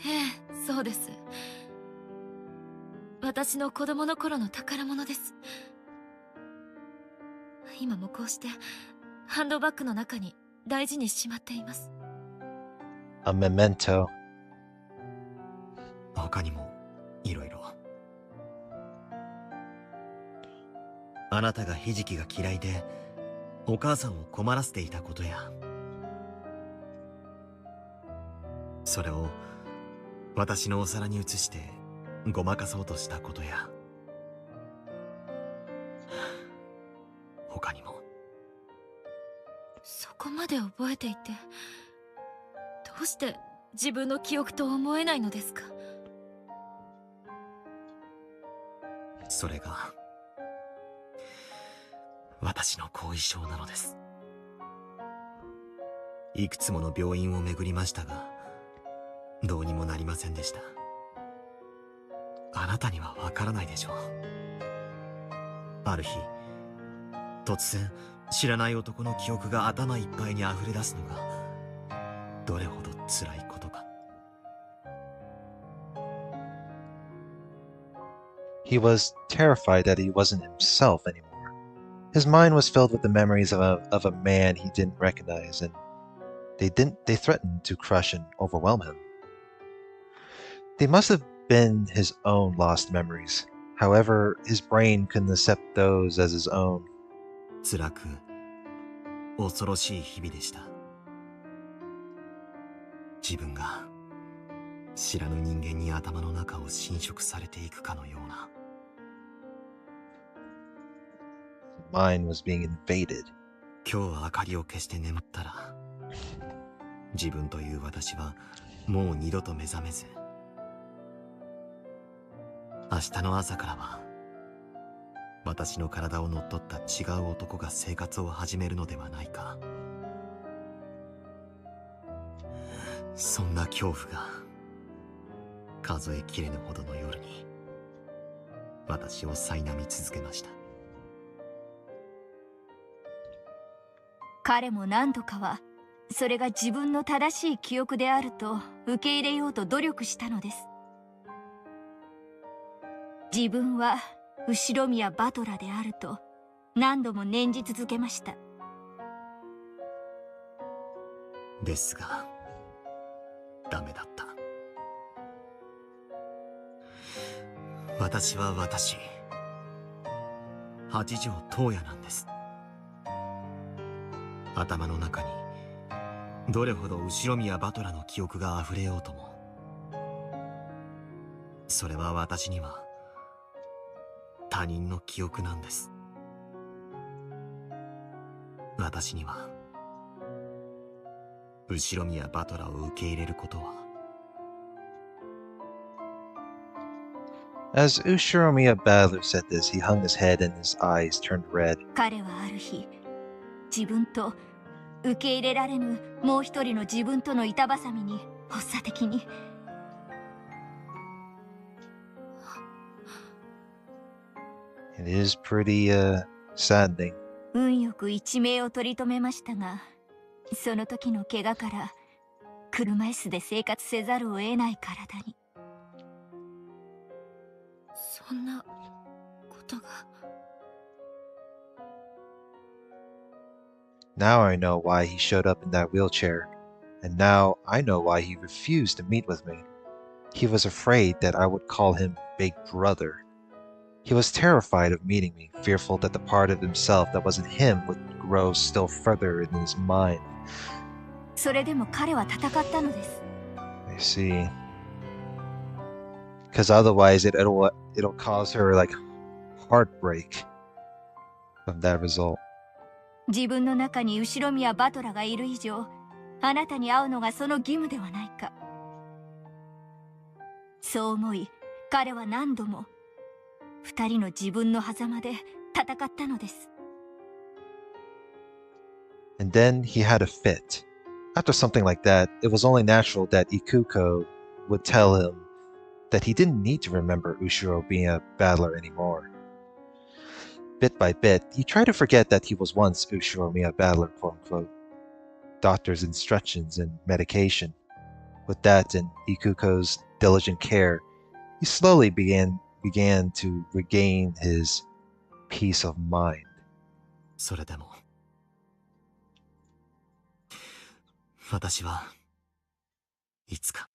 S2: ええ、そうです。私の子供の頃の宝物です。今もこうしてハンドバッグの中に大事にしまっています。
S1: A memento.
S3: 他にもいろいろ。あなたがひじきが嫌いでお母さんを困らせていたことや、それを私のお皿に移してごまかそうとしたことや、他にも。
S2: そこまで覚えていて、どうして自分の記憶と思えないのですか？
S3: それが私の後遺症なのです。いくつもの病院を巡りましたが、どうにもなりませんでした。あなたにはわからないでしょう。ある日、突然知らない男の記憶が頭いっぱいに溢れ出すのがどれほど辛いことか。
S1: He was terrified that he wasn't himself anymore. His mind was filled with the memories of a man he didn't recognize, and They threatened to crush and overwhelm him. They must have been his own lost memories. However, his brain couldn't accept those as his own.
S3: 辛く恐ろしい日々でした。自分が知らぬ人間に頭の中を侵食されていくかのような。
S1: Mine was being invaded.
S3: 今日は明かりを消して眠ったら、自分という私はもう二度と目覚めず、明日の朝からは私の体を乗っ取った違う男が生活を始めるのではないか。そんな恐怖が数えきれぬほどの夜に私を苛み続けました。
S4: 彼も何度かはそれが自分の正しい記憶であると受け入れようと努力したのです。自分は後宮バトラであると何度も念じ続けました。
S3: ですがダメだった。私は私、八条東也なんです。頭の中にどれほど後宮バトラの記憶が溢れようとも、それは私には他人の記憶なんです。私には後宮バトラを受け入れることは。
S1: As Ushiromiya Badler said this, he hung his head and his eyes turned red.
S4: 彼はある日、自分と受け入れられぬもう一人の自分との板挟みに発作的に。
S1: It is pretty saddening.
S4: 運よく一命を取り留めましたが、その時の怪我から車椅子で生活せざるを得ない体に。
S2: そんなことが。
S1: Now I know why he showed up in that wheelchair, and now I know why he refused to meet with me. He was afraid that I would call him Big Brother. He was terrified of meeting me, fearful that the part of himself that wasn't him would grow still further in his mind.
S4: それでも彼は戦ったのです。
S1: I see. Because otherwise it'll cause her like heartbreak from that result.
S4: 自分の中に後宮バトラがいる以上、あなたに会うのがその義務ではないか。そう思い、彼は何度も二人の自分の狭間で戦ったのです。
S1: And then he had a fit. After something like that, it was only natural that Ikuko would tell him that he didn't need to remember Ushiro being a battler anymore. Bit by bit, he tried to forget that he was once Ushiro being a battler, quote-unquote. Doctor's instructions and medication. With that and Ikuko's diligent care, he slowly began to regain his peace of mind.
S3: それでも私はいつか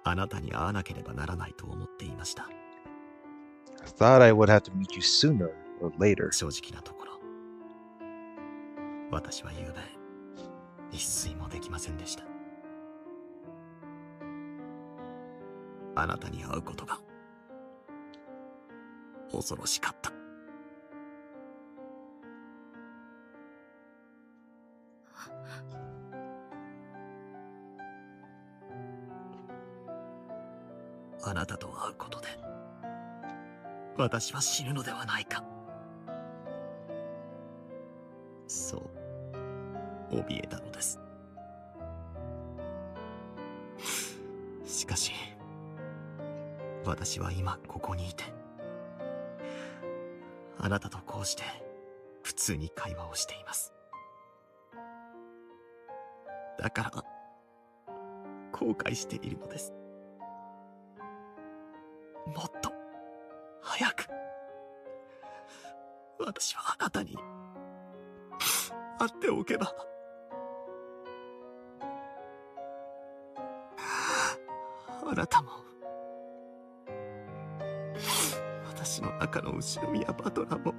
S3: あなたに会わなければならないと思っていました。
S1: I thought I would have to meet you sooner or later.
S3: 正直なところ、私は昨夜一睡もできませんでした。あなたに会うことが恐ろしかった。あなたと会うことで私は死ぬのではないか、そう怯えたのです。しかし私は今ここにいて、あなたとこうして普通に会話をしています。だから後悔しているのです。もっと早く私はあなたに会っておけば。あなたも私の中の後宮バトラも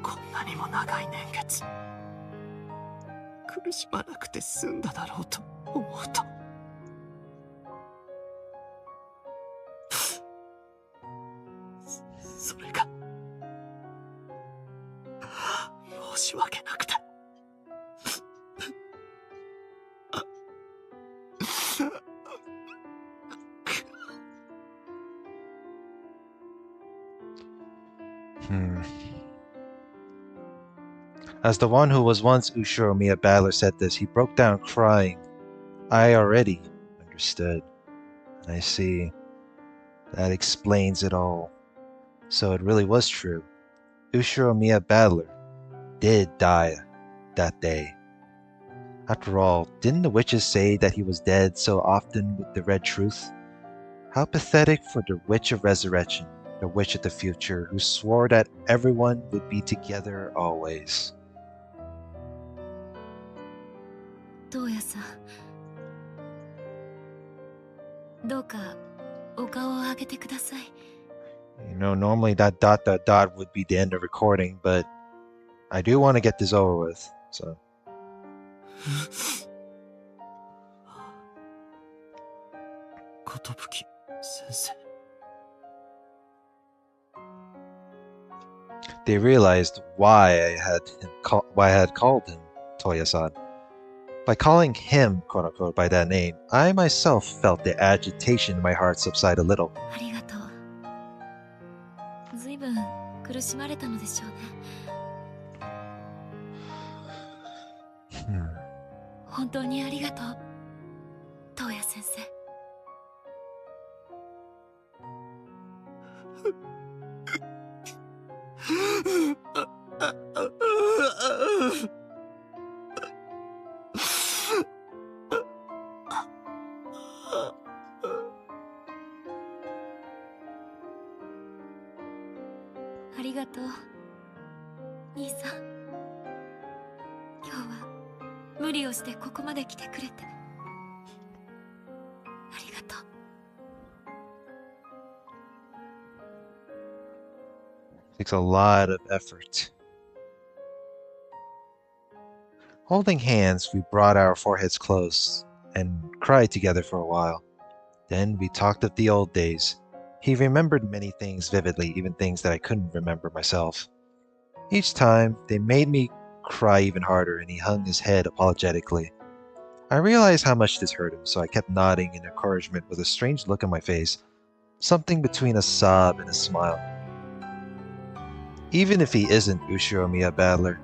S3: こんなにも長い年月苦しまなくて済んだだろうと思うとそれが申し訳なくて
S1: As the one who was once Ushiromiya battler said this, he broke down crying. I already understood. I see. That explains it all. So it really was true. Ushiromiya battler did die that day. After all, didn't the witches say that he was dead so often with the red truth? How pathetic for the witch of resurrection, the witch of the future, who swore that everyone would be together always.
S2: トウヤさん、どうかお顔を上げてください。
S1: You know, normally that dot dot dot would be the end of recording, but I do want to get this over with, so. They realized why I had called him Toya-san. By calling him, quote unquote, by that name, I myself felt the agitation in my heart subside a little.
S2: ありがとう。ずいぶん苦しまれたのでしょうね。本当にありがとう、トウヤ先生。ありがとう、兄さん。今日は無理をしてここまで来てくれてありがとう。
S1: Takes a lot of effort. Holding hands, we brought our foreheads close and cried together for a while. Then we talked of the old days. He remembered many things vividly, even things that I couldn't remember myself. Each time, they made me cry even harder, and he hung his head apologetically. I realized how much this hurt him, so I kept nodding in encouragement with a strange look on my face, something between a sob and a smile. Even if he isn't Ushiromiya battler,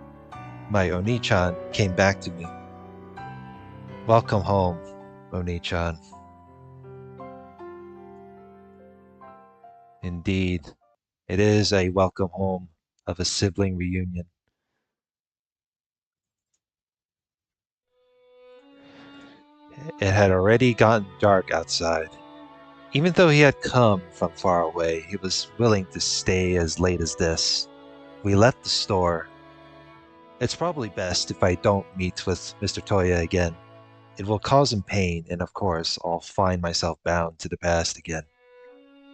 S1: my Oni-chan came back to me. Welcome home, Oni-chan. Indeed, it is a welcome home of a sibling reunion. It had already gotten dark outside. Even though he had come from far away, he was willing to stay as late as this. We left the store. It's probably best if I don't meet with Mr. Toya again. It will cause him pain, and of course, I'll find myself bound to the past again.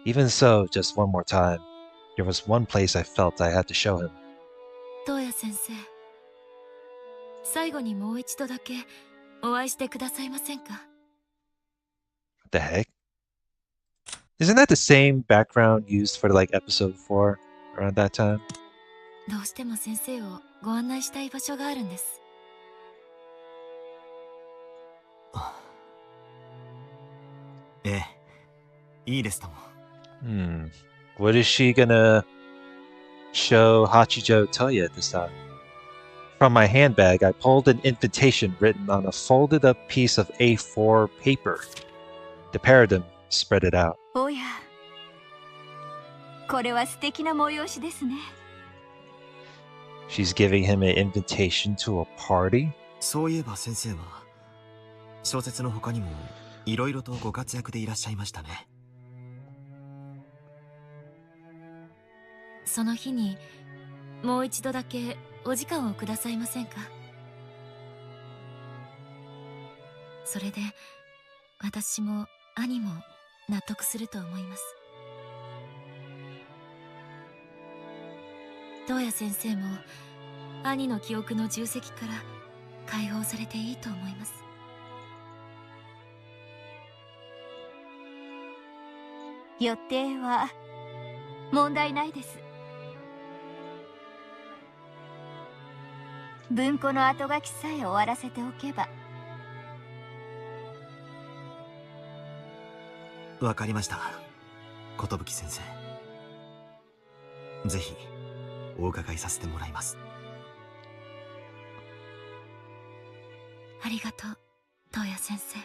S1: Even so, just one more time, there was one place I felt I had to show him.
S2: トウヤ先生、最後にもう一度だけお会いしてくださいませんか？
S1: What the heck? Isn't that the same background used for like episode 4 around that time?
S2: どうしても先生をご案内したい場所があるんです。
S3: ええ、いいですとも。
S1: What is she gonna show Hachijo Toya this time? From my handbag, I pulled an invitation written on a folded up piece of A4 paper. The pair of them spread it out.
S4: おや、これは素敵な催しですね。
S1: She's giving him an invitation to a party?
S3: そういえば先生は小説の他にもいろいろとご活躍でいらっしゃいましたね。
S2: その日にもう一度だけお時間をくださいませんか？それで私も兄も納得すると思います。東野先生も兄の記憶の重責から解放されていいと思います。
S4: 予定は問題ないです。文庫の後書きさえ終わらせておけば。
S3: わかりました、寿先生。ぜひお伺いさせてもらいます。
S2: ありがとう、東野先生。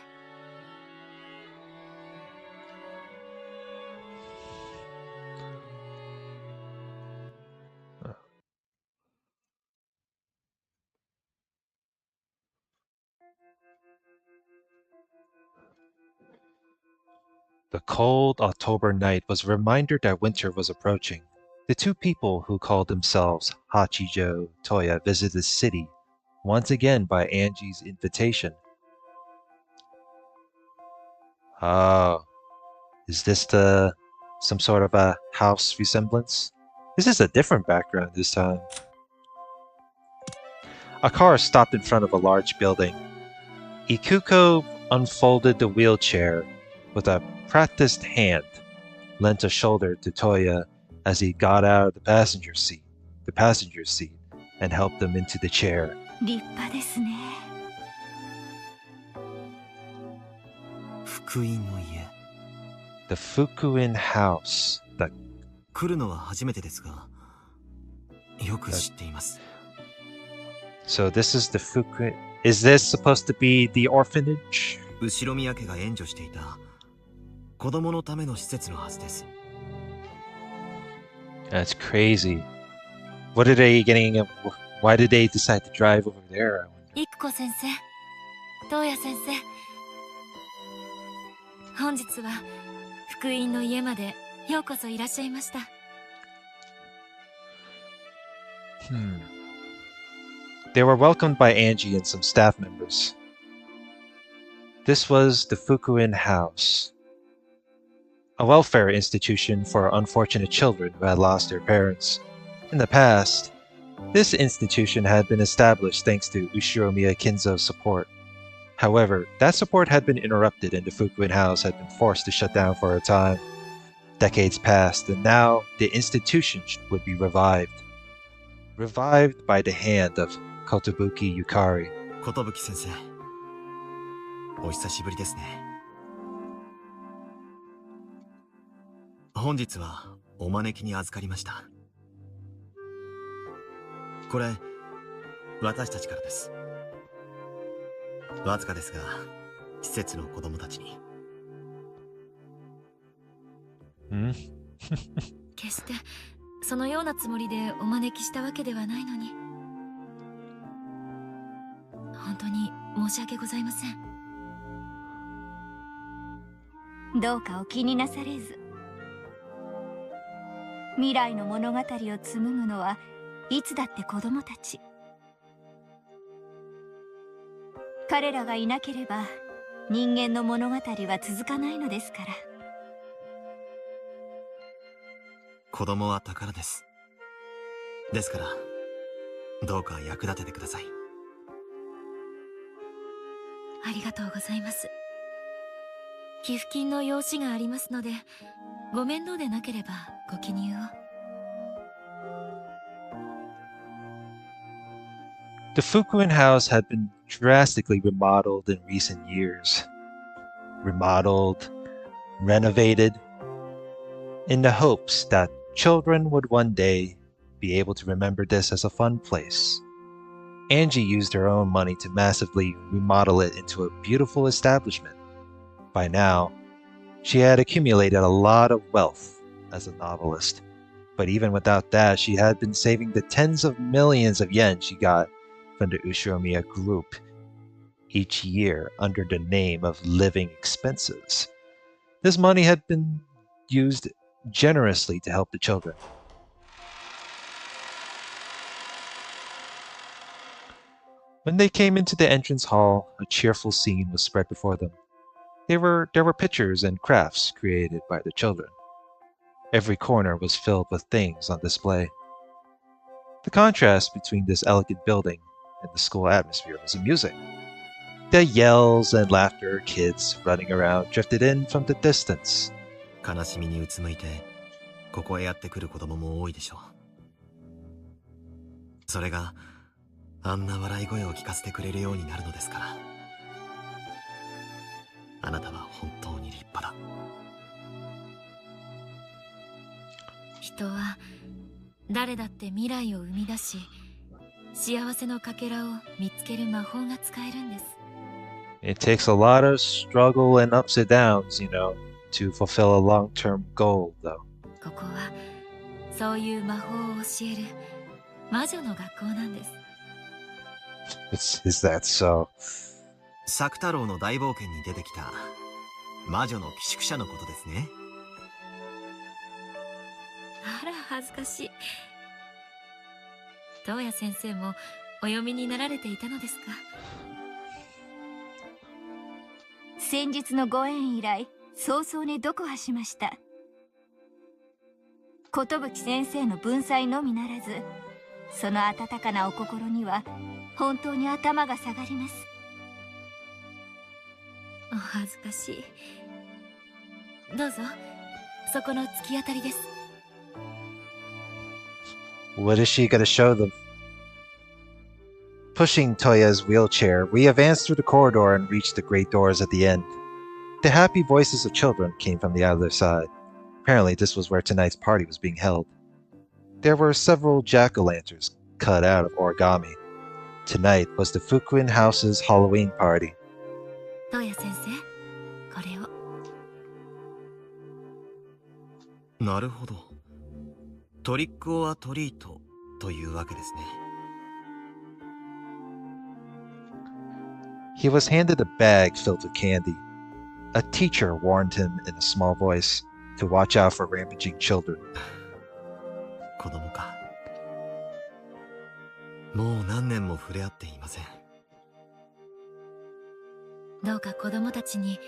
S1: The cold October night was a reminder that winter was approaching. The two people who called themselves Hachijo Toya visited the city, once again by Angie's invitation. Oh, is this some sort of a house resemblance? This is a different background this time. A car stopped in front of a large building. Ikuko unfolded the wheelchair with a practiced hand, lent a shoulder to Toya as he got out of the passenger seat, and helped him into the chair.
S4: 立派ですね。
S3: 福音の家。
S1: The Fukuin house.
S3: 来るのは初めてですが、よく知っています。
S1: So this is the Fukuin. Is this supposed to be the orphanage?
S3: 後宮家が援助していた子供のための施設のはずです。
S1: That's crazy. What are they getting? Why did they decide to drive over there?
S2: 育子先生、東野先生、本日は福音の家までようこそいらっしゃいました。
S1: They were welcomed by Angie and some staff members. This was the Fukuin House, a welfare institution for unfortunate children who had lost their parents. In the past, this institution had been established thanks to Ushiromiya Kinzo's support. However, that support had been interrupted and the Fukuin House had been forced to shut down for a time. Decades passed, and now the institution would be revived. Revived by the hand of Kotobuki Yukari.
S3: 寿先生、お久しぶりですね。本日はお招きに預かりました。これ、私たちからです。わずかですが、施設の子供たちに。
S2: 決してそのようなつもりでお招きしたわけではないのに、本当に申し訳ございません。
S4: どうかお気になされず。未来の物語を紡ぐのはいつだって子供たち。彼らがいなければ人間の物語は続かないのですから。
S3: 子供は宝です。ですからどうか役立ててください。
S2: ありがとうございます。寄付金の用紙がありますので、ご面倒でなければご記入を。
S1: The Fukuin house had been drastically remodeled in recent years. Remodeled, renovated, in the hopes that children would one day be able to remember this as a fun place. Angie used her own money to massively remodel it into a beautiful establishment. By now, she had accumulated a lot of wealth as a novelist. But even without that, she had been saving the tens of millions of yen she got from the Ushiromiya group each year under the name of living expenses. This money had been used generously to help the children. When they came into the entrance hall, a cheerful scene was spread before them. There were pictures and crafts created by the children. Every corner was filled with things on display. The contrast between this elegant building and the school atmosphere was amusing. The yells and laughter, kids running around, drifted in from the distance.
S3: 悲しみにうつむいてここへやってくる子供も多いでしょう。それがあんな笑い声を聞かせてくれるようになるのですから。あなたは本当に立派だ。
S2: 人は誰だって未来を生み出し、幸せのかけらを見つける魔法が使えるんです。
S1: It takes a lot of struggle and ups and downs, to fulfill a long-term goal, though.
S2: ここはそういう魔法を教える魔女の学校なんです。
S1: Is that so?
S3: 作太郎の大冒険に出てきた魔女の寄宿舎のことですね。
S2: あら恥ずかしい。東野先生もお読みになられていたのですか？
S4: 先日のご縁以来、早々に読破しました。寿先生の文才のみならず、その温かなお心には本当に頭が下がります。
S2: お恥ずかしい。どうぞ、そこの突き当たりです。
S1: What is she going to show them? Pushing Toya's wheelchair, we advanced through the corridor and reached the great doors at the end. The happy voices of children came from the other side. Apparently, this was where tonight's party was being held. There were several jack-o'-lanterns cut out of origami. Tonight was the Fukuin House's Halloween party.
S2: 東野先生、これを。
S3: なるほど。トリックオアトリートというわけですね。
S1: He was handed a bag filled with candy. A teacher warned him in a small voice to watch out for rampaging children.
S3: 子供か。もう何年も触れ合っていません。
S2: どうか子供たちに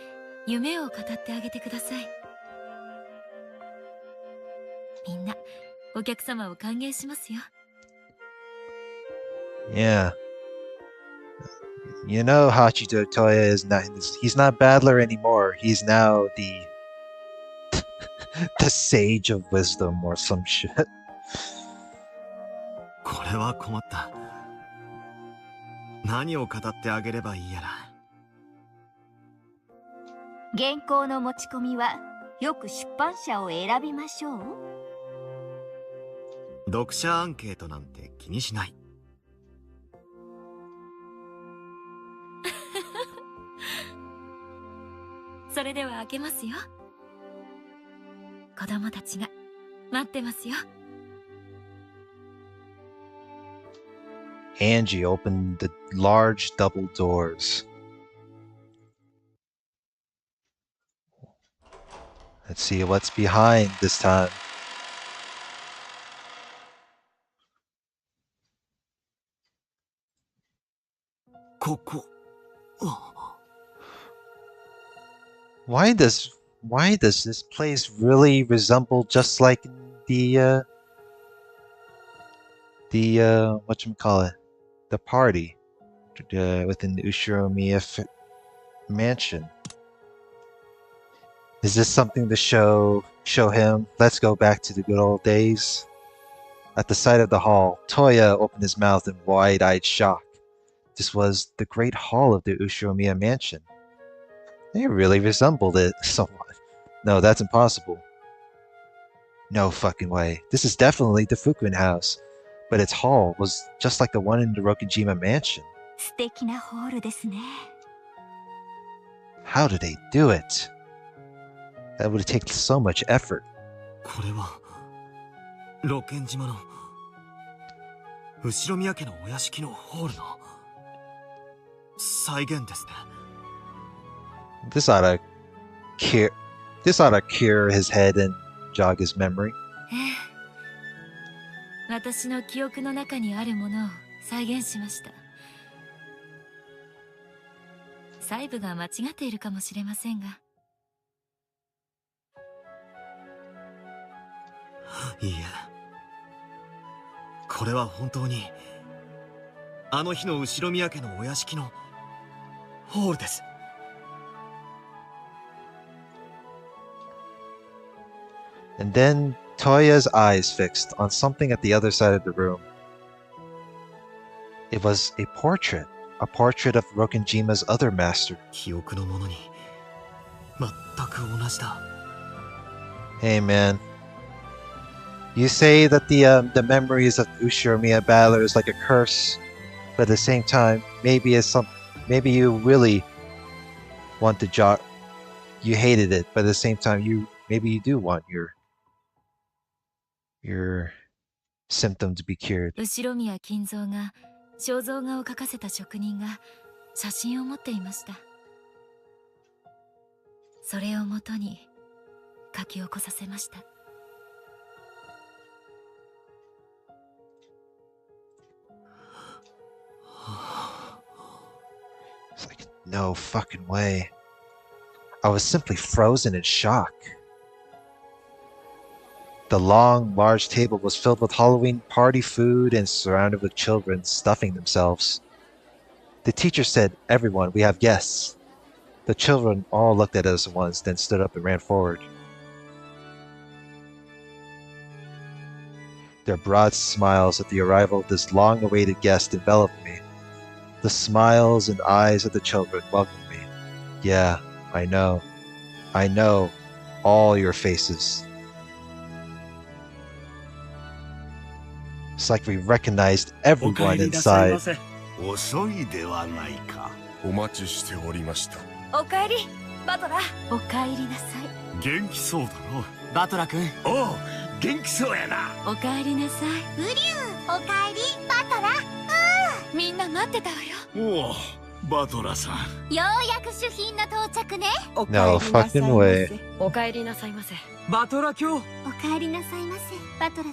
S2: 夢を語ってあげてください。みんなお客様を歓迎しますよ。
S1: Yeah. You know, Hachito Toya he's not Battler anymore. He's now the Sage of Wisdom or some shit.
S3: これは困った。何を語ってあげればいいやら。
S4: 原稿の持ち込みはよく出版社を選びましょう。
S3: 読者アンケートなんて気にしない。
S2: それでは開けますよ。子供たちが待ってますよ。
S1: Angie opened the large double doors. Let's see what's behind this time. Why does this place really resemble just like the whatchamacallit, the party within the Ushiromiya mansion? Is this something to show him? Let's go back to the good old days. At the sight of the hall, Toya opened his mouth in wide-eyed shock. This was the great hall of the Ushiromiya mansion. They really resembled it somewhat. No, that's impossible. No fucking way. This is definitely the Fukuin house. But its hall was just like the one in the Rokujima mansion.
S4: 素敵なホールですね。
S1: How did they do it? That would take so much effort.
S3: これは露見島の後宮家のお屋敷のホールの再現ですね。
S1: This ought to cure his head and jog his memory.
S2: 私の記憶の中にあるものを再現しました。細部が間違っているかもしれませんが。
S3: いいえ、これは本当にあの日の後宮家のお屋敷のホールです。
S1: And then Toya's eyes fixed on something at the other side of the room. It was a portrait of Rokenjima's other master.
S3: 記憶のものに全く同じだ。
S1: Hey man, you say that the memories of Ushiromiya Balor is like a curse, but at the same time, maybe you really want to you hated it, but at the same time, maybe you do want your symptom to be cured.
S2: 後宮金蔵が肖像画を描かせた職人が写真を持っていました。それをもとに書き起こさせました。
S1: It's like, no fucking way. I was simply frozen in shock. The long, large table was filled with Halloween party food and surrounded with children stuffing themselves. The teacher said, "Everyone, we have guests." The children all looked at us once, then stood up and ran forward. Their broad smiles at the arrival of this long-awaited guest enveloped me. The smiles and eyes of the children welcomed me. Yeah, I know. I know all your faces. It's like we recognized everyone inside.
S5: 遅いではないか。お待ちしておりました。
S2: おかえり、バトラ。おかえりなさい。
S5: 元気そうだの。
S13: バトラ君。
S5: おう、元気そうやな。
S2: おかえりなさい。
S11: ウリュウ、おかえり、バトラ。
S2: みんな待ってたわよ。
S5: おお、バトラさん。
S11: ようやく主賓の到着ね。
S12: おかえりなさいませ。
S1: No fucking way.
S2: おかえりなさいませ。
S13: バトラ卿。
S11: おかえりなさいませ、バトラ様。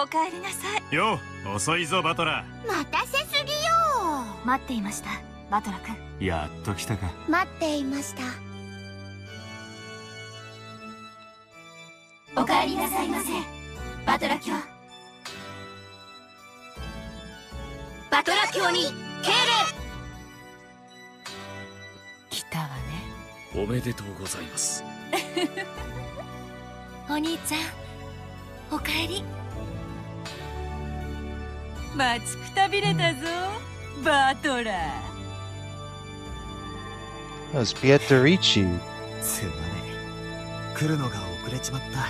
S2: おかえりなさい。
S5: よ、遅いぞバトラ。
S11: 待たせすぎよ。
S2: 待っていました、バトラ君。
S8: やっと来たか。
S11: 待っていました。
S4: おかえりなさいませ、バトラ卿。バトラ卿に敬礼。
S2: 来たわね。
S5: おめでとうございます。
S2: お兄ちゃん、おかえり。
S7: 待ちくたびれたぞ、バトラ。
S1: That was Beatrice.
S3: すまねえ、来るのが遅れちまった。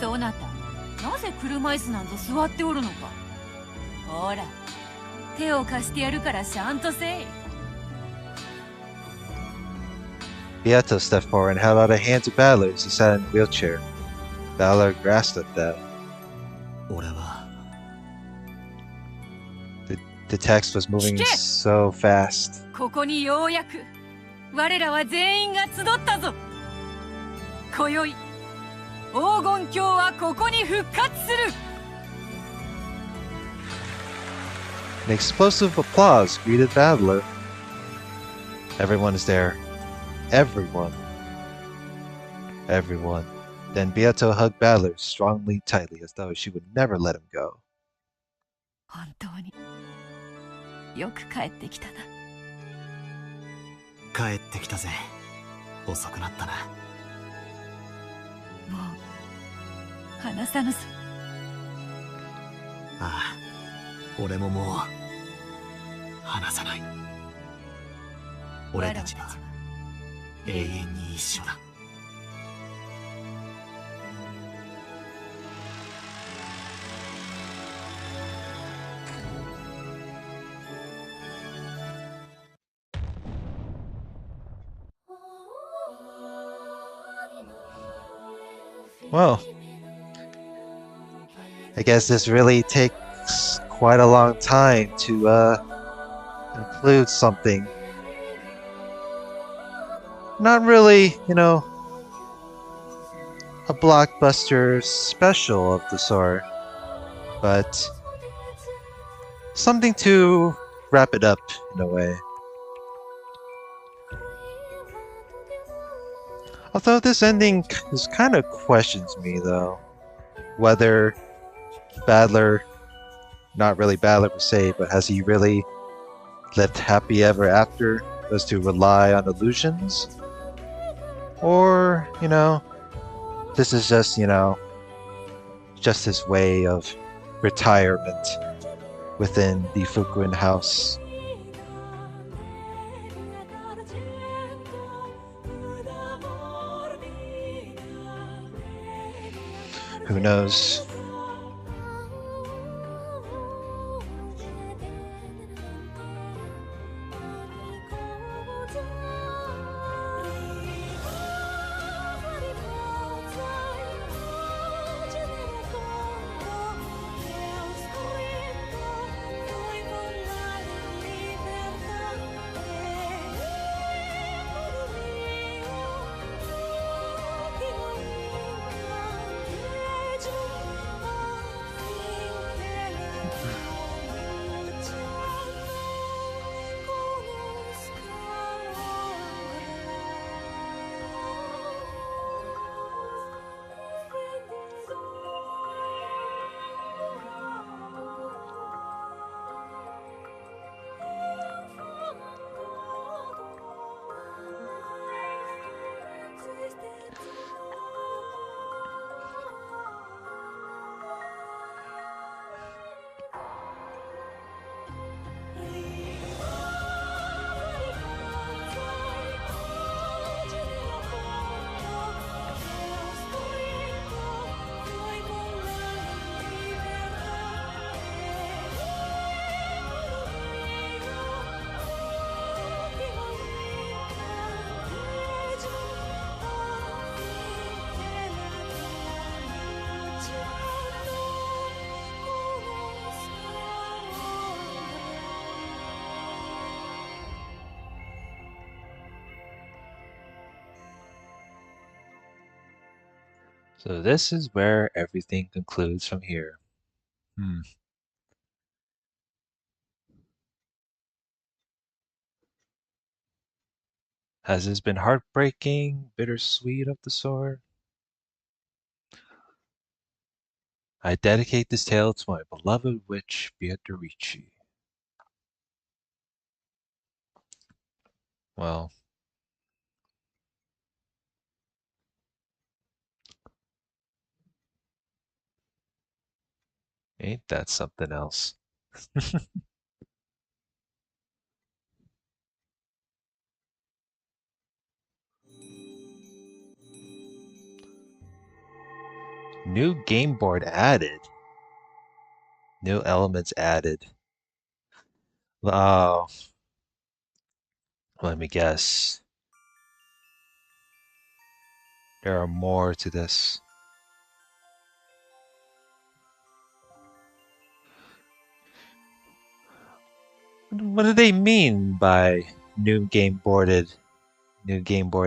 S7: そなた、なぜ車椅子なんぞ座っておるのか。ほら、手を貸してやるからしゃんとせい。
S1: Beato stepped forward and held out a hand to Balor as he sat in a wheelchair. Balor grasped at that.
S3: 俺は
S1: The text was moving so fast.
S7: ここにようやく我らは全員が集ったぞ。今宵黄金鏡はここに復活する。
S1: An explosive applause greeted Balor. Everyone is there. Everyone. Everyone. Then Beato hugged Balor strongly, tightly, as though she would never let him go.
S7: 本当によく帰ってきたな。
S3: 帰ってきたぜ。遅くなったな。
S7: もう話さぬぞ。
S3: ああ、俺ももう話さない。俺たちは永遠に一緒だ。
S1: Well, I guess this really takes quite a long time to include something. Not really, you know, a blockbuster special of the sort, but something to wrap it up in a way. Although this ending is kind of questions me though, whether Badler, not really Badler per se, but has he really lived happy ever after, as to rely on illusions? Or, this is just, just his way of retirement within the Fukuin house. Who knows? So this is where everything concludes from here. Has this been heartbreaking, bittersweet of the sort? I dedicate this tale to my beloved witch Beatrice. Well, ain't that something else? New game board added. New elements added. Oh, let me guess. There are more to this. What do they mean by new game board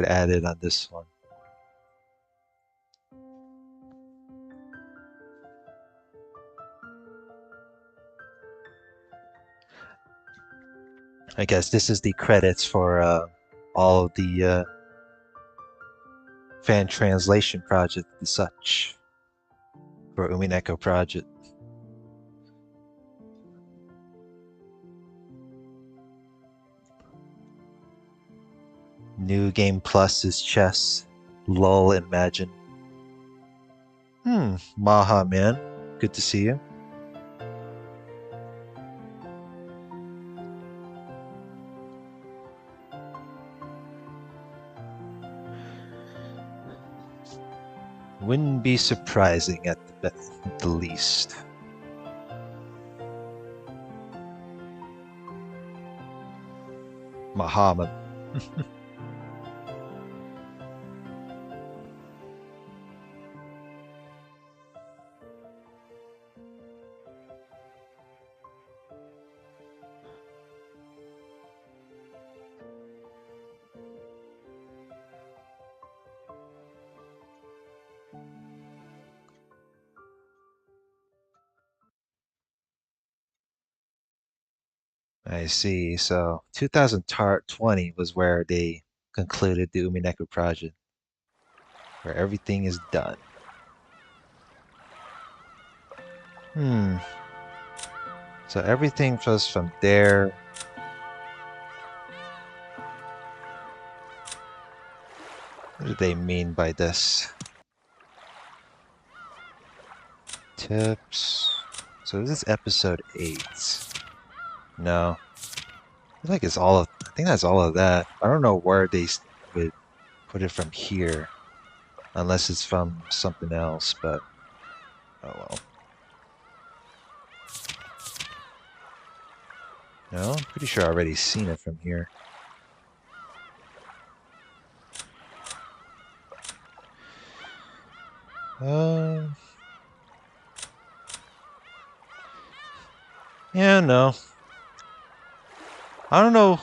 S1: added on this one? I guess this is the credits for all of the fan translation project and such for Umineko project. New game plus is chess. Lol, imagine. Maha, man. Good to see you. Wouldn't be surprising at the least. Muhammad. I see. So 2020 was where they concluded the Umineko project. where everything is done. So everything was from there. What do they mean by this? Tips. So this is episode 8. No. I feel like it's all of, I think that's all of that. I don't know where they would put it from here. Unless it's from something else, but oh well. No, I'm pretty sure I already seen it from here. Yeah, no. I don't know.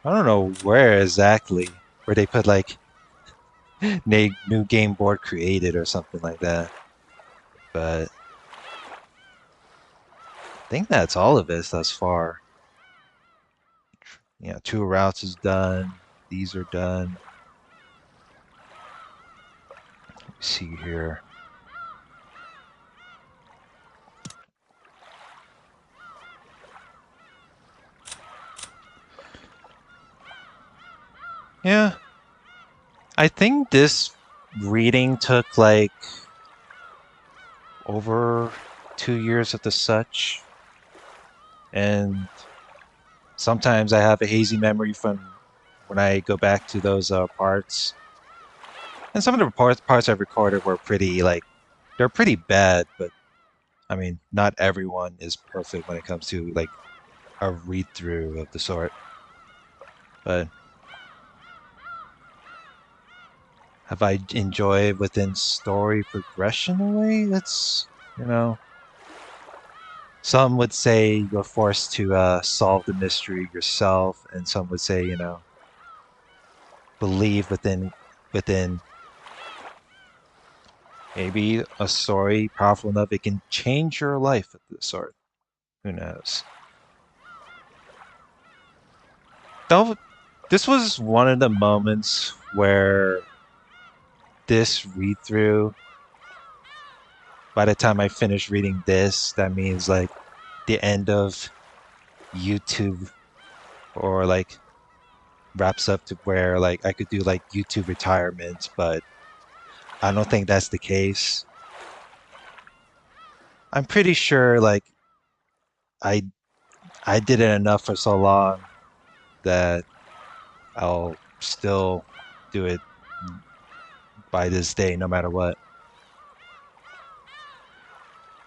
S1: I don't know where exactly where they put like new game board created or something like that. But I think that's all of it thus far. Yeah, 2 routes is done. These are done. Let me see here. Yeah. I think this reading took like over 2 years at the such. And sometimes I have a hazy memory from when I go back to those parts. And some of the parts I've recorded were pretty like they're pretty bad, but I mean, not everyone is perfect when it comes to like a read through of the sort. But have I enjoyed within story progression away? That's, you know, some would say you're forced to solve the mystery yourself, and some would say, you know, believe within maybe a story powerful enough it can change your life of the sort. Who knows? Though this was one of the moments where this read through, by the time I finish reading this, that means like the end of YouTube, or like wraps up to where like I could do like YouTube retirement, but I don't think that's the case. I'm pretty sure like I I did it enough for so long that I'll still do it by this day, no matter what.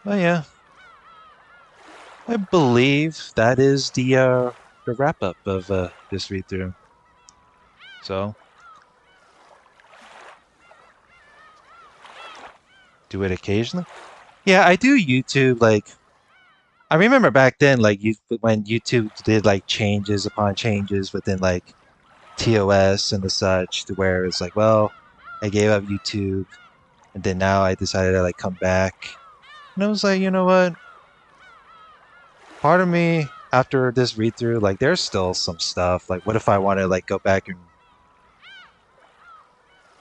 S1: Oh yeah, I believe that is the wrap up of this read through. So do it occasionally. Yeah, I do YouTube. Like I remember back then, like when YouTube did like changes upon changes within like TOS and the such, to where it's like, well, I gave up YouTube, and then now I decided to like come back, and I was like, you know what? Part of me after this read through, like there's still some stuff. Like, what if I want to like go back and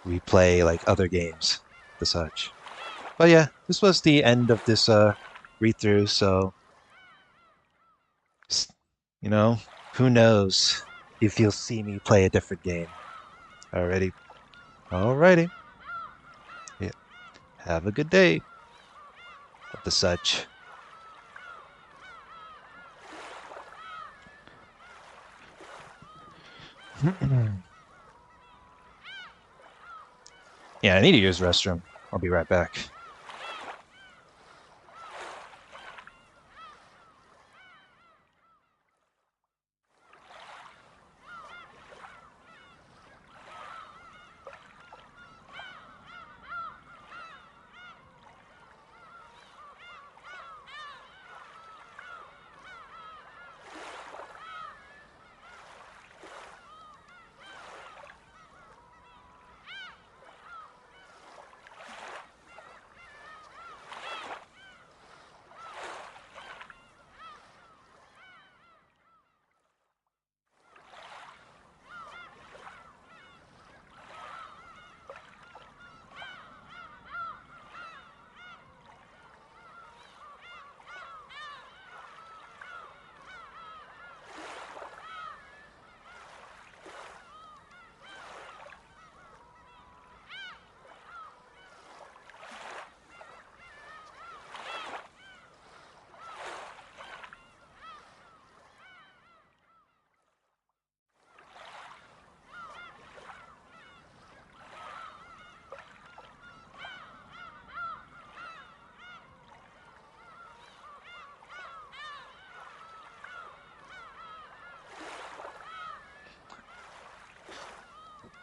S1: replay like other games, the such? But yeah, this was the end of this read through, so you know, who knows if you'll see me play a different game. Alrighty. Alrighty. Yeah. Have a good day. Of the such. Yeah, I need to use the restroom. I'll be right back.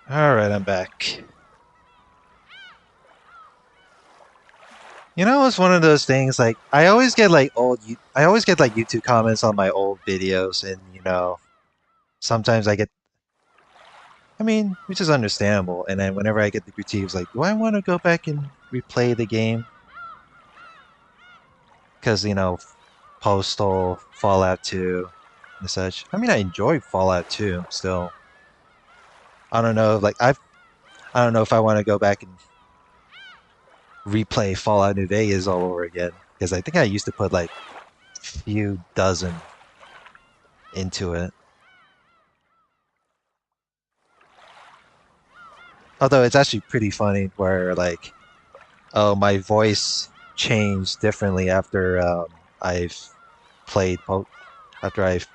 S1: Alright, I'm back. You know, it's one of those things, like, I always get, like, YouTube comments on my old videos, and, you know, sometimes I get, I mean, which is understandable, and then whenever I get the critiques, like, do I want to go back and replay the game? Because, you know, Postal, Fallout 2, and such. I mean, I enjoy Fallout 2, still. I don't know, like, I don't know if I want to go back and replay Fallout New Vegas all over again, because I think I used to put, like, few dozen into it. Although it's actually pretty funny where, like, oh, my voice changed differently after I've played after I've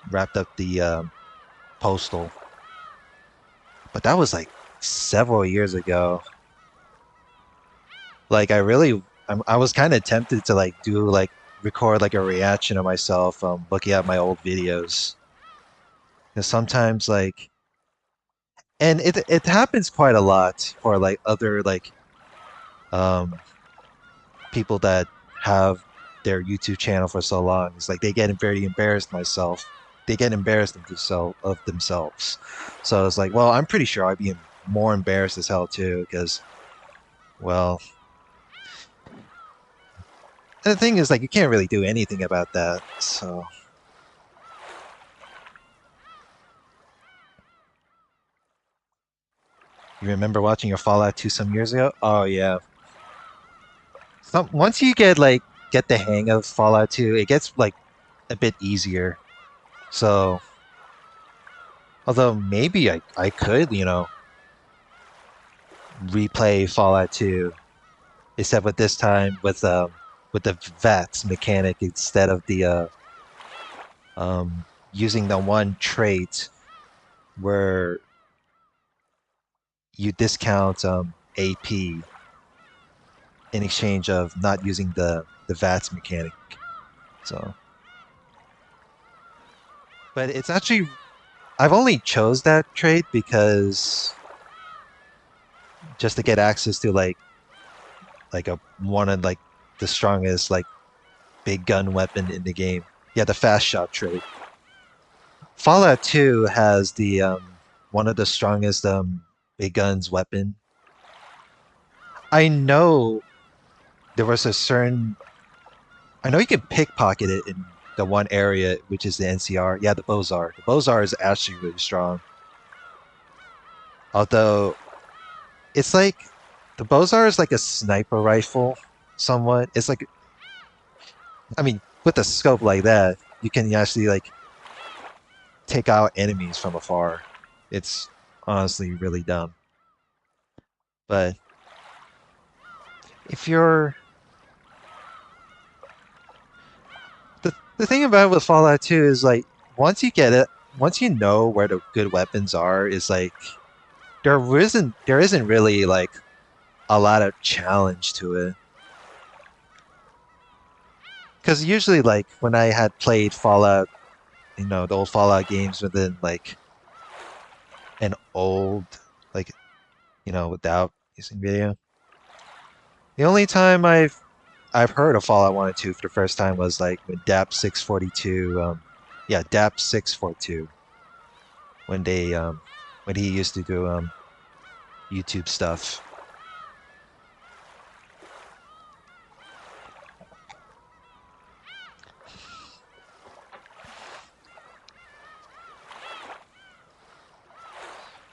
S1: wrapped up the Postal. But that was like several years ago. Like, I was kind of tempted to like do like record like a reaction of myself looking at my old videos. Because sometimes like, and it happens quite a lot for like other like um people that have their YouTube channel for so long. It's like they get very embarrassed myself. They get embarrassed of themselves. So it's like, well, I'm pretty sure I'd be more embarrassed as hell too, because, well, and the thing is, like, you can't really do anything about that. So, you remember watching your Fallout 2 some years ago? Oh yeah. Once you get the hang of Fallout 2, it gets like a bit easier. So, although maybe I could, you know, replay Fallout 2, except with this time with the VATS mechanic instead of the using the one trait where you discount AP in exchange of not using the VATS mechanic. So, but it's actually, I've only chose that trait because just to get access to like a one of like the strongest like big gun weapon in the game. Yeah, the fast shot trait. Fallout 2 has the one of the strongest big guns weapon. I know there was a certain, I know you can pickpocket it in the one area, which is the NCR. Yeah, the Bozar. The Bozar is actually really strong. Although it's like the Bozar is like a sniper rifle, somewhat. It's like, I mean, with a scope like that, you can actually like take out enemies from afar. It's honestly really dumb. But if you're the thing about it with Fallout 2 is like once you get it, once you know where the good weapons are, is like there isn't really like a lot of challenge to it. Because usually like when I had played Fallout, you know, the old Fallout games within like an old like, you know, without using video. The only time I've heard of Fallout 1 and 2 for the first time was like when DAP 642 yeah, DAP 642 when they when he used to do YouTube stuff.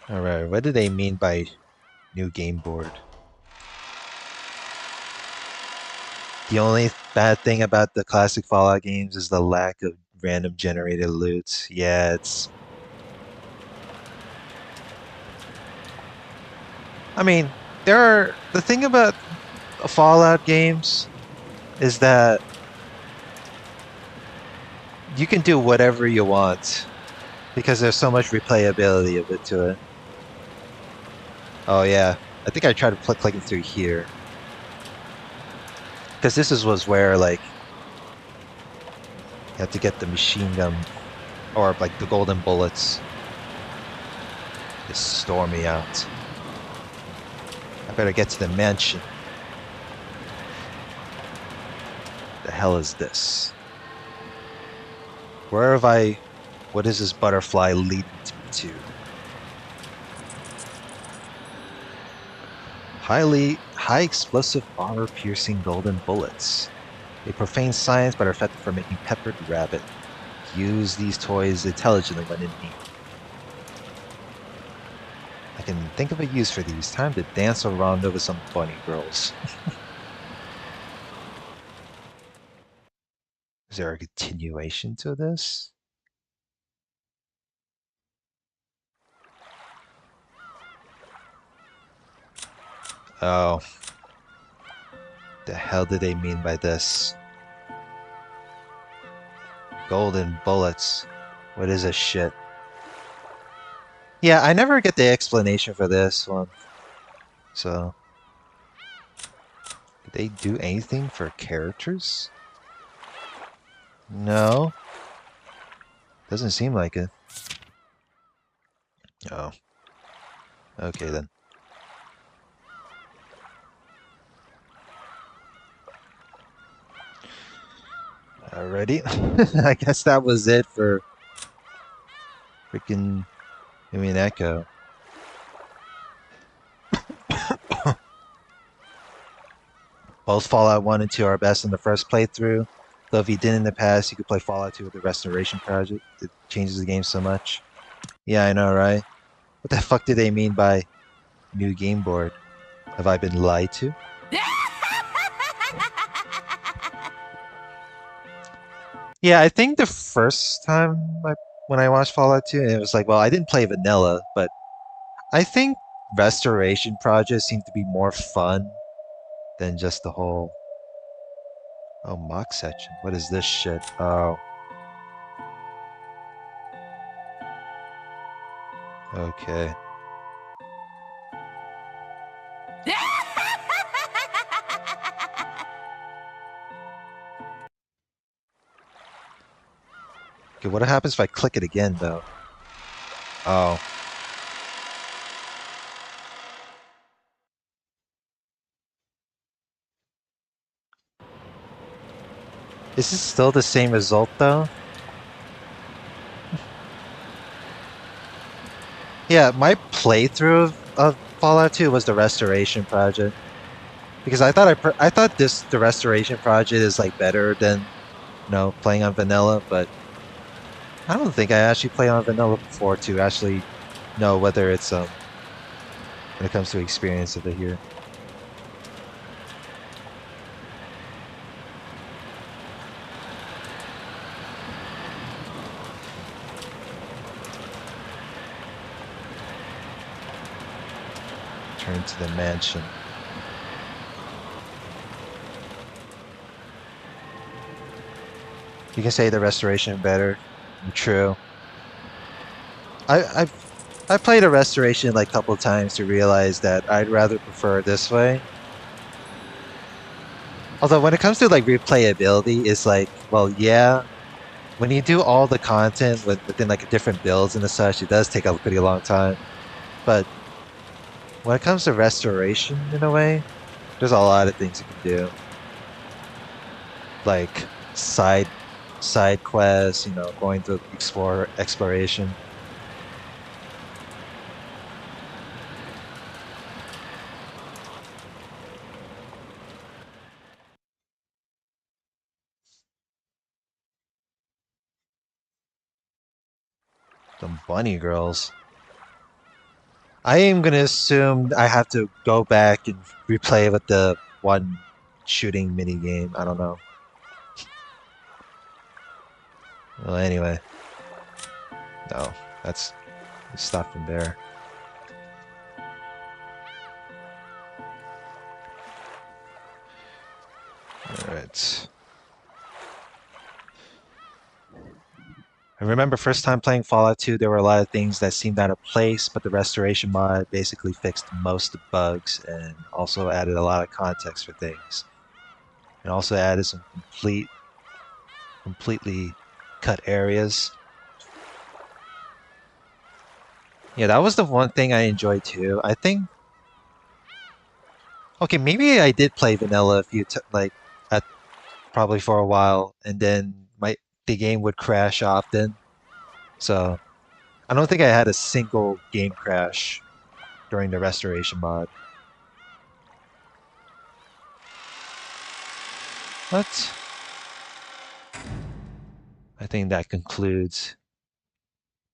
S1: Alright, what do they mean by new game board? The only bad thing about the classic Fallout games is the lack of random generated loot. Yeah, it's... I mean, the thing about Fallout games is that you can do whatever you want because there's so much replayability of it to it. Oh yeah, I think I tried clicking through here. Because this was where, like, you have to get the machine gun, or, like, the golden bullets. It's stormy out. I better get to the mansion. The hell is this? Where have I... What is this butterfly leading me to? High explosive armor-piercing golden bullets. They profane science but are effective for making peppered rabbit. Use these toys intelligently when in need. I can think of a use for these. Time to dance around with some bunny girls. Is there a continuation to this? Oh. The hell did they mean by this? Golden bullets. What is this shit? Yeah, I never get the explanation for this one. So... Did they do anything for characters? No. Doesn't seem like it. Oh. Okay then. Alrighty. I guess that was it for freaking Umineko. Both Fallout 1 and 2 are best in the first playthrough. Though if you did in the past, you could play Fallout 2 with the Restoration Project. It changes the game so much. Yeah, I know, right? What the fuck do they mean by new game board? Have I been lied to? Yeah, I think the first time when I watched Fallout 2, it was like, well, I didn't play vanilla, but I think Restoration Project seemed to be more fun than just the whole... Oh, mock section. What is this shit? Oh. Okay. Okay, what happens if I click it again, though? Oh. Is this still the same result, though? Yeah, my playthrough of Fallout 2 was the Restoration Project. Because I thought the Restoration Project is like better than, playing on vanilla, but I don't think I actually played on vanilla before to actually know whether it's when it comes to experience of it here. Turn to the mansion. You can say the restoration better. True. I've played a restoration like a couple times to realize that I'd rather prefer it this way. Although when it comes to like replayability, it's like, well, yeah, when you do all the content within like different builds and such, it does take a pretty long time. But when it comes to restoration, in a way, there's a lot of things you can do, like side quests, going to exploration. Some bunny girls. I am gonna assume I have to go back and replay with the one shooting mini game. I don't know. Well, anyway. No, that's stuff from there. Alright. I remember first time playing Fallout 2, there were a lot of things that seemed out of place, but the restoration mod basically fixed most of the bugs and also added a lot of context for things. And also added some completely cut areas. Yeah, that was the one thing I enjoyed too. I think okay, maybe I did play vanilla a few like at probably for a while, and then the game would crash often. So I don't think I had a single game crash during the restoration mod. But I think that concludes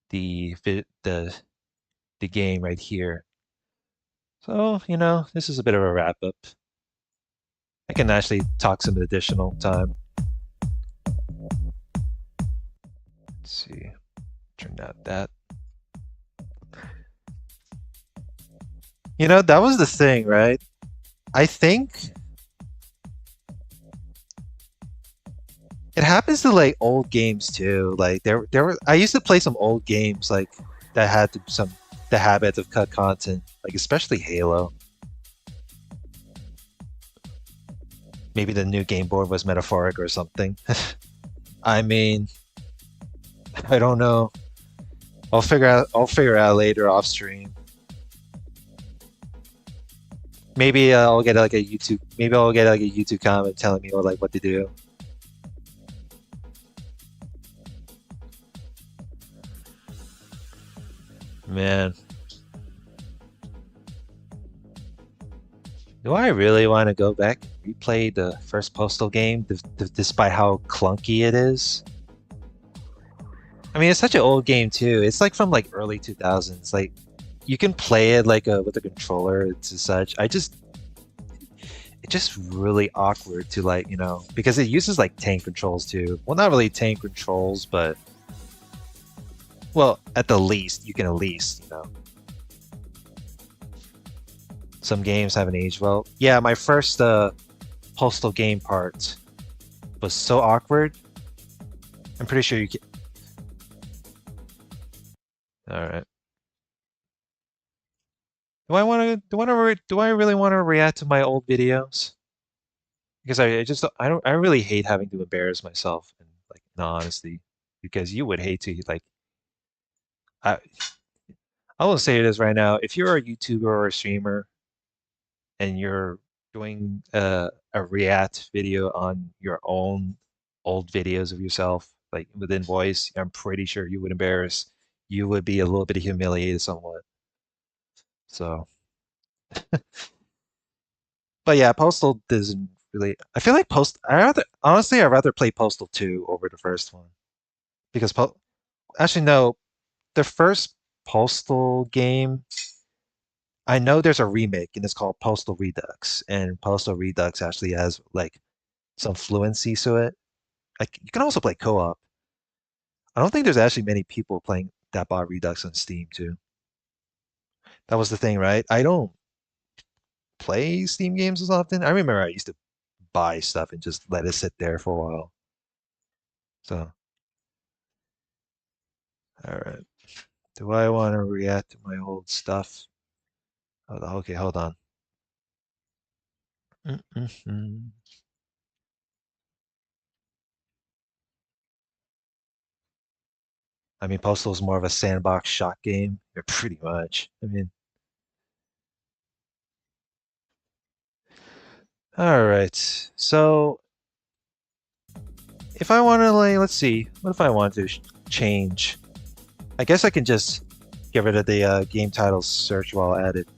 S1: the the game right here. So, this is a bit of a wrap up. I can actually talk some additional time. Let's see. Turn out that. That was the thing, right? I think it happens to like old games too. Like there were I used to play some old games like that had some the habit of cut content, like especially Halo. Maybe the new game board was metaphoric or something. I mean, I don't know. I'll figure out later off stream. Maybe I'll get like a YouTube. Maybe I'll get like a YouTube comment telling me what to do. Man, do I really want to go back and replay the first Postal game, despite how clunky it is? I mean, it's such an old game too. It's like from like early 2000s. Like you can play it like with a controller. It's such. It's just really awkward to because it uses like tank controls too. Well, not really tank controls, but well, at the least you can at least. Some games haven't aged well. Yeah, my first Postal game part was so awkward. I'm pretty sure you can. All right. Do I really want to react to my old videos? Because I really hate having to embarrass myself and in all honesty, because you would hate to I I will say this right now. If you're a YouTuber or a streamer and you're doing a react video on your own old videos of yourself, like within voice, I'm pretty sure you would embarrass. You would be a little bit humiliated somewhat. So, but yeah, Postal doesn't really. I feel like I'd rather play Postal 2 over the first one because actually no, the first Postal game. I know there's a remake and it's called Postal Redux, and Postal Redux actually has like some fluency to it. Like you can also play co-op. I don't think there's actually many people playing that bought Redux on Steam too. That was the thing, right? I don't play Steam games as often. I remember I used to buy stuff and just let it sit there for a while. So, all right. Do I want to react to my old stuff? Okay, hold on. Mm-mm-mm. I mean, Postal is more of a sandbox shot game. Pretty much. I mean, all right. So if I want to let's see. What if I want to change? I guess I can just get rid of the game title search while at it.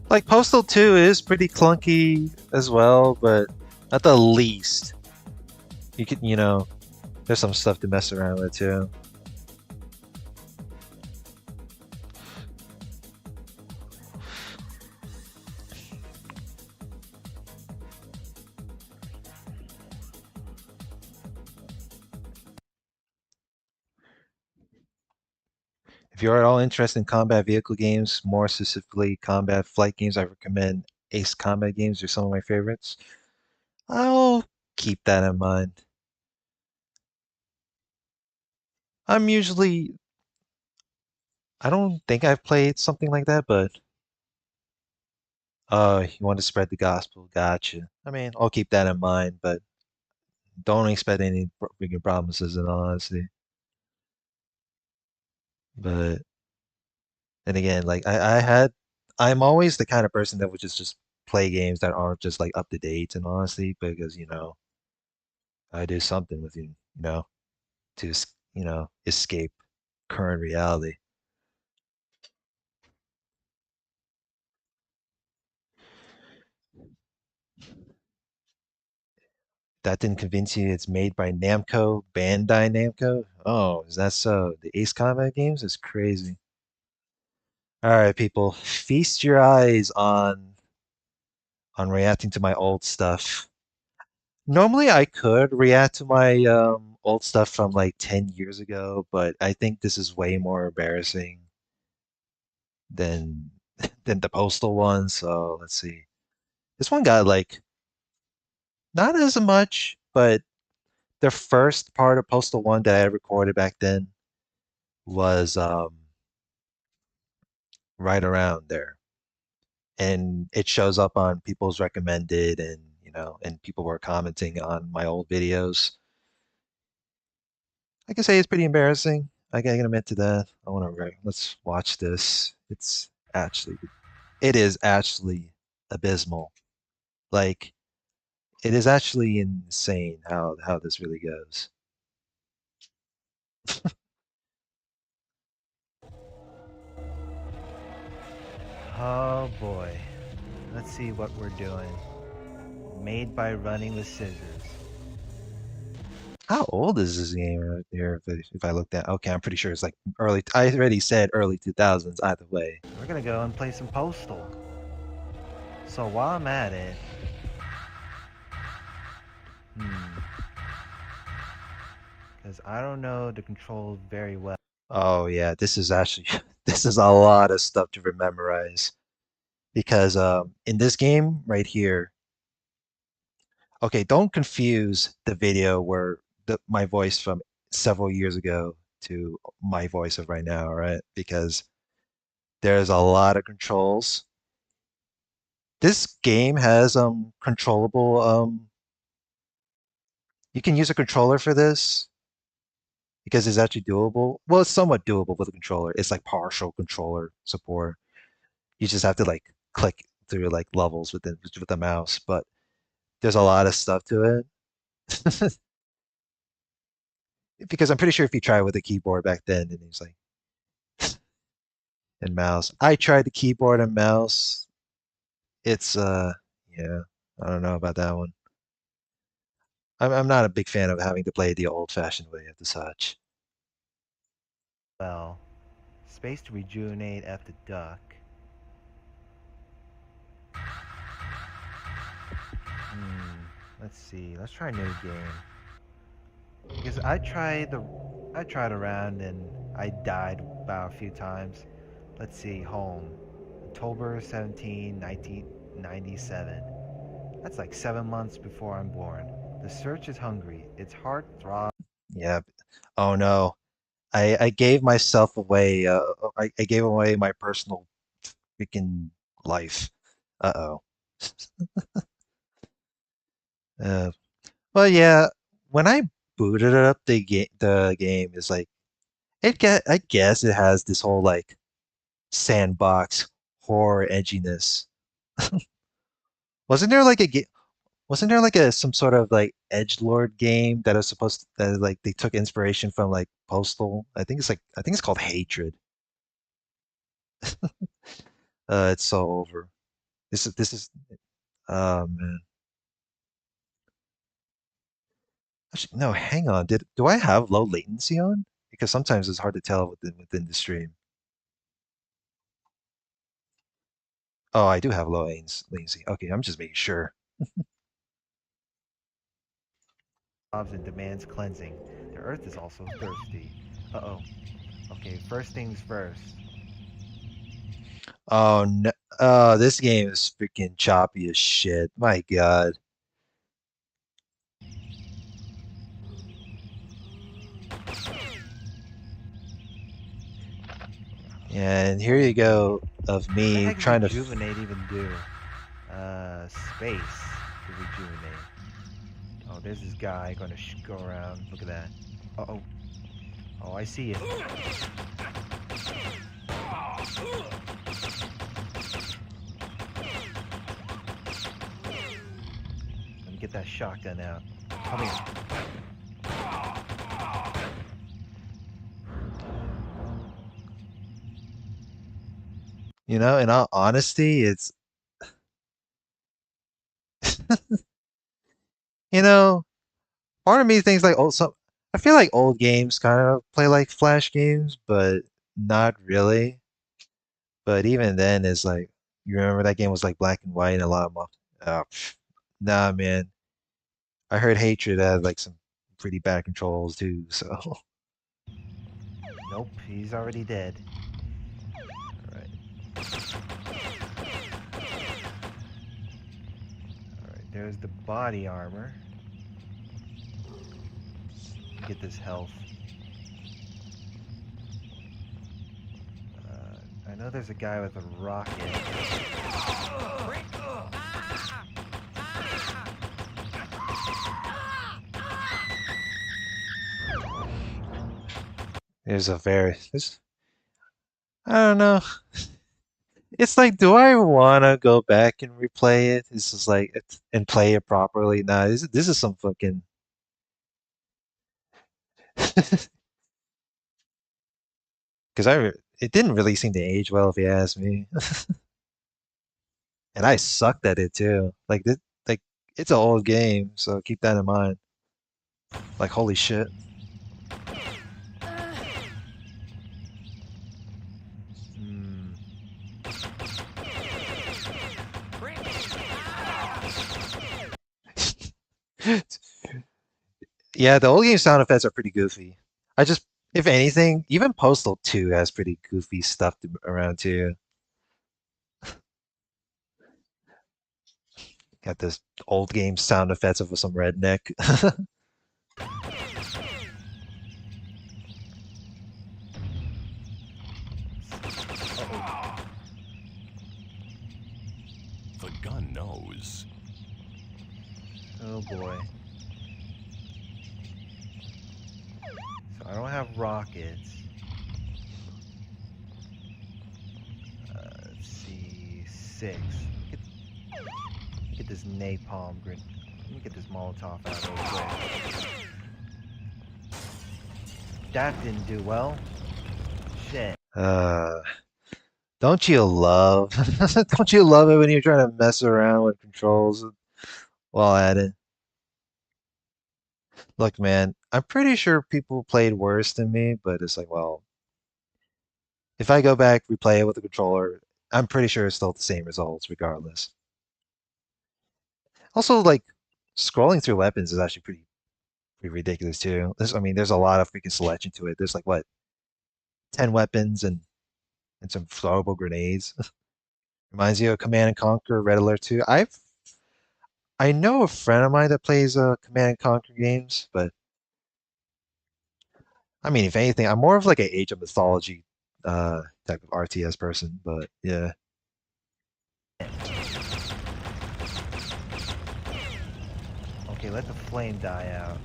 S1: Like Postal 2 is pretty clunky as well, but at the least you can, there's some stuff to mess around with too. If you're at all interested in combat vehicle games, more specifically combat flight games, I recommend Ace Combat games. They're some of my favorites. I'll keep that in mind. I'm usually I don't think I've played something like that, but you want to spread the gospel. Gotcha. I mean, I'll keep that in mind, but don't expect any bigger promises in all honesty. But then again, like I'm always the kind of person that would just play games that aren't just like up to date and honestly, because I do something with to escape current reality. That didn't convince you it's made by Namco, Bandai Namco? Oh, is that so? The Ace Combat games is crazy. All right, people, feast your eyes on reacting to my old stuff. Normally, I could react to my old stuff from like 10 years ago, but I think this is way more embarrassing than than the postal one. So let's see. This one got like not as much, but the first part of Postal One that I recorded back then was right around there. And it shows up on people's recommended and and people were commenting on my old videos. I can say it's pretty embarrassing. I can admit to that. I want to let's watch this. It is actually abysmal. Like it is actually insane how this really goes. Oh boy. Let's see what we're doing. Made by running with scissors. How old is this game right there? If I looked at, okay, I'm pretty sure it's like early. I already said early 2000s. Either way, we're gonna go and play some Postal. So while I'm at it, because I don't know the controls very well. Oh yeah, this is actually this is a lot of stuff to memorize because in this game right here, okay, don't confuse the video where my voice from several years ago to my voice of right now, right? Because there's a lot of controls. This game has controllable you can use a controller for this because it's actually doable. Well, it's somewhat doable with a controller. It's like partial controller support. You just have to like click through like levels with the mouse, but there's a lot of stuff to it. Because I'm pretty sure if you try with a keyboard back then and it's like and mouse. I tried the keyboard and mouse. It's yeah, I don't know about that one. I'm not a big fan of having to play the old-fashioned way of the such. Well, space to rejuvenate F to duck. Let's see. Let's try a new game. Because I tried around and I died about a few times. Let's see. Home. October 17, 1997. That's like 7 months before I'm born. The search is hungry. Its heart throbs. Yeah. Oh no. I gave myself away. I gave away my personal freaking life. Uh-oh. Uh, well, yeah. When I booted up the game is like I guess it has this whole like sandbox horror edginess. Wasn't there like a game? Wasn't there like a some sort of like edgelord game that is supposed to, that like they took inspiration from like Postal? I think it's called Hatred. It's so over. This is oh man. Actually, no, hang on. Do I have low latency on? Because sometimes it's hard to tell within the stream. Oh, I do have low latency. Okay, I'm just making sure. And demands cleansing. The earth is also thirsty. Uh-oh. Okay, first things first. Oh no. Oh, this game is freaking choppy as shit. My God. And here you go of
S14: What the
S1: me
S14: heck does
S1: trying to.
S14: rejuvenate even do? Space to rejuvenate. Oh, there's this guy gonna go around. Look at that. Uh-oh. Oh, I see it. Let me get that shotgun out. Come here.
S1: You know, in all honesty, it's you know, part of me thinks like old some. I feel like old games kind of play like flash games, but not really. But even then, it's like you remember that game was like black and white and a lot of nah, man. I heard Hatred had like some pretty bad controls too. So
S14: Nope, he's already dead. Alright. Alright, there's the body armor. Get this health. I know there's a guy with a rocket.
S1: there's a very this I don't know. It's like, do I want to go back and replay it? This is like and play it properly. Nah, this is some fucking. Because it didn't really seem to age well, if you ask me. And I sucked at it too. Like it's an old game, so keep that in mind. Like holy shit. Yeah, the old game sound effects are pretty goofy. I just, if anything, even Postal 2 has pretty goofy stuff around too. Got this old game sound effects of some redneck.
S15: The gun knows.
S14: Oh boy. So I don't have rockets. Let's see, 6. Get this napalm grenade. Let me get this Molotov out real quick. That didn't do well. Shit.
S1: Don't you love don't you love it when you're trying to mess around with controls while at it? Look, man, I'm pretty sure people played worse than me, but it's like, well, if I go back, replay it with the controller, I'm pretty sure it's still the same results regardless. Also, like, scrolling through weapons is actually pretty ridiculous too. I mean, there's a lot of freaking selection to it. There's like what, 10 weapons and some throwable grenades. Reminds you of Command and Conquer, Red Alert 2. I know a friend of mine that plays Command and Conquer games, but I mean, if anything, I'm more of like an Age of Mythology type of RTS person. But yeah,
S14: Okay, let the flame die out.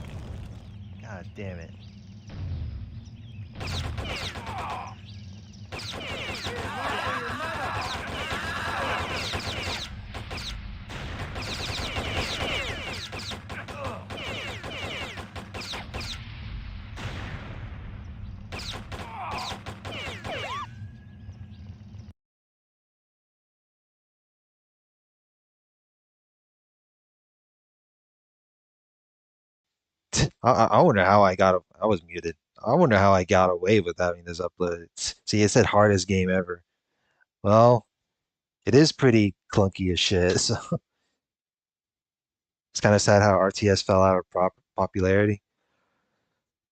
S14: God damn it.
S1: I wonder how I got. I was muted. I wonder how I got away with having this uploaded. See, it said hardest game ever. Well, it is pretty clunky as shit. So it's kind of sad how RTS fell out of popularity.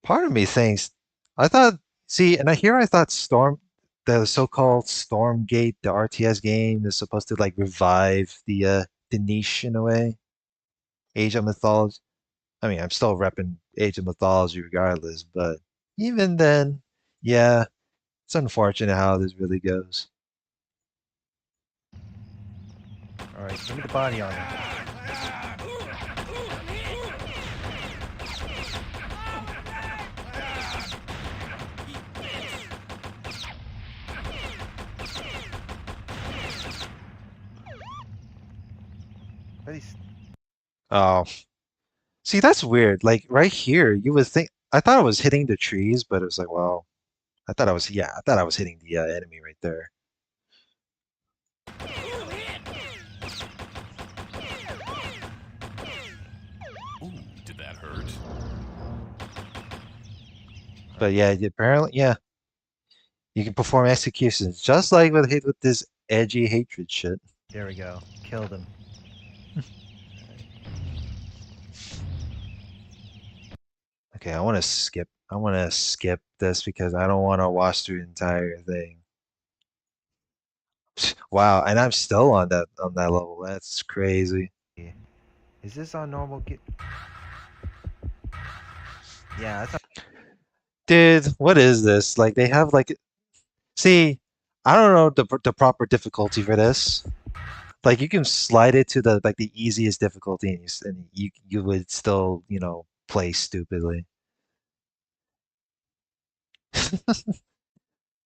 S1: Part of me thinks, I thought, see, and I thought the so-called Stormgate, the RTS game, is supposed to like revive the niche in a way. Age of Mythology. I mean, I'm still repping Age of Mythology regardless, but even then, yeah, It's unfortunate how this really goes.
S14: Alright, give me the body on him. But he's...
S1: Oh, see, that's weird. Like right here, you would think I thought I was hitting the trees, but it was like, well, I thought I was, yeah, I thought I was hitting the enemy right there.
S15: Ooh, did that hurt?
S1: But yeah, apparently, yeah, you can perform executions just like with this edgy hatred shit.
S14: There we go. Killed him.
S1: Okay, I want to skip. I want to skip this because I don't want to watch through the entire thing. Wow, and I'm still on that level. That's crazy.
S14: Is this on normal? Yeah, that's not...
S1: Dude, what is this? Like they have like, see, I don't know the proper difficulty for this. Like you can slide it to the like the easiest difficulty and you would still, play stupidly.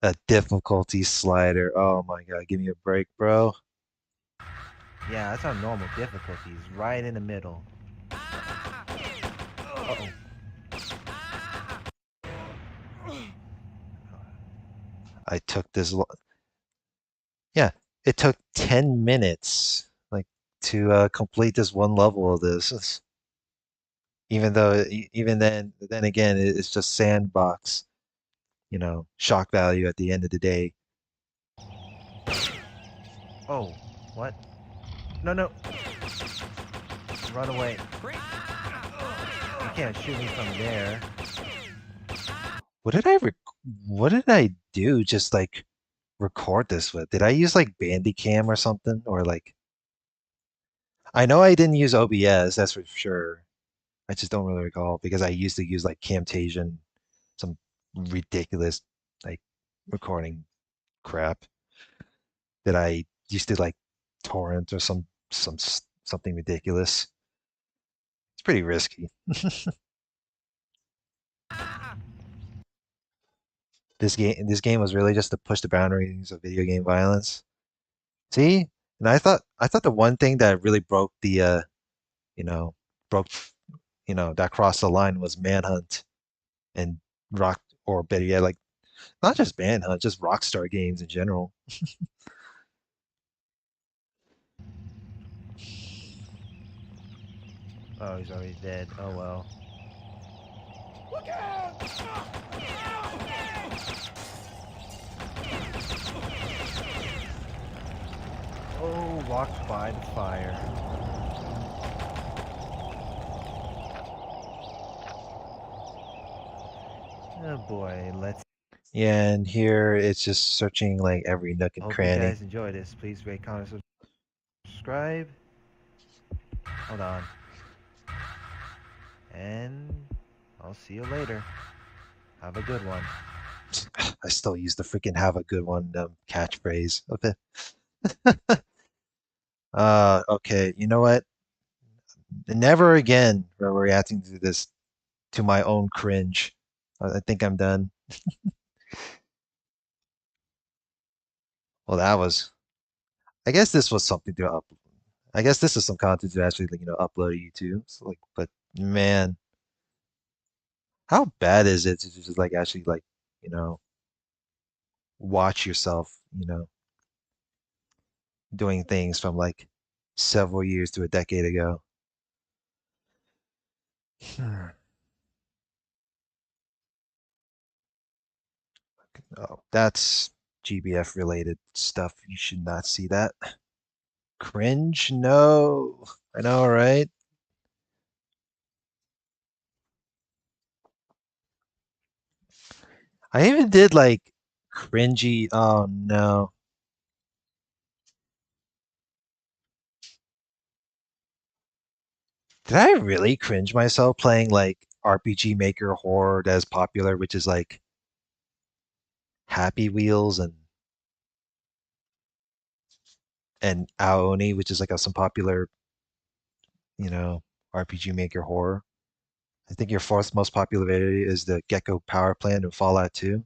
S1: A difficulty slider. Oh my god, give me a break, bro.
S14: Yeah, that's on normal difficulties. Right in the middle. Uh-oh.
S1: I took this. Yeah, it took 10 minutes, like, to complete this one level of this. Even though, even then again, it's just sandbox. Shock value at the end of the day.
S14: Oh, what? No, no. Run away. You can't shoot me from there.
S1: What did I what did I do? Just like record this with? Did I use like Bandicam or something? Or like I know I didn't use OBS, that's for sure. I just don't really recall because I used to use like Camtasia, some ridiculous like recording crap that I used to like torrent or something ridiculous. It's pretty risky. This game was really just to push the boundaries of video game violence. See? And I thought the one thing that really broke the you know, broke that crossed the line was Manhunt and Rock or better yet, like not just Manhunt, just Rockstar games in general.
S14: Oh, he's already dead. Oh well.
S16: Look out!
S14: Oh, walked by the fire. Oh boy, let's...
S1: Yeah, and here it's just searching like every nook and
S14: Hope you
S1: cranny.
S14: guys enjoyed this. Please rate, comment, subscribe. Hold on. And I'll see you later. Have a good one.
S1: I still use the freaking "have a good one" catchphrase of it. Okay, you know what? Never again we're reacting to this, to my own cringe. I think I'm done. Well, that was. I guess this was something to up. I guess this is some content to actually, like, upload to YouTube. So, like, but man, how bad is it to just like actually like, you know, watch yourself, doing things from like several years to a decade ago. Oh, that's GBF related stuff. You should not see that. Cringe? No. I know, right? I even did like cringy. Oh no. Did I really cringe myself playing like RPG Maker Horde as popular, which is like Happy Wheels and Aoni, which is like some popular, you know, RPG Maker horror. I think your fourth most popular video is the Gecko Power Plant in Fallout 2.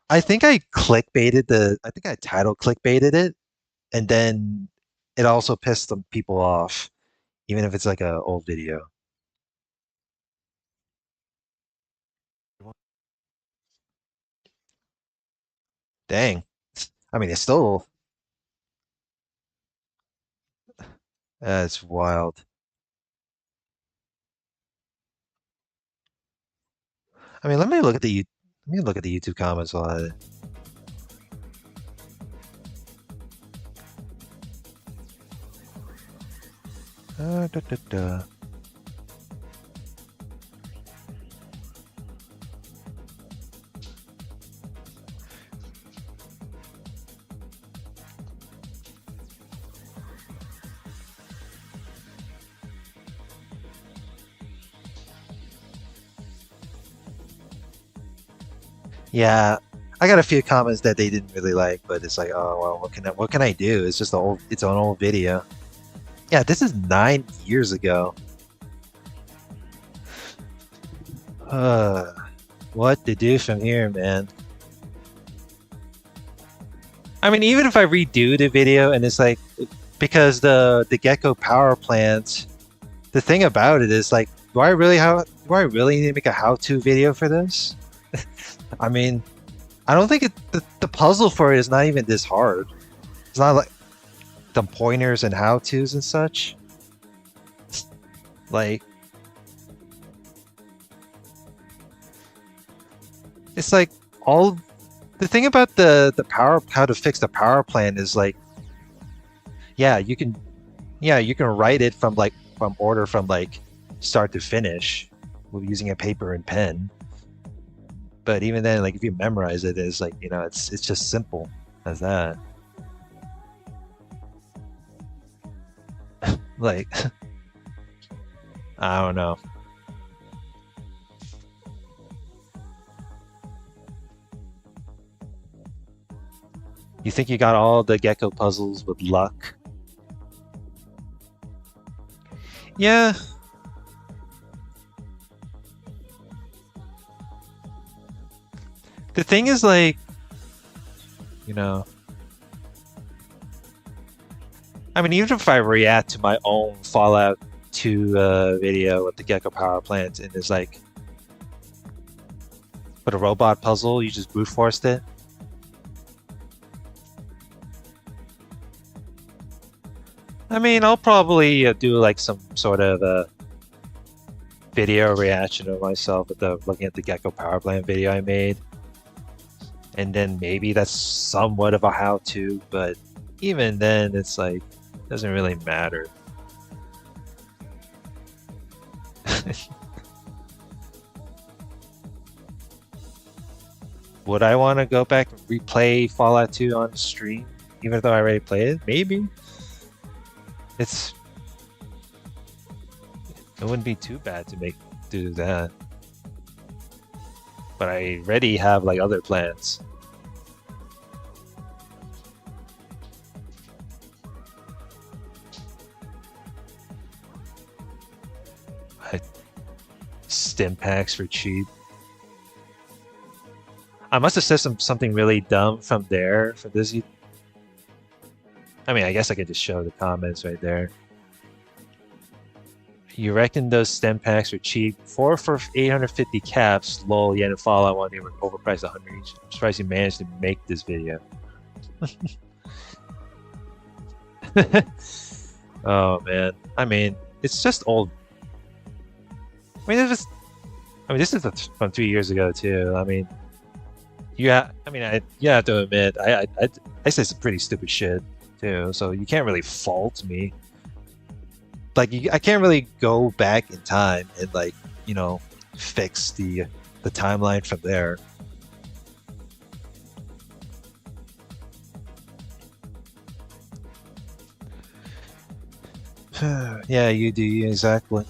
S1: I think I clickbaited I think I title clickbaited it, and then it also pissed some people off, even if it's like a old video. Dang. I mean, it's still, it's wild. I mean, let me look at the YouTube comments while da, da, da. Yeah, I got a few comments that they didn't really like, but it's like, oh well, what can I do? It's just it's an old video. Yeah, this is 9 years ago. What to do from here, man? I mean, even if I redo the video and it's like, because the Gecko Power Plant, the thing about it is like, do I really need to make a how-to video for this? I mean, I don't think the puzzle for it is not even this hard. It's not like the pointers and how-tos and such. Like, it's like all the thing about the power, how to fix the power plant is like, yeah, you can write it from order from like start to finish with using a paper and pen. But even then, like if you memorize it, it's like, it's just simple as that. Like, I don't know. You think you got all the Gecko puzzles with luck? Yeah. The thing is like, I mean, even if I react to my own Fallout 2 video with the Gecko Power Plant and it's like, for the robot puzzle, you just brute forced it. I mean, I'll probably do like some sort of video reaction of myself with looking at the Gecko Power Plant video I made. And then maybe that's somewhat of a how-to, but even then, it's like, doesn't really matter. Would I want to go back and replay Fallout 2 on stream, even though I already played it? Maybe. It wouldn't be too bad to do that. But I already have like other plans. Stim packs for cheap. I must have said something really dumb from this. I mean, I guess I could just show the comments right there. You reckon those stem packs are cheap? 4 for 850 caps. Lol, yeah, in Fallout 1 they were overpriced 100 each. I'm surprised you managed to make this video. Oh man, I mean, it's just old. I mean, this is from 3 years ago too. I mean, you have to admit, I say some pretty stupid shit too. So you can't really fault me. Like, I can't really go back in time and like, fix the timeline from there. Yeah, you do, exactly.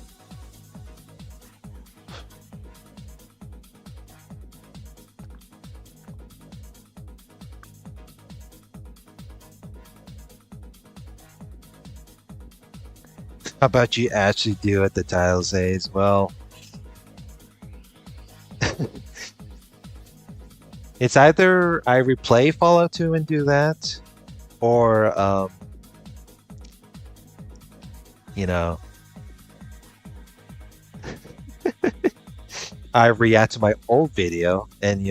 S1: How about you actually do what the title says? Well, it's either I replay Fallout 2 and do that, or you know, I react to my old video and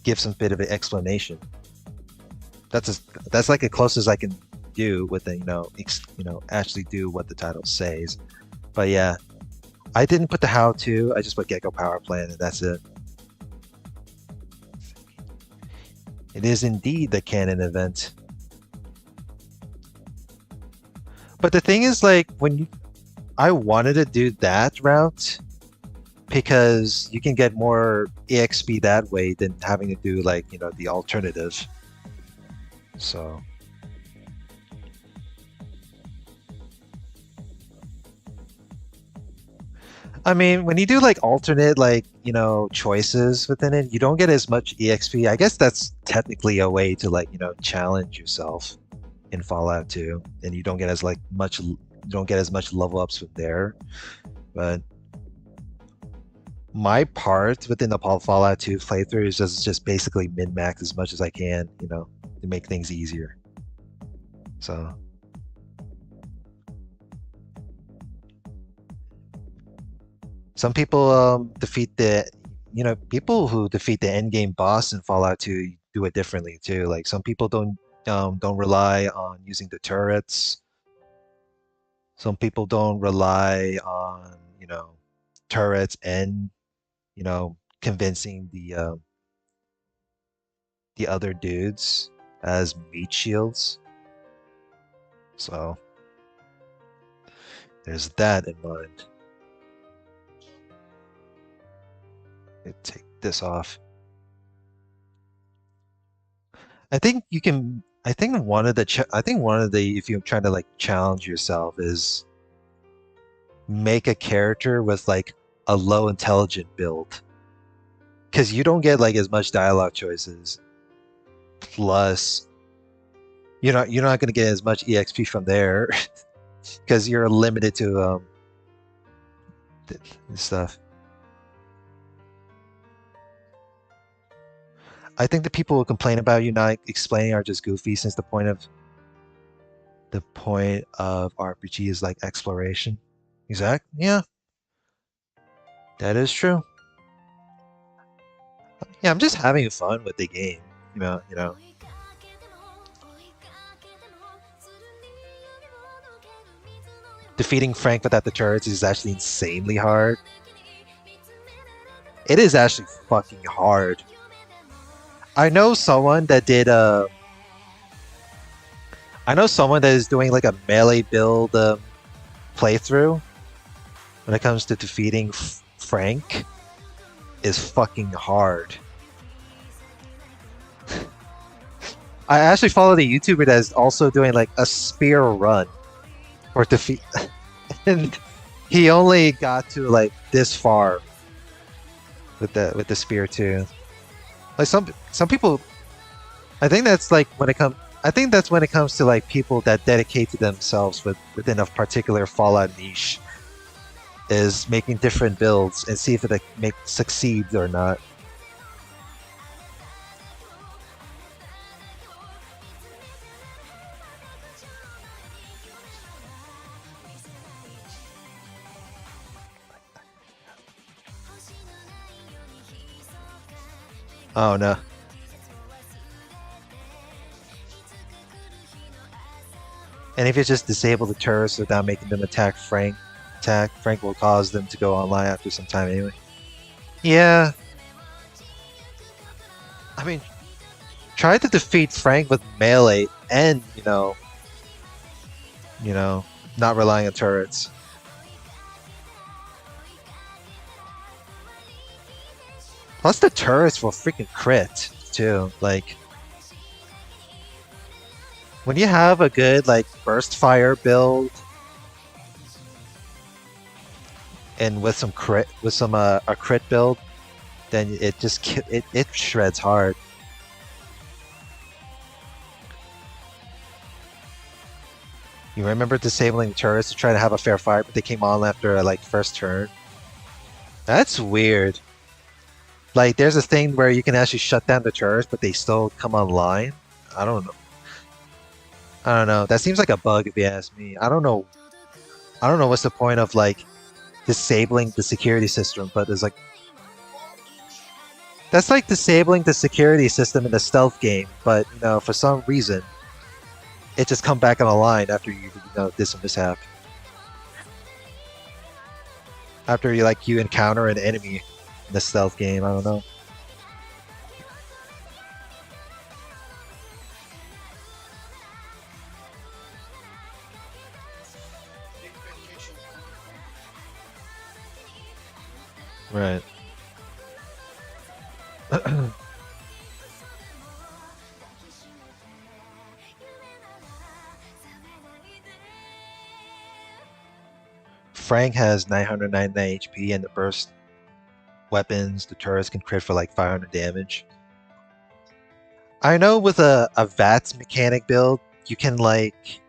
S1: give some bit of an explanation. That's like the closest I can do with the actually do what the title says. But yeah, I didn't put the how to. I just put Gecko Power Plant, and that's it. It is indeed the canon event. But the thing is, like, I wanted to do that route because you can get more EXP that way than having to do the alternative. So I mean, when you do alternate choices within it, you don't get as much EXP. I guess that's technically a way to challenge yourself in Fallout 2, and you don't get as much level ups from there. But my part within the Fallout 2 playthrough is just basically min-max as much as I can, to make things easier. So some people defeat the people who defeat the end game boss in Fallout 2 do it differently too. Like some people don't rely on using the turrets. Some people don't rely on turrets and convincing the other dudes as meat shields. So there's that in mind. Take this off. I think you can. I think one of the if you're trying to challenge yourself is make a character with a low intelligent build, because you don't get as much dialogue choices. Plus, you're not going to get as much EXP from there because you're limited to stuff. I think the people who complain about you not explaining are just goofy, since the point of RPG is exploration. Exactly. Yeah, that is true. Yeah, I'm just having fun with the game. Defeating Frank without the turrets is actually insanely hard. It is actually fucking hard. I know someone that did I know someone that is doing a melee build playthrough when it comes to defeating Frank is fucking hard. I actually followed a YouTuber that is also doing a spear run for defeat, and he only got to this far with the spear too. Some people, I think that's when it comes. I think that's when it comes to people that dedicate to themselves within a particular Fallout niche, is making different builds and see if it succeeds or not. Oh no. And if you just disable the turrets without making them attack Frank will cause them to go online after some time anyway. Yeah. I mean, try to defeat Frank with melee and, not relying on turrets. Plus the turrets will freaking crit too. When you have a good burst fire build and with some a crit build, then it just it shreds hard. You remember disabling turrets to try to have a fair fight, but they came on after like first turn? That's weird. Like, there's a thing where you can actually shut down the turrets, but they still come online. I don't know. I don't know. That seems like a bug if you ask me. I don't know. I don't know what's the point of like disabling the security system, but it's like that's like disabling the security system in a stealth game, but you know, for some reason, it just come back online after you did some mishap. After you encounter an enemy in the stealth game, I don't know. Right. Frank has 999 HP, and the burst weapons, the turrets can crit for like 500 damage. I know with a VATS mechanic build, you can like...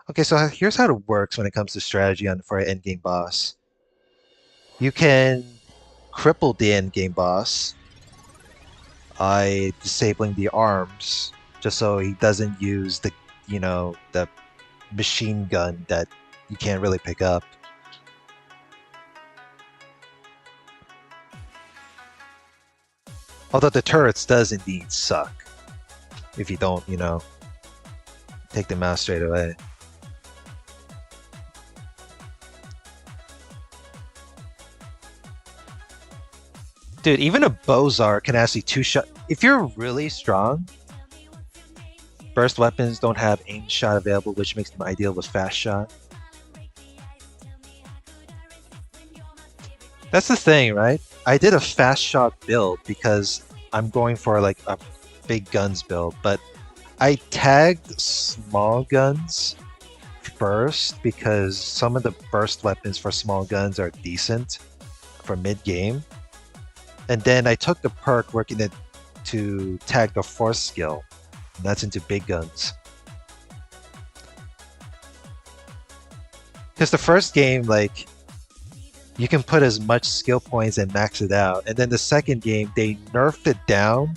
S1: Okay, so here's how it works when it comes to strategy for an endgame boss. You can cripple the endgame boss by disabling the arms, just so he doesn't use the machine gun that you can't really pick up. Although the turrets does indeed suck if you don't, take them out straight away. Dude, even a Bozar can actually two-shot. If you're really strong, burst weapons don't have aim shot available, which makes them ideal with fast shot. That's the thing, right? I did a fast shot build because I'm going for like a big guns build, but I tagged small guns first because some of the burst weapons for small guns are decent for mid-game. And then I took the perk working it to tag the force skill, and that's into big guns. Because the first game, like, you can put as much skill points and max it out. And then the second game, they nerfed it down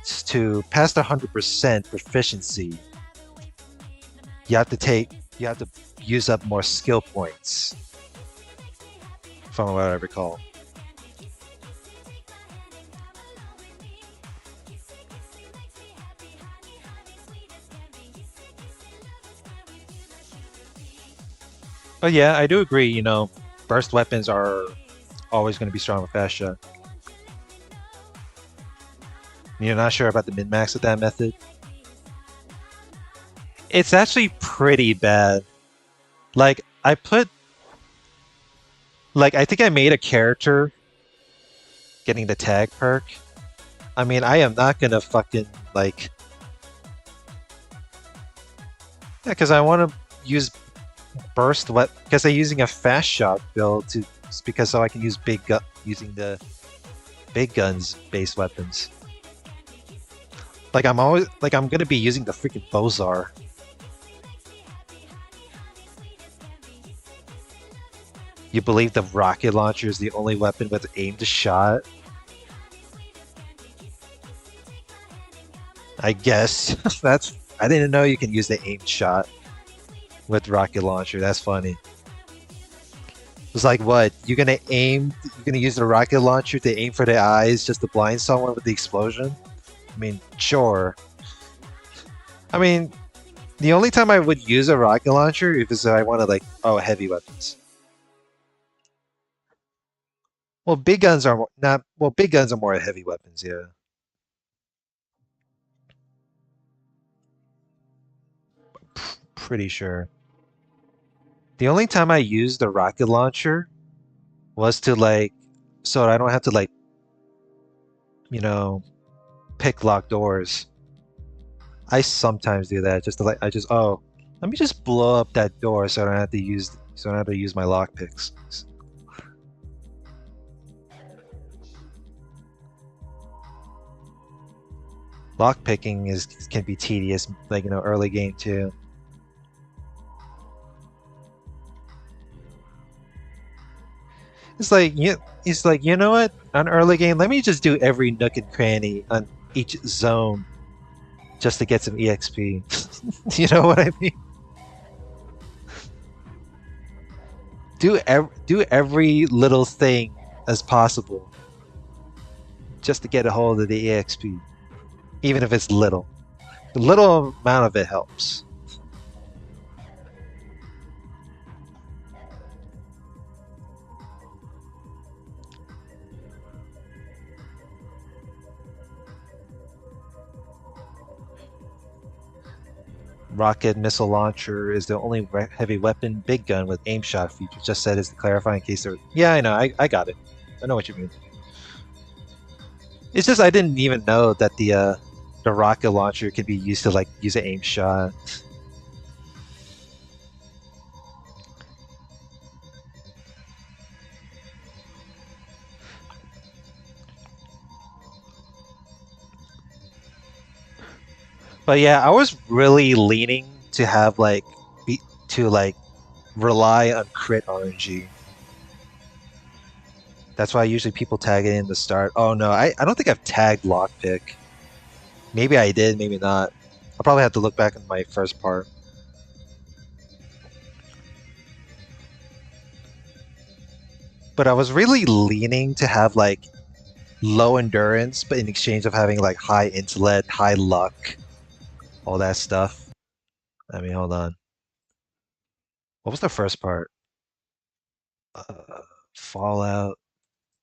S1: to past 100% proficiency. You have to use up more skill points, from what I recall. But yeah, I do agree, burst weapons are always going to be strong with fast shot. You're not sure about the min-max with that method? It's actually pretty bad. Like, I think I made a character getting the tag perk. I mean, I am not going to fucking, like... Yeah, because I want to use burst weapon because I'm using a fast shot build so I can use using the big guns based weapons. Like I'm gonna be using the freaking Bozar. You believe the rocket launcher is the only weapon with aimed shot? I guess I didn't know you can use the aimed shot with rocket launcher. That's funny. It's like, what? You're gonna use the rocket launcher to aim for the eyes just to blind someone with the explosion? I mean, sure. I mean, the only time I would use a rocket launcher is if I want to heavy weapons. Well, big guns are more heavy weapons, yeah. Pretty sure. The only time I used the rocket launcher was to so I don't have to pick locked doors. I sometimes do that just to let me just blow up that door so I don't have to use my lock picks. Lock picking is can be tedious, like early game too. It's like it's like you know what? On early game, let me just do every nook and cranny on each zone just to get some EXP. You know what I mean? Do every little thing as possible just to get a hold of the EXP, even if it's little. The little amount of it helps. Rocket missile launcher is the only heavy weapon big gun with aim shot feature. Just said as to clarify in case there. Yeah, I know. I got it. I know what you mean. It's just I didn't even know that the rocket launcher could be used to like use an aim shot. But yeah, I was really leaning to have like to like rely on crit RNG. That's why usually people tag it in the start. Oh no, I don't think I've tagged lockpick. Maybe I did, maybe not. I'll probably have to look back in my first part. But I was really leaning to have like low endurance, but in exchange of having like high intellect, high luck, all that stuff. I mean, hold on. What was the first part? Fallout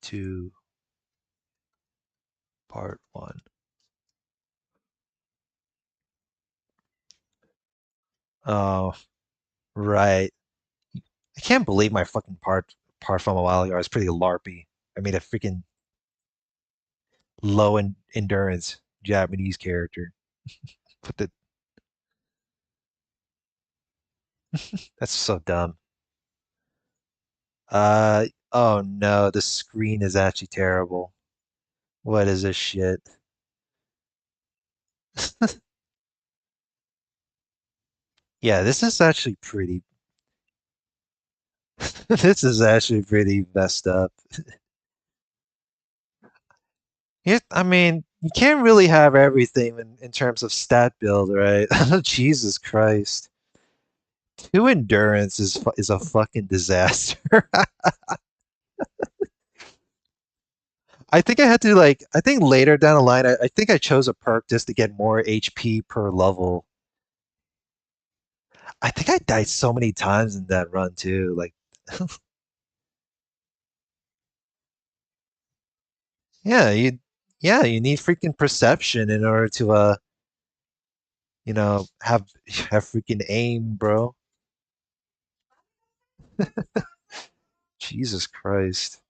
S1: 2 Part 1. Oh, right. I can't believe my fucking part from a while ago is pretty larpy. I made a freaking low endurance Japanese character. Put the That's so dumb. Oh no, the screen is actually terrible. What is this shit? Yeah, this is actually pretty. This is actually pretty messed up. I mean, you can't really have everything in terms of stat build, right? Jesus Christ. Two endurance is a fucking disaster. I think I had to like I think later down the line I think I chose a perk just to get more HP per level. I think I died so many times in that run too. Like yeah, you need freaking perception in order to have freaking aim, bro. Jesus Christ.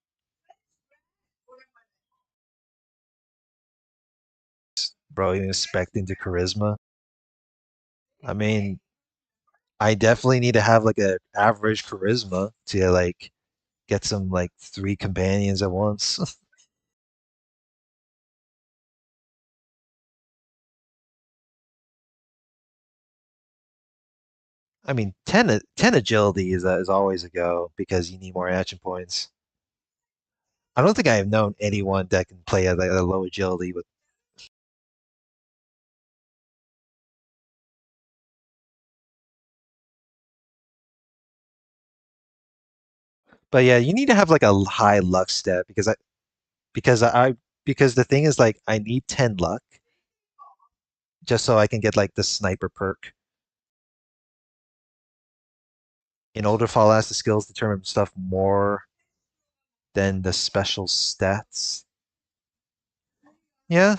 S1: Bro, you expecting the charisma? I mean, I definitely need to have like a average charisma to like get some like three companions at once. I mean, 10 agility is always a go because you need more action points. I don't think I have known anyone that can play at a low agility with. But yeah, you need to have like a high luck step because I because the thing is like I need 10 luck just so I can get like the sniper perk. In older Fallouts, the skills determine stuff more than the special stats. Yeah.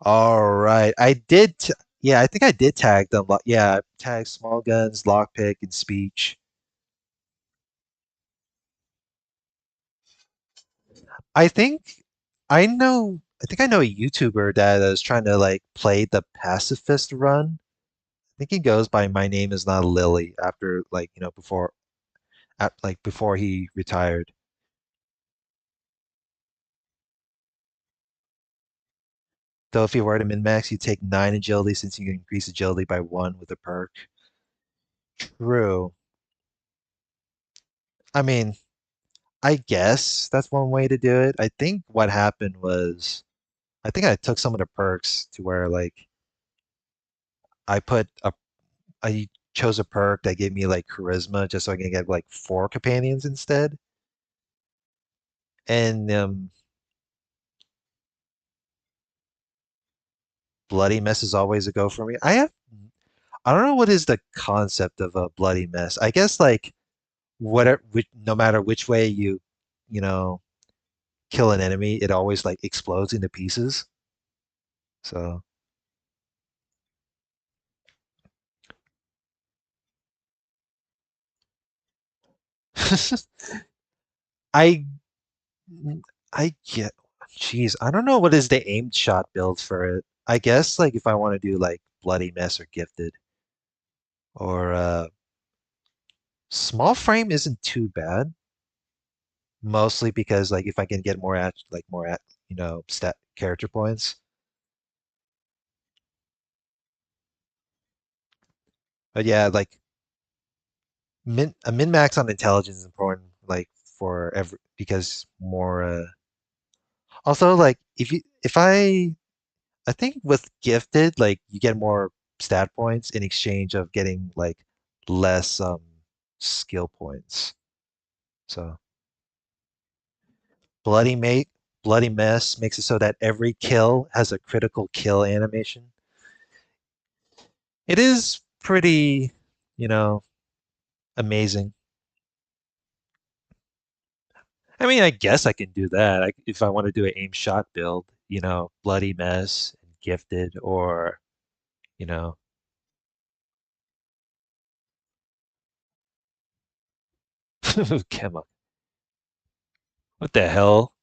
S1: All right. Yeah, I think I did tag them. Yeah, tag small guns, lockpick, and speech. I think I think I know a YouTuber that is trying to like play the pacifist run. I think he goes by My Name Is Not Lily after like, before he retired. Though if you were to min max, you take 9 agility since you can increase agility by 1 with a perk. True. I mean, I guess that's one way to do it. I think what happened was I think I took some of the perks to where like I put a I chose a perk that gave me like charisma just so I can get like 4 companions instead. And bloody mess is always a go for me. I don't know what is the concept of a bloody mess. I guess like whatever no matter which way you know kill an enemy, it always like explodes into pieces. So I I get jeez, I don't know what is the aimed shot build for it. I guess like if I want to do like bloody mess or gifted or small frame isn't too bad, mostly because like if I can get more at stat character points. But yeah, like a min max on intelligence is important like for every because more also like if I think with gifted like you get more stat points in exchange of getting like less skill points. So bloody mate bloody mess makes it so that every kill has a critical kill animation. It is pretty, you know, amazing. I mean, I guess I can do that. If I want to do an aim shot build, bloody mess, gifted, or you know, come on, what the hell?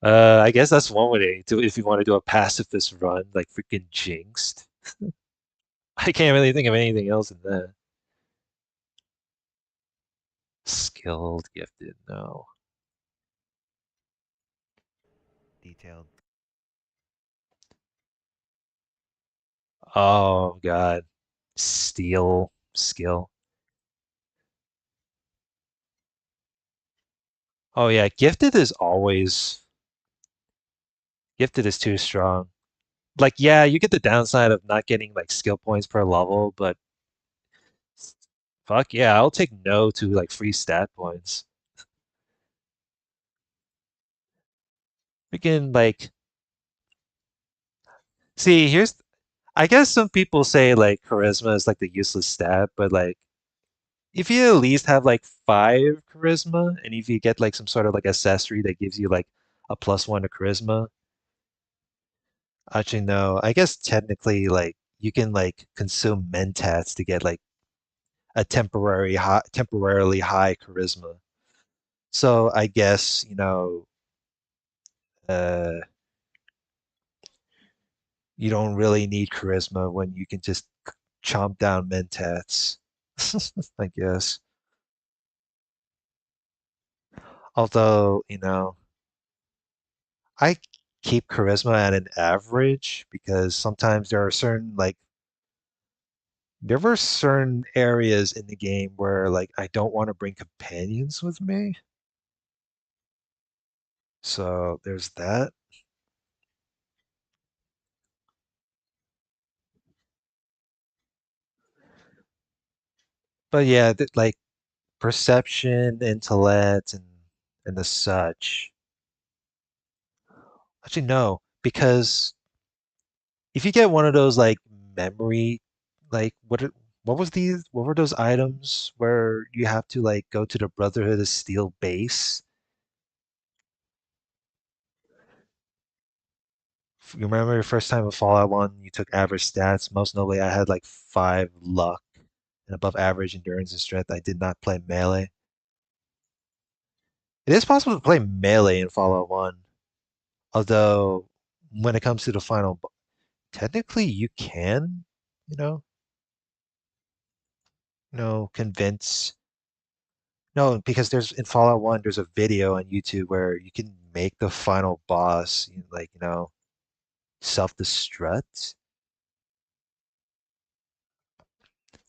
S1: I guess that's one way to if you want to do a pacifist run, like freaking jinxed. I can't really think of anything else in that. Skilled, gifted, no.
S14: Detailed.
S1: Oh God, steal skill. Oh yeah, gifted is too strong. Like yeah, you get the downside of not getting like skill points per level, but fuck yeah, I'll take no to like free stat points. Freaking like see, here's I guess some people say like charisma is like the useless stat, but like if you at least have like 5 charisma and if you get like some sort of like accessory that gives you like a +1 to charisma, actually no, I guess technically like you can like consume mentats to get like a temporarily high charisma. So I guess, uh you don't really need charisma when you can just chomp down mentats. I guess. Although, I keep charisma at an average because sometimes there were certain areas in the game where like I don't want to bring companions with me. So there's that. But yeah, like perception, intellect, and the such. Actually, no, because if you get one of those like memory, like what were those items where you have to like go to the Brotherhood of Steel base? You remember your first time with Fallout 1, you took average stats. Most notably, I had like 5 luck and above average endurance and strength. I did not play melee. It is possible to play melee in Fallout 1, although when it comes to the technically you can, you know, convince. No, because there's in Fallout 1, there's a video on YouTube where you can make the final boss, like, Self-destruct?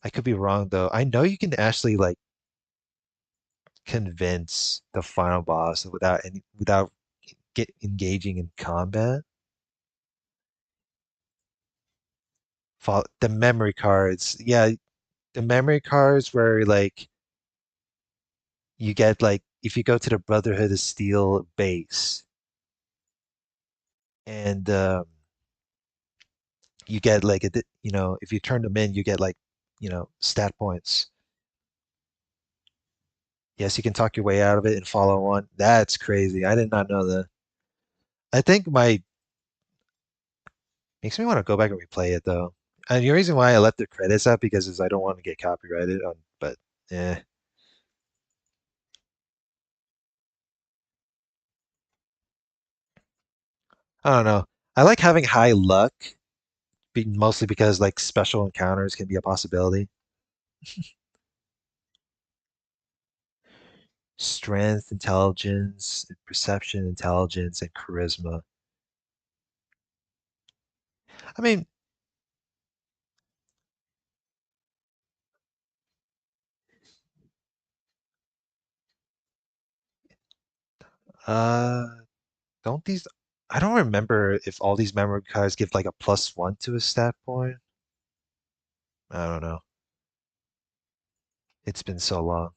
S1: I could be wrong though. I know you can actually like convince the final boss without get engaging in combat. The memory cards. Yeah, the memory cards where like you get like if you go to the Brotherhood of Steel base and you get like if you turn them in you get like stat points. Yes, you can talk your way out of it and follow one. That's crazy. I did not know that. I think my makes me want to go back and replay it though. And the reason why I left the credits up because is I don't want to get copyrighted on, but yeah. I don't know. I like having high luck, mostly because like special encounters can be a possibility. Strength, intelligence, perception, intelligence, and charisma. I mean, uh, don't these? I don't remember if all these memory cards give like a +1 to a stat point. I don't know. It's been so long.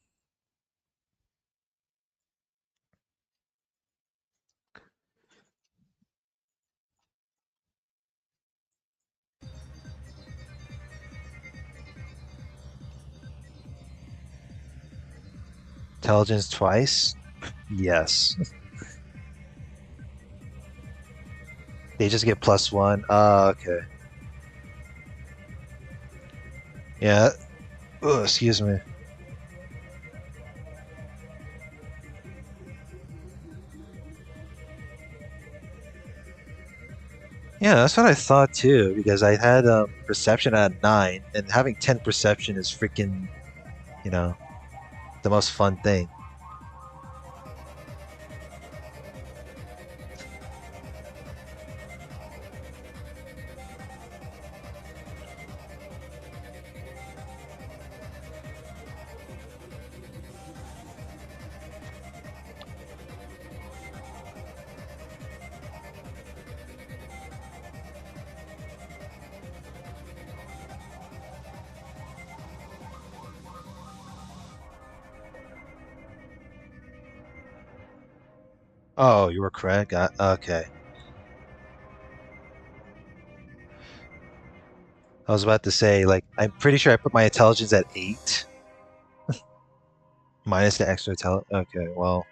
S1: Intelligence twice? Yes. They just get +1. Okay. Yeah. Oh, excuse me. Yeah, that's what I thought too, because I had perception at 9, and having 10 perception is freaking, you know, the most fun thing. Oh, you were correct. Okay. I was about to say, like, I'm pretty sure I put my intelligence at 8, minus the extra Okay, well,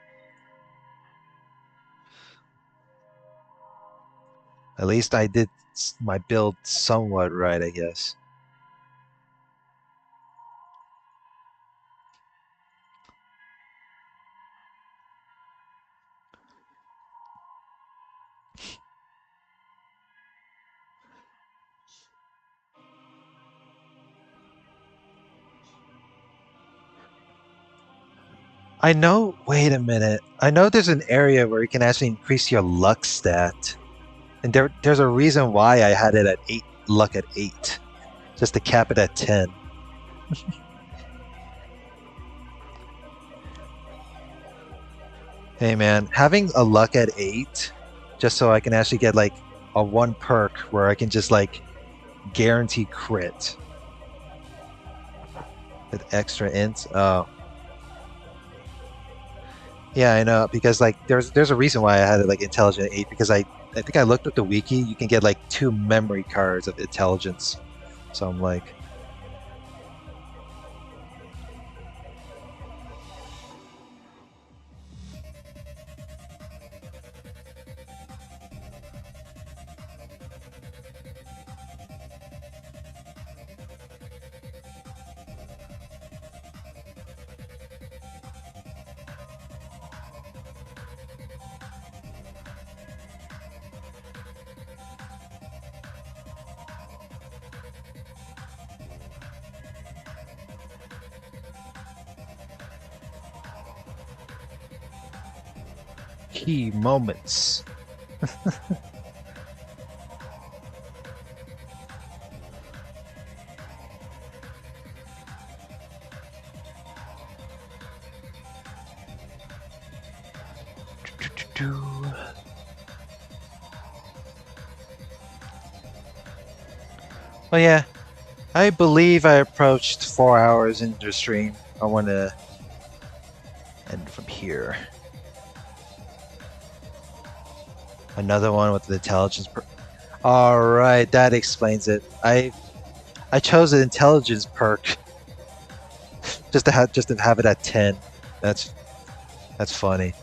S1: at least I did my build somewhat right, I guess. I know, wait a minute. I know there's an area where you can actually increase your luck stat. And there's a reason why I had it at 8, luck at 8. Just to cap it at 10. Hey man, having a luck at 8, just so I can actually get like a 1 perk where I can just like guarantee crit. With extra int. Oh. Yeah, I know, because like there's a reason why I had it like intelligent 8, because I think I looked up the wiki, you can get like 2 memory cards of intelligence. So I'm like, key moments. Well, yeah, I believe I approached 4 hours into the stream. I want to end from here. Another one with the intelligence. All right, that explains it. I chose an intelligence perk just to have it at 10. That's funny.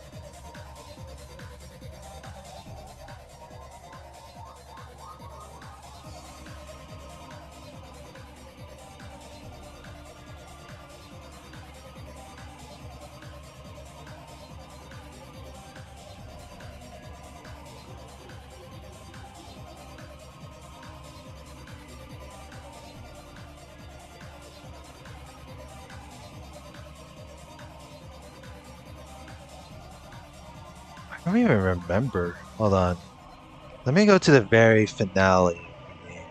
S1: I don't even remember. Hold on. Let me go to the very finale of the game.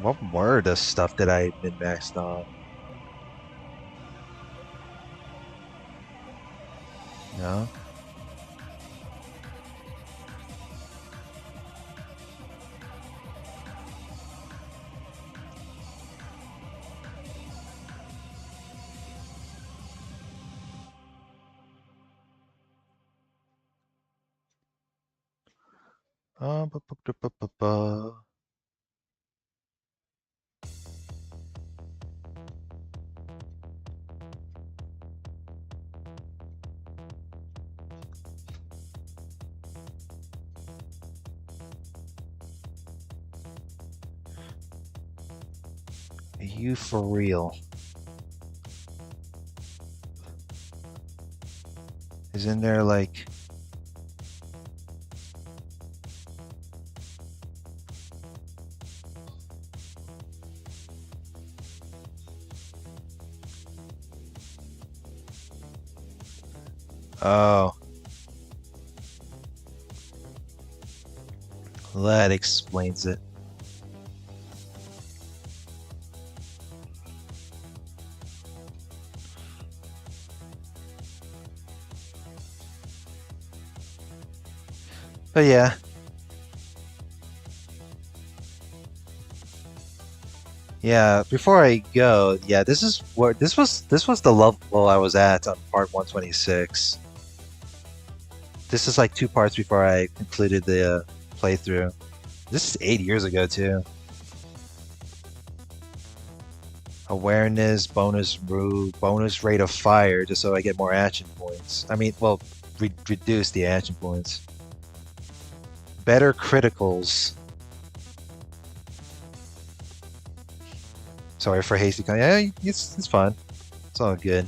S1: What were the stuff that I min-maxed on? No? Ba, ba, ba, ba, ba, ba. Are you for real? Isn't there like... Oh. That explains it. But yeah. Yeah, before I go, yeah, this is where this was the level I was at on part 126. This is like 2 parts before I concluded the playthrough. This is 8 years ago too. Awareness, bonus move, bonus rate of fire, just so I get more action points. I mean, well, reduce the action points. Better criticals. Sorry for hasty comment. Yeah, it's fun. It's all good.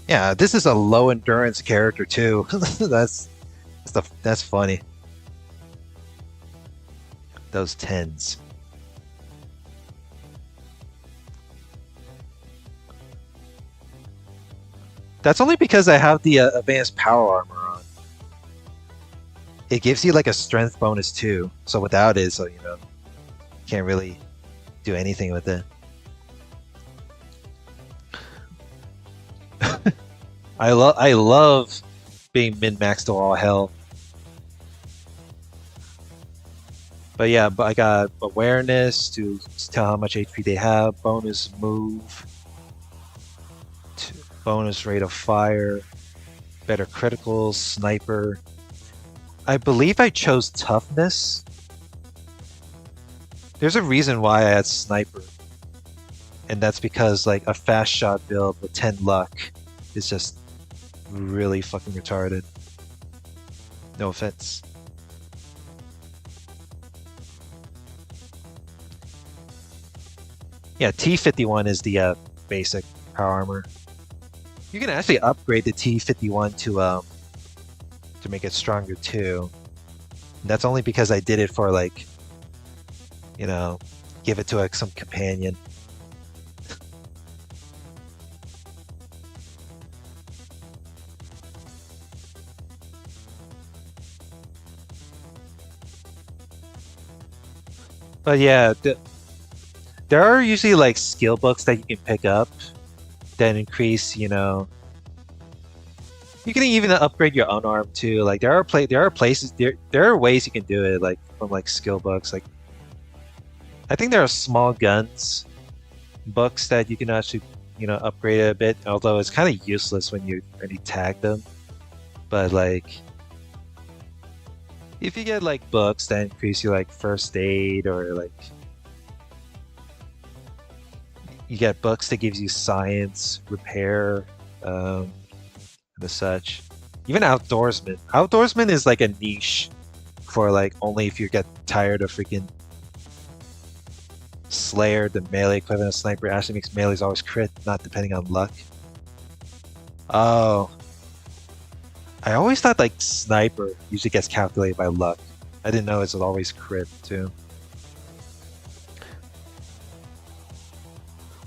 S1: Yeah, this is a low endurance character too. that's funny. Those 10s. That's only because I have the advanced power armor on. It gives you like a strength bonus too. So without it, so you know, can't really do anything with it. I love being min-maxed to all hell. But yeah, but I got awareness to tell how much HP they have, bonus move, bonus rate of fire, better criticals, sniper. I believe I chose toughness. There's a reason why I had sniper. And that's because like a fast shot build with 10 luck is just really fucking retarded. No offense. Yeah, T51 is the basic power armor. You can actually upgrade the T51 to make it stronger too. And that's only because I did it for like, you know, give it to like some companion. But yeah, There are usually like skill books that you can pick up that increase, you know. You can even upgrade your unarmed too. Like there are places there are ways you can do it, like from like skill books. Like I think there are small guns books that you can actually, you know, upgrade it a bit. Although it's kind of useless when you tag them. But like if you get like books that increase your like first aid, or like you get books that gives you science, repair, and such. Even outdoorsman. Outdoorsman is like a niche for like only if you get tired of freaking Slayer, the melee equivalent of sniper. Actually makes melees always crit, not depending on luck. Oh. I always thought like sniper usually gets calculated by luck. I didn't know it's always crit too.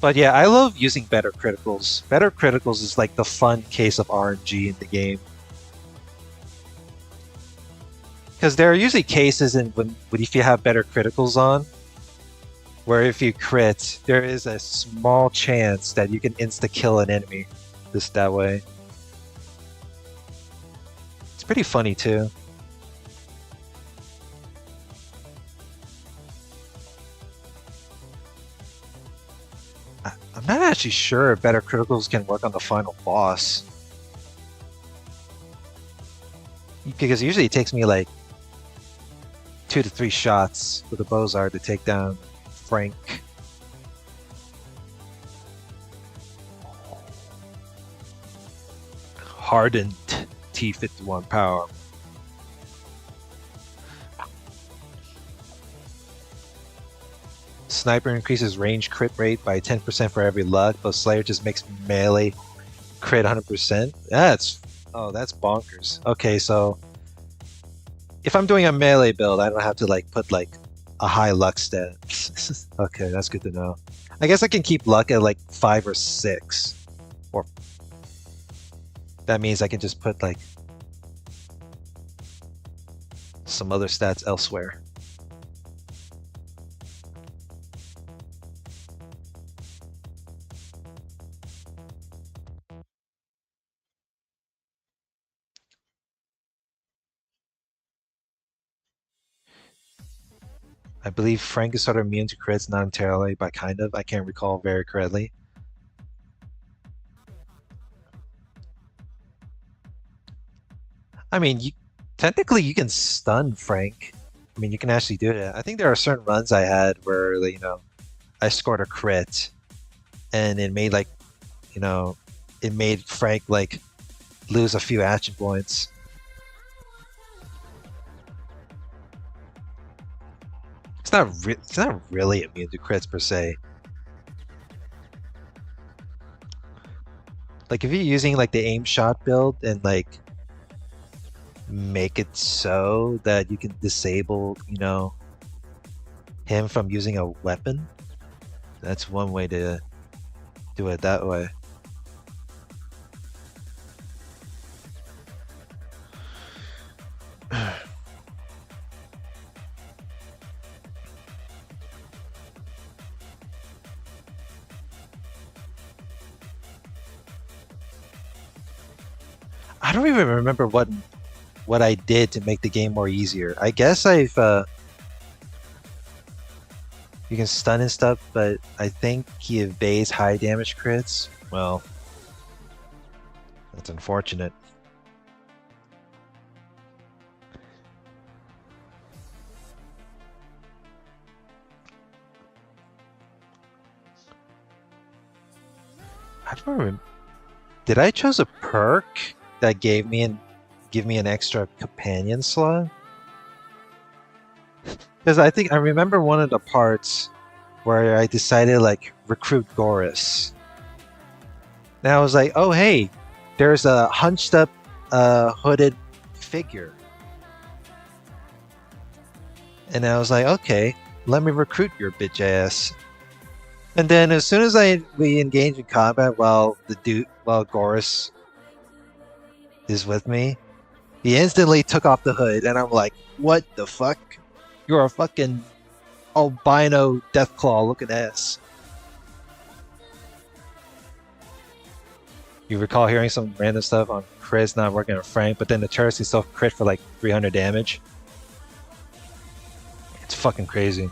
S1: But yeah, I love using better criticals. Better criticals is like the fun case of RNG in the game. Because there are usually cases when if you have better criticals on, where if you crit, there is a small chance that you can insta-kill an enemy just that way. It's pretty funny too. I'm not actually sure if better criticals can work on the final boss. Because usually it takes me like 2 to 3 shots with a Bozar to take down Frank. Hardened T51 power. Sniper increases range crit rate by 10% for every luck, but Slayer just makes melee crit 100%. That's bonkers. Okay, so if I'm doing a melee build, I don't have to like put like a high luck stat. Okay, that's good to know. I guess I can keep luck at like 5 or 6, or that means I can just put like some other stats elsewhere. I believe Frank is sort of immune to crits, not entirely, but kind of. I can't recall very correctly. I mean, technically you can stun Frank. I mean, you can actually do it. I think there are certain runs I had where, you know, I scored a crit, and it made like, you know, it made Frank like lose a few action points. It's not really immune to crits per se. Like if you're using like the aim shot build and like make it so that you can disable, you know, him from using a weapon, that's one way to do it that way. I don't even remember what I did to make the game more easier. I guess I've you can stun and stuff, but I think he evades high damage crits. Well, that's unfortunate. I don't remember. Did I choose a perk that give me an extra companion slot? Because I think I remember one of the parts where I decided like recruit Goris. Now I was like, oh hey, there's a hunched up hooded figure. And I was like, okay, let me recruit your bitch ass. And then as soon as we engage in combat while Goris is with me, he instantly took off the hood, and I'm like, what the fuck? You're a fucking albino Deathclaw looking ass. You recall hearing some random stuff on Chris not working on Frank, but then the turrets can still crit for like 300 damage. It's fucking crazy.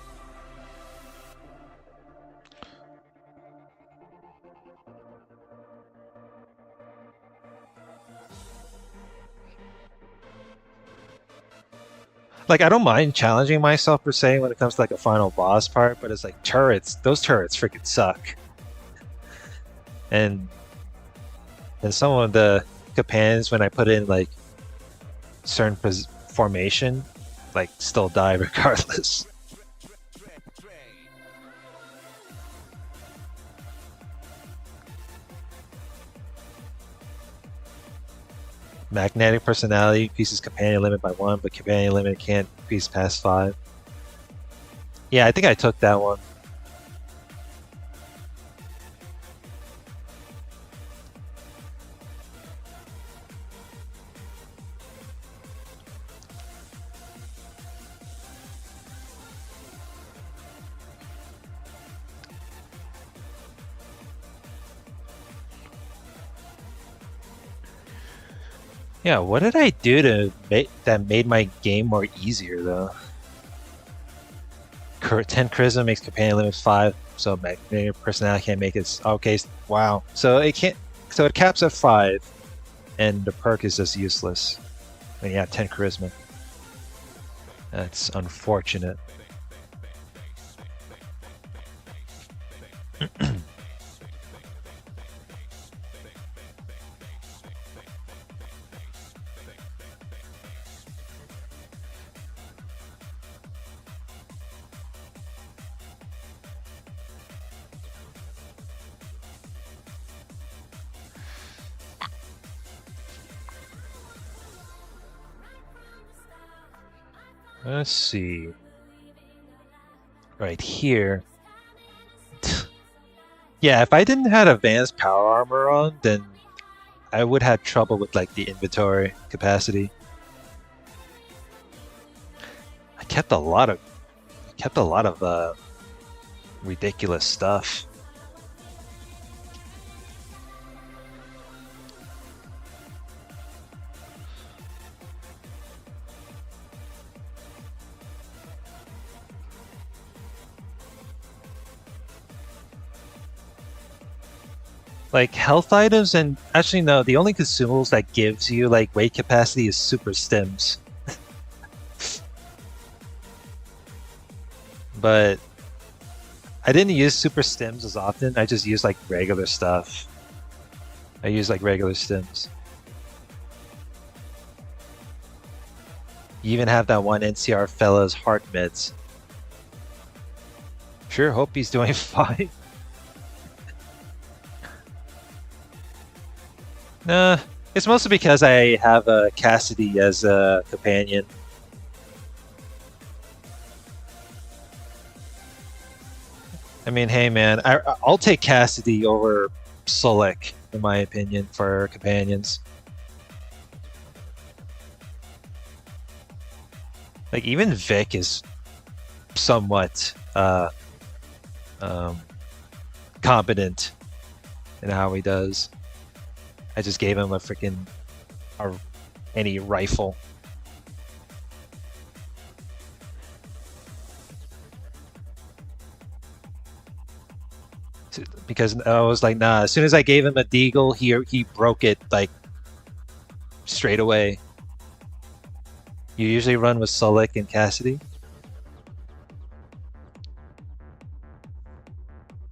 S1: Like, I don't mind challenging myself per se when it comes to like a final boss part, but it's like turrets. Those turrets freaking suck. And some of the companions, when I put in like certain formation, like still die regardless. Magnetic personality increases companion limit by 1, but companion limit can't increase past 5. Yeah, I think I took that one. Yeah, what did I do to that made my game more easier though? 10 charisma makes companion limit 5, so magnetic personality can't make it. Okay, wow. So it can't. So it caps at 5, and the perk is just useless when you have 10 charisma. That's unfortunate. Let's see. Right here. Yeah, if I didn't have advanced power armor on, then I would have trouble with like the inventory capacity. I kept a lot of ridiculous stuff. Like health items, and actually no, the only consumables that gives you like weight capacity is super stims. But I didn't use super stims as often. I just used like regular stuff. I use like regular stims. You even have that one NCR fella's heart meds. Sure hope he's doing fine. Nah, it's mostly because I have Cassidy as a companion. I mean, hey man, I'll take Cassidy over Solek, in my opinion, for companions. Like, even Vic is somewhat competent in how he does. I just gave him a freaking any rifle. Because I was like, nah, as soon as I gave him a deagle, he broke it like straight away. You usually run with Solek and Cassidy?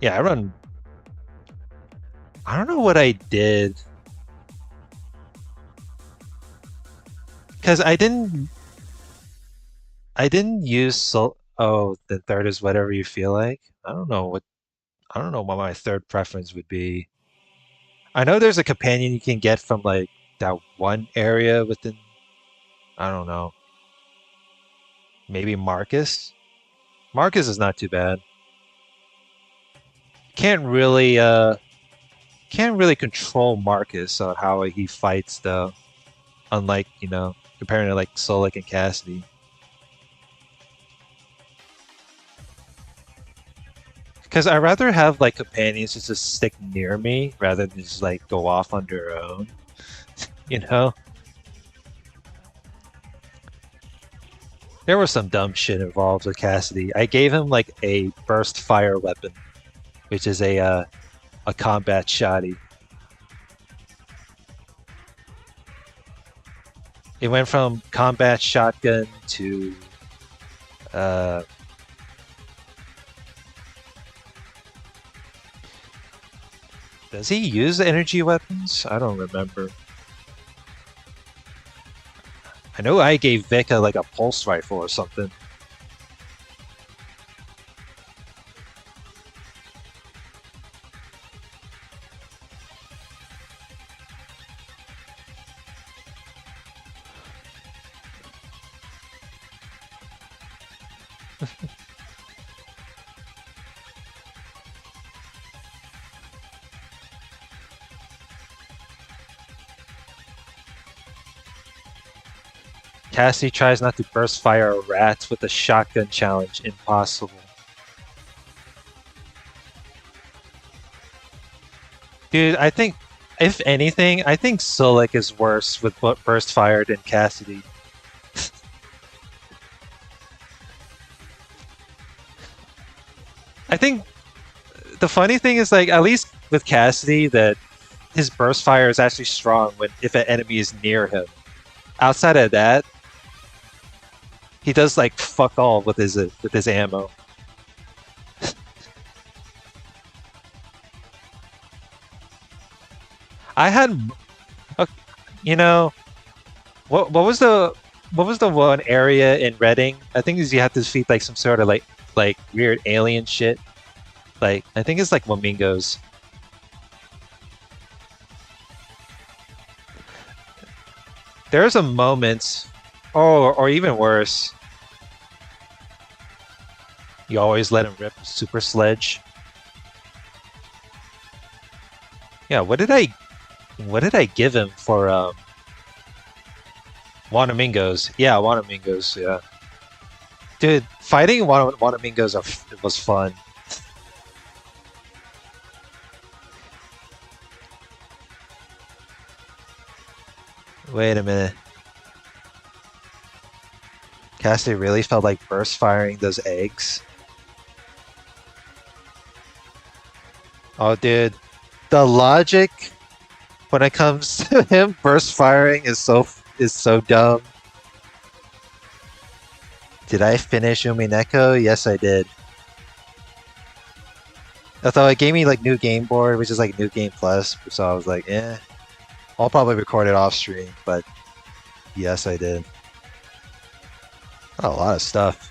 S1: Yeah, I run... I don't know what I did. Because I didn't use Oh, the third is whatever you feel like. I don't know what my third preference would be. I know there's a companion you can get from like that one area within. I don't know. Maybe Marcus. Marcus is not too bad. Can't really control Marcus on how he fights though. Unlike, comparing to like Solek and Cassidy. Because I'd rather have like companions just stick near me rather than just like go off on their own. You know? There was some dumb shit involved with Cassidy. I gave him like a burst fire weapon, which is a combat shoddy. It went from combat shotgun to does he use energy weapons? I don't remember. I know I gave Vika like a pulse rifle or something. Cassie tries not to burst fire a rat with a shotgun challenge. Impossible. Dude, I think, if anything, I think Sulik is worse with burst fire than Cassidy. I think the funny thing is, like, at least with Cassidy, that his burst fire is actually strong when if an enemy is near him. Outside of that, he does like fuck all with his ammo. I had, you know, what was the one area in Reading? I think is you have to defeat like some sort of like weird alien shit. Like I think it's like Flamingos. There's a moment, or even worse. You always let him rip Super Sledge. Yeah, what did I give him for Wanamingos? Yeah, Wanamingos, yeah. Dude, fighting Wanamingos was fun. Wait a minute. Cassidy really felt like burst firing those eggs. Oh, dude. The logic when it comes to him burst firing is so dumb. Did I finish Umineko? Yes, I did. Although it gave me like new game board, which is like new game plus, so I was like, eh. I'll probably record it off stream, but yes, I did. Oh, a lot of stuff.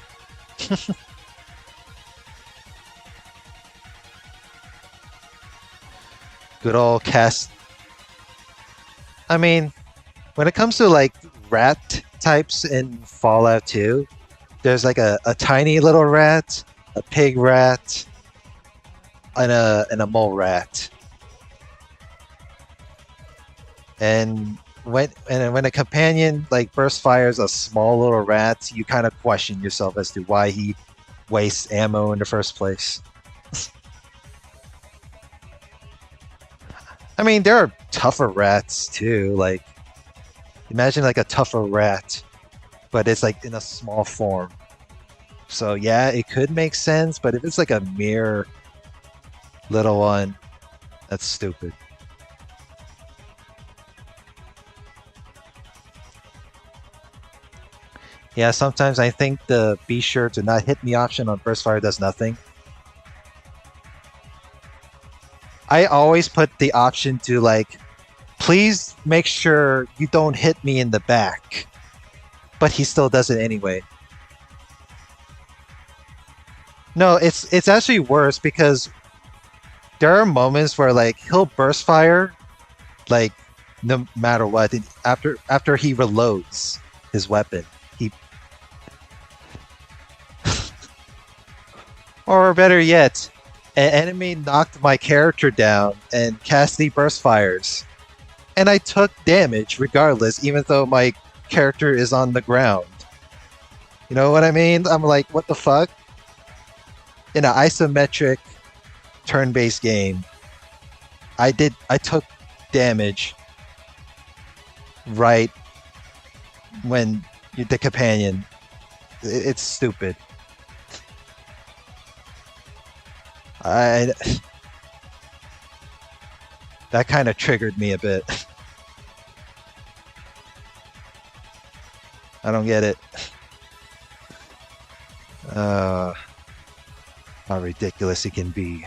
S1: Good old cast. I mean, when it comes to like rat types in Fallout 2, there's like a tiny little rat, a pig rat, and a mole rat. And when a companion like burst fires a small little rat, you kind of question yourself as to why he wastes ammo in the first place. I mean, there are tougher rats too. Like, imagine like a tougher rat, but it's like in a small form. So yeah, it could make sense, but if it's like a mere little one, that's stupid. Yeah, sometimes I think the be sure to not hit me option on burst fire does nothing. I always put the option to like, please make sure you don't hit me in the back. But he still does it anyway. No, it's actually worse because there are moments where like he'll burst fire, like no matter what. And after he reloads his weapon, he, or better yet, an enemy knocked my character down and Cassidy burst fires, and I took damage regardless, even though my character is on the ground. You know what I mean? I'm like, what the fuck? In an isometric turn-based game, I took damage right when the companion. It's stupid. I that kind of triggered me a bit. I don't get it. How ridiculous it can be.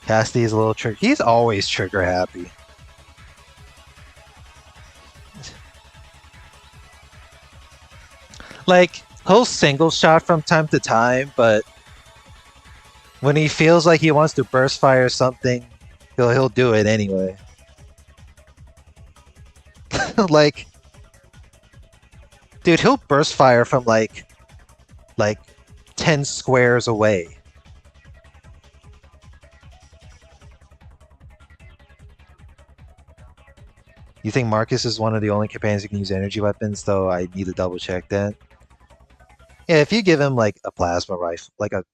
S1: Cassidy's a little trigger. He's always trigger happy. Like, he'll single shot from time to time, but when he feels like he wants to burst fire something, he'll do it anyway. Like, dude, he'll burst fire from like 10 squares away. You think Marcus is one of the only companions who can use energy weapons, though I need to double check that. Yeah, if you give him like a plasma rifle, like a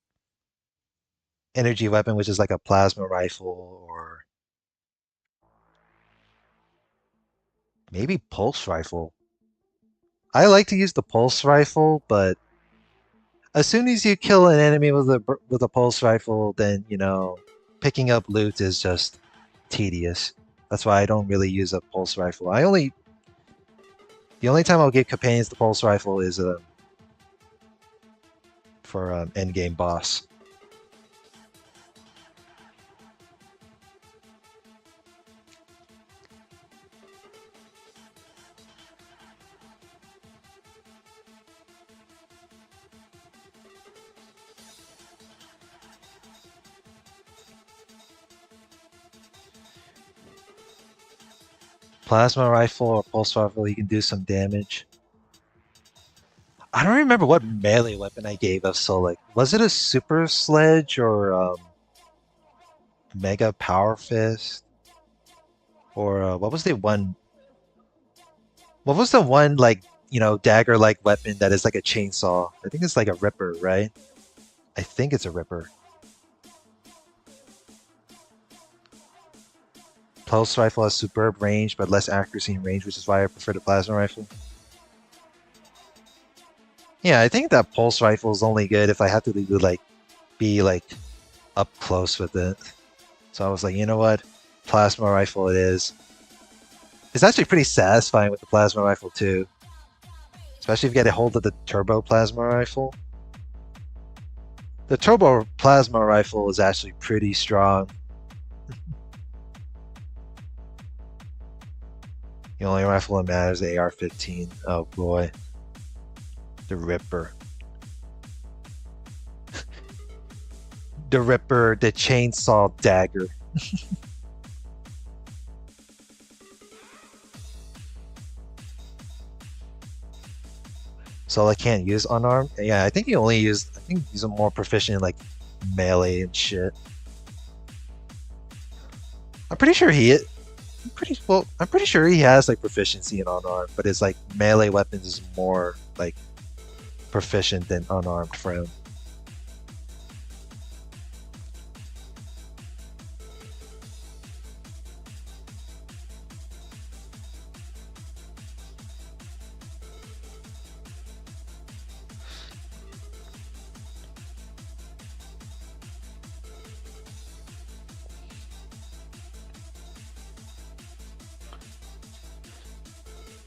S1: energy weapon, which is like a plasma rifle, or maybe pulse rifle. I like to use the pulse rifle, but as soon as you kill an enemy with a pulse rifle, then you know picking up loot is just tedious. That's why I don't really use a pulse rifle. The only time I'll give companions the pulse rifle is for endgame boss. Plasma rifle or pulse rifle, you can do some damage. I don't remember what melee weapon I gave of Solik. Was it a super sledge or mega power fist? Or what was the one? What was the one like dagger-like weapon that is like a chainsaw? I think it's like a ripper, right? I think it's a ripper. Pulse rifle has superb range, but less accuracy in range, which is why I prefer the plasma rifle. Yeah, I think that pulse rifle is only good if I have to be up close with it. So I was like, you know what? Plasma rifle it is. It's actually pretty satisfying with the plasma rifle too. Especially if you get a hold of the turbo plasma rifle. The turbo plasma rifle is actually pretty strong. The only rifle that matters is the AR-15. Oh boy. The Ripper. The Ripper, the chainsaw dagger. So I can't use unarmed? Yeah, I think he's more proficient in like melee and shit. I'm pretty sure he has like proficiency in unarmed, but his like melee weapons is more like proficient than unarmed for him.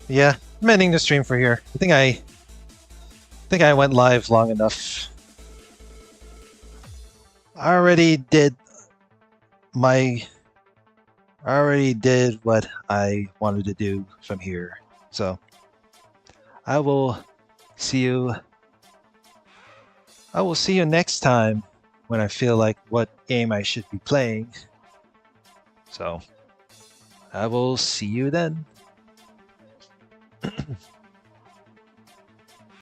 S1: Yeah, I'm ending the stream for here. I think I went live long enough. I already did what I wanted to do from here. So I will see you next time when I feel like what game I should be playing. So I will see you then.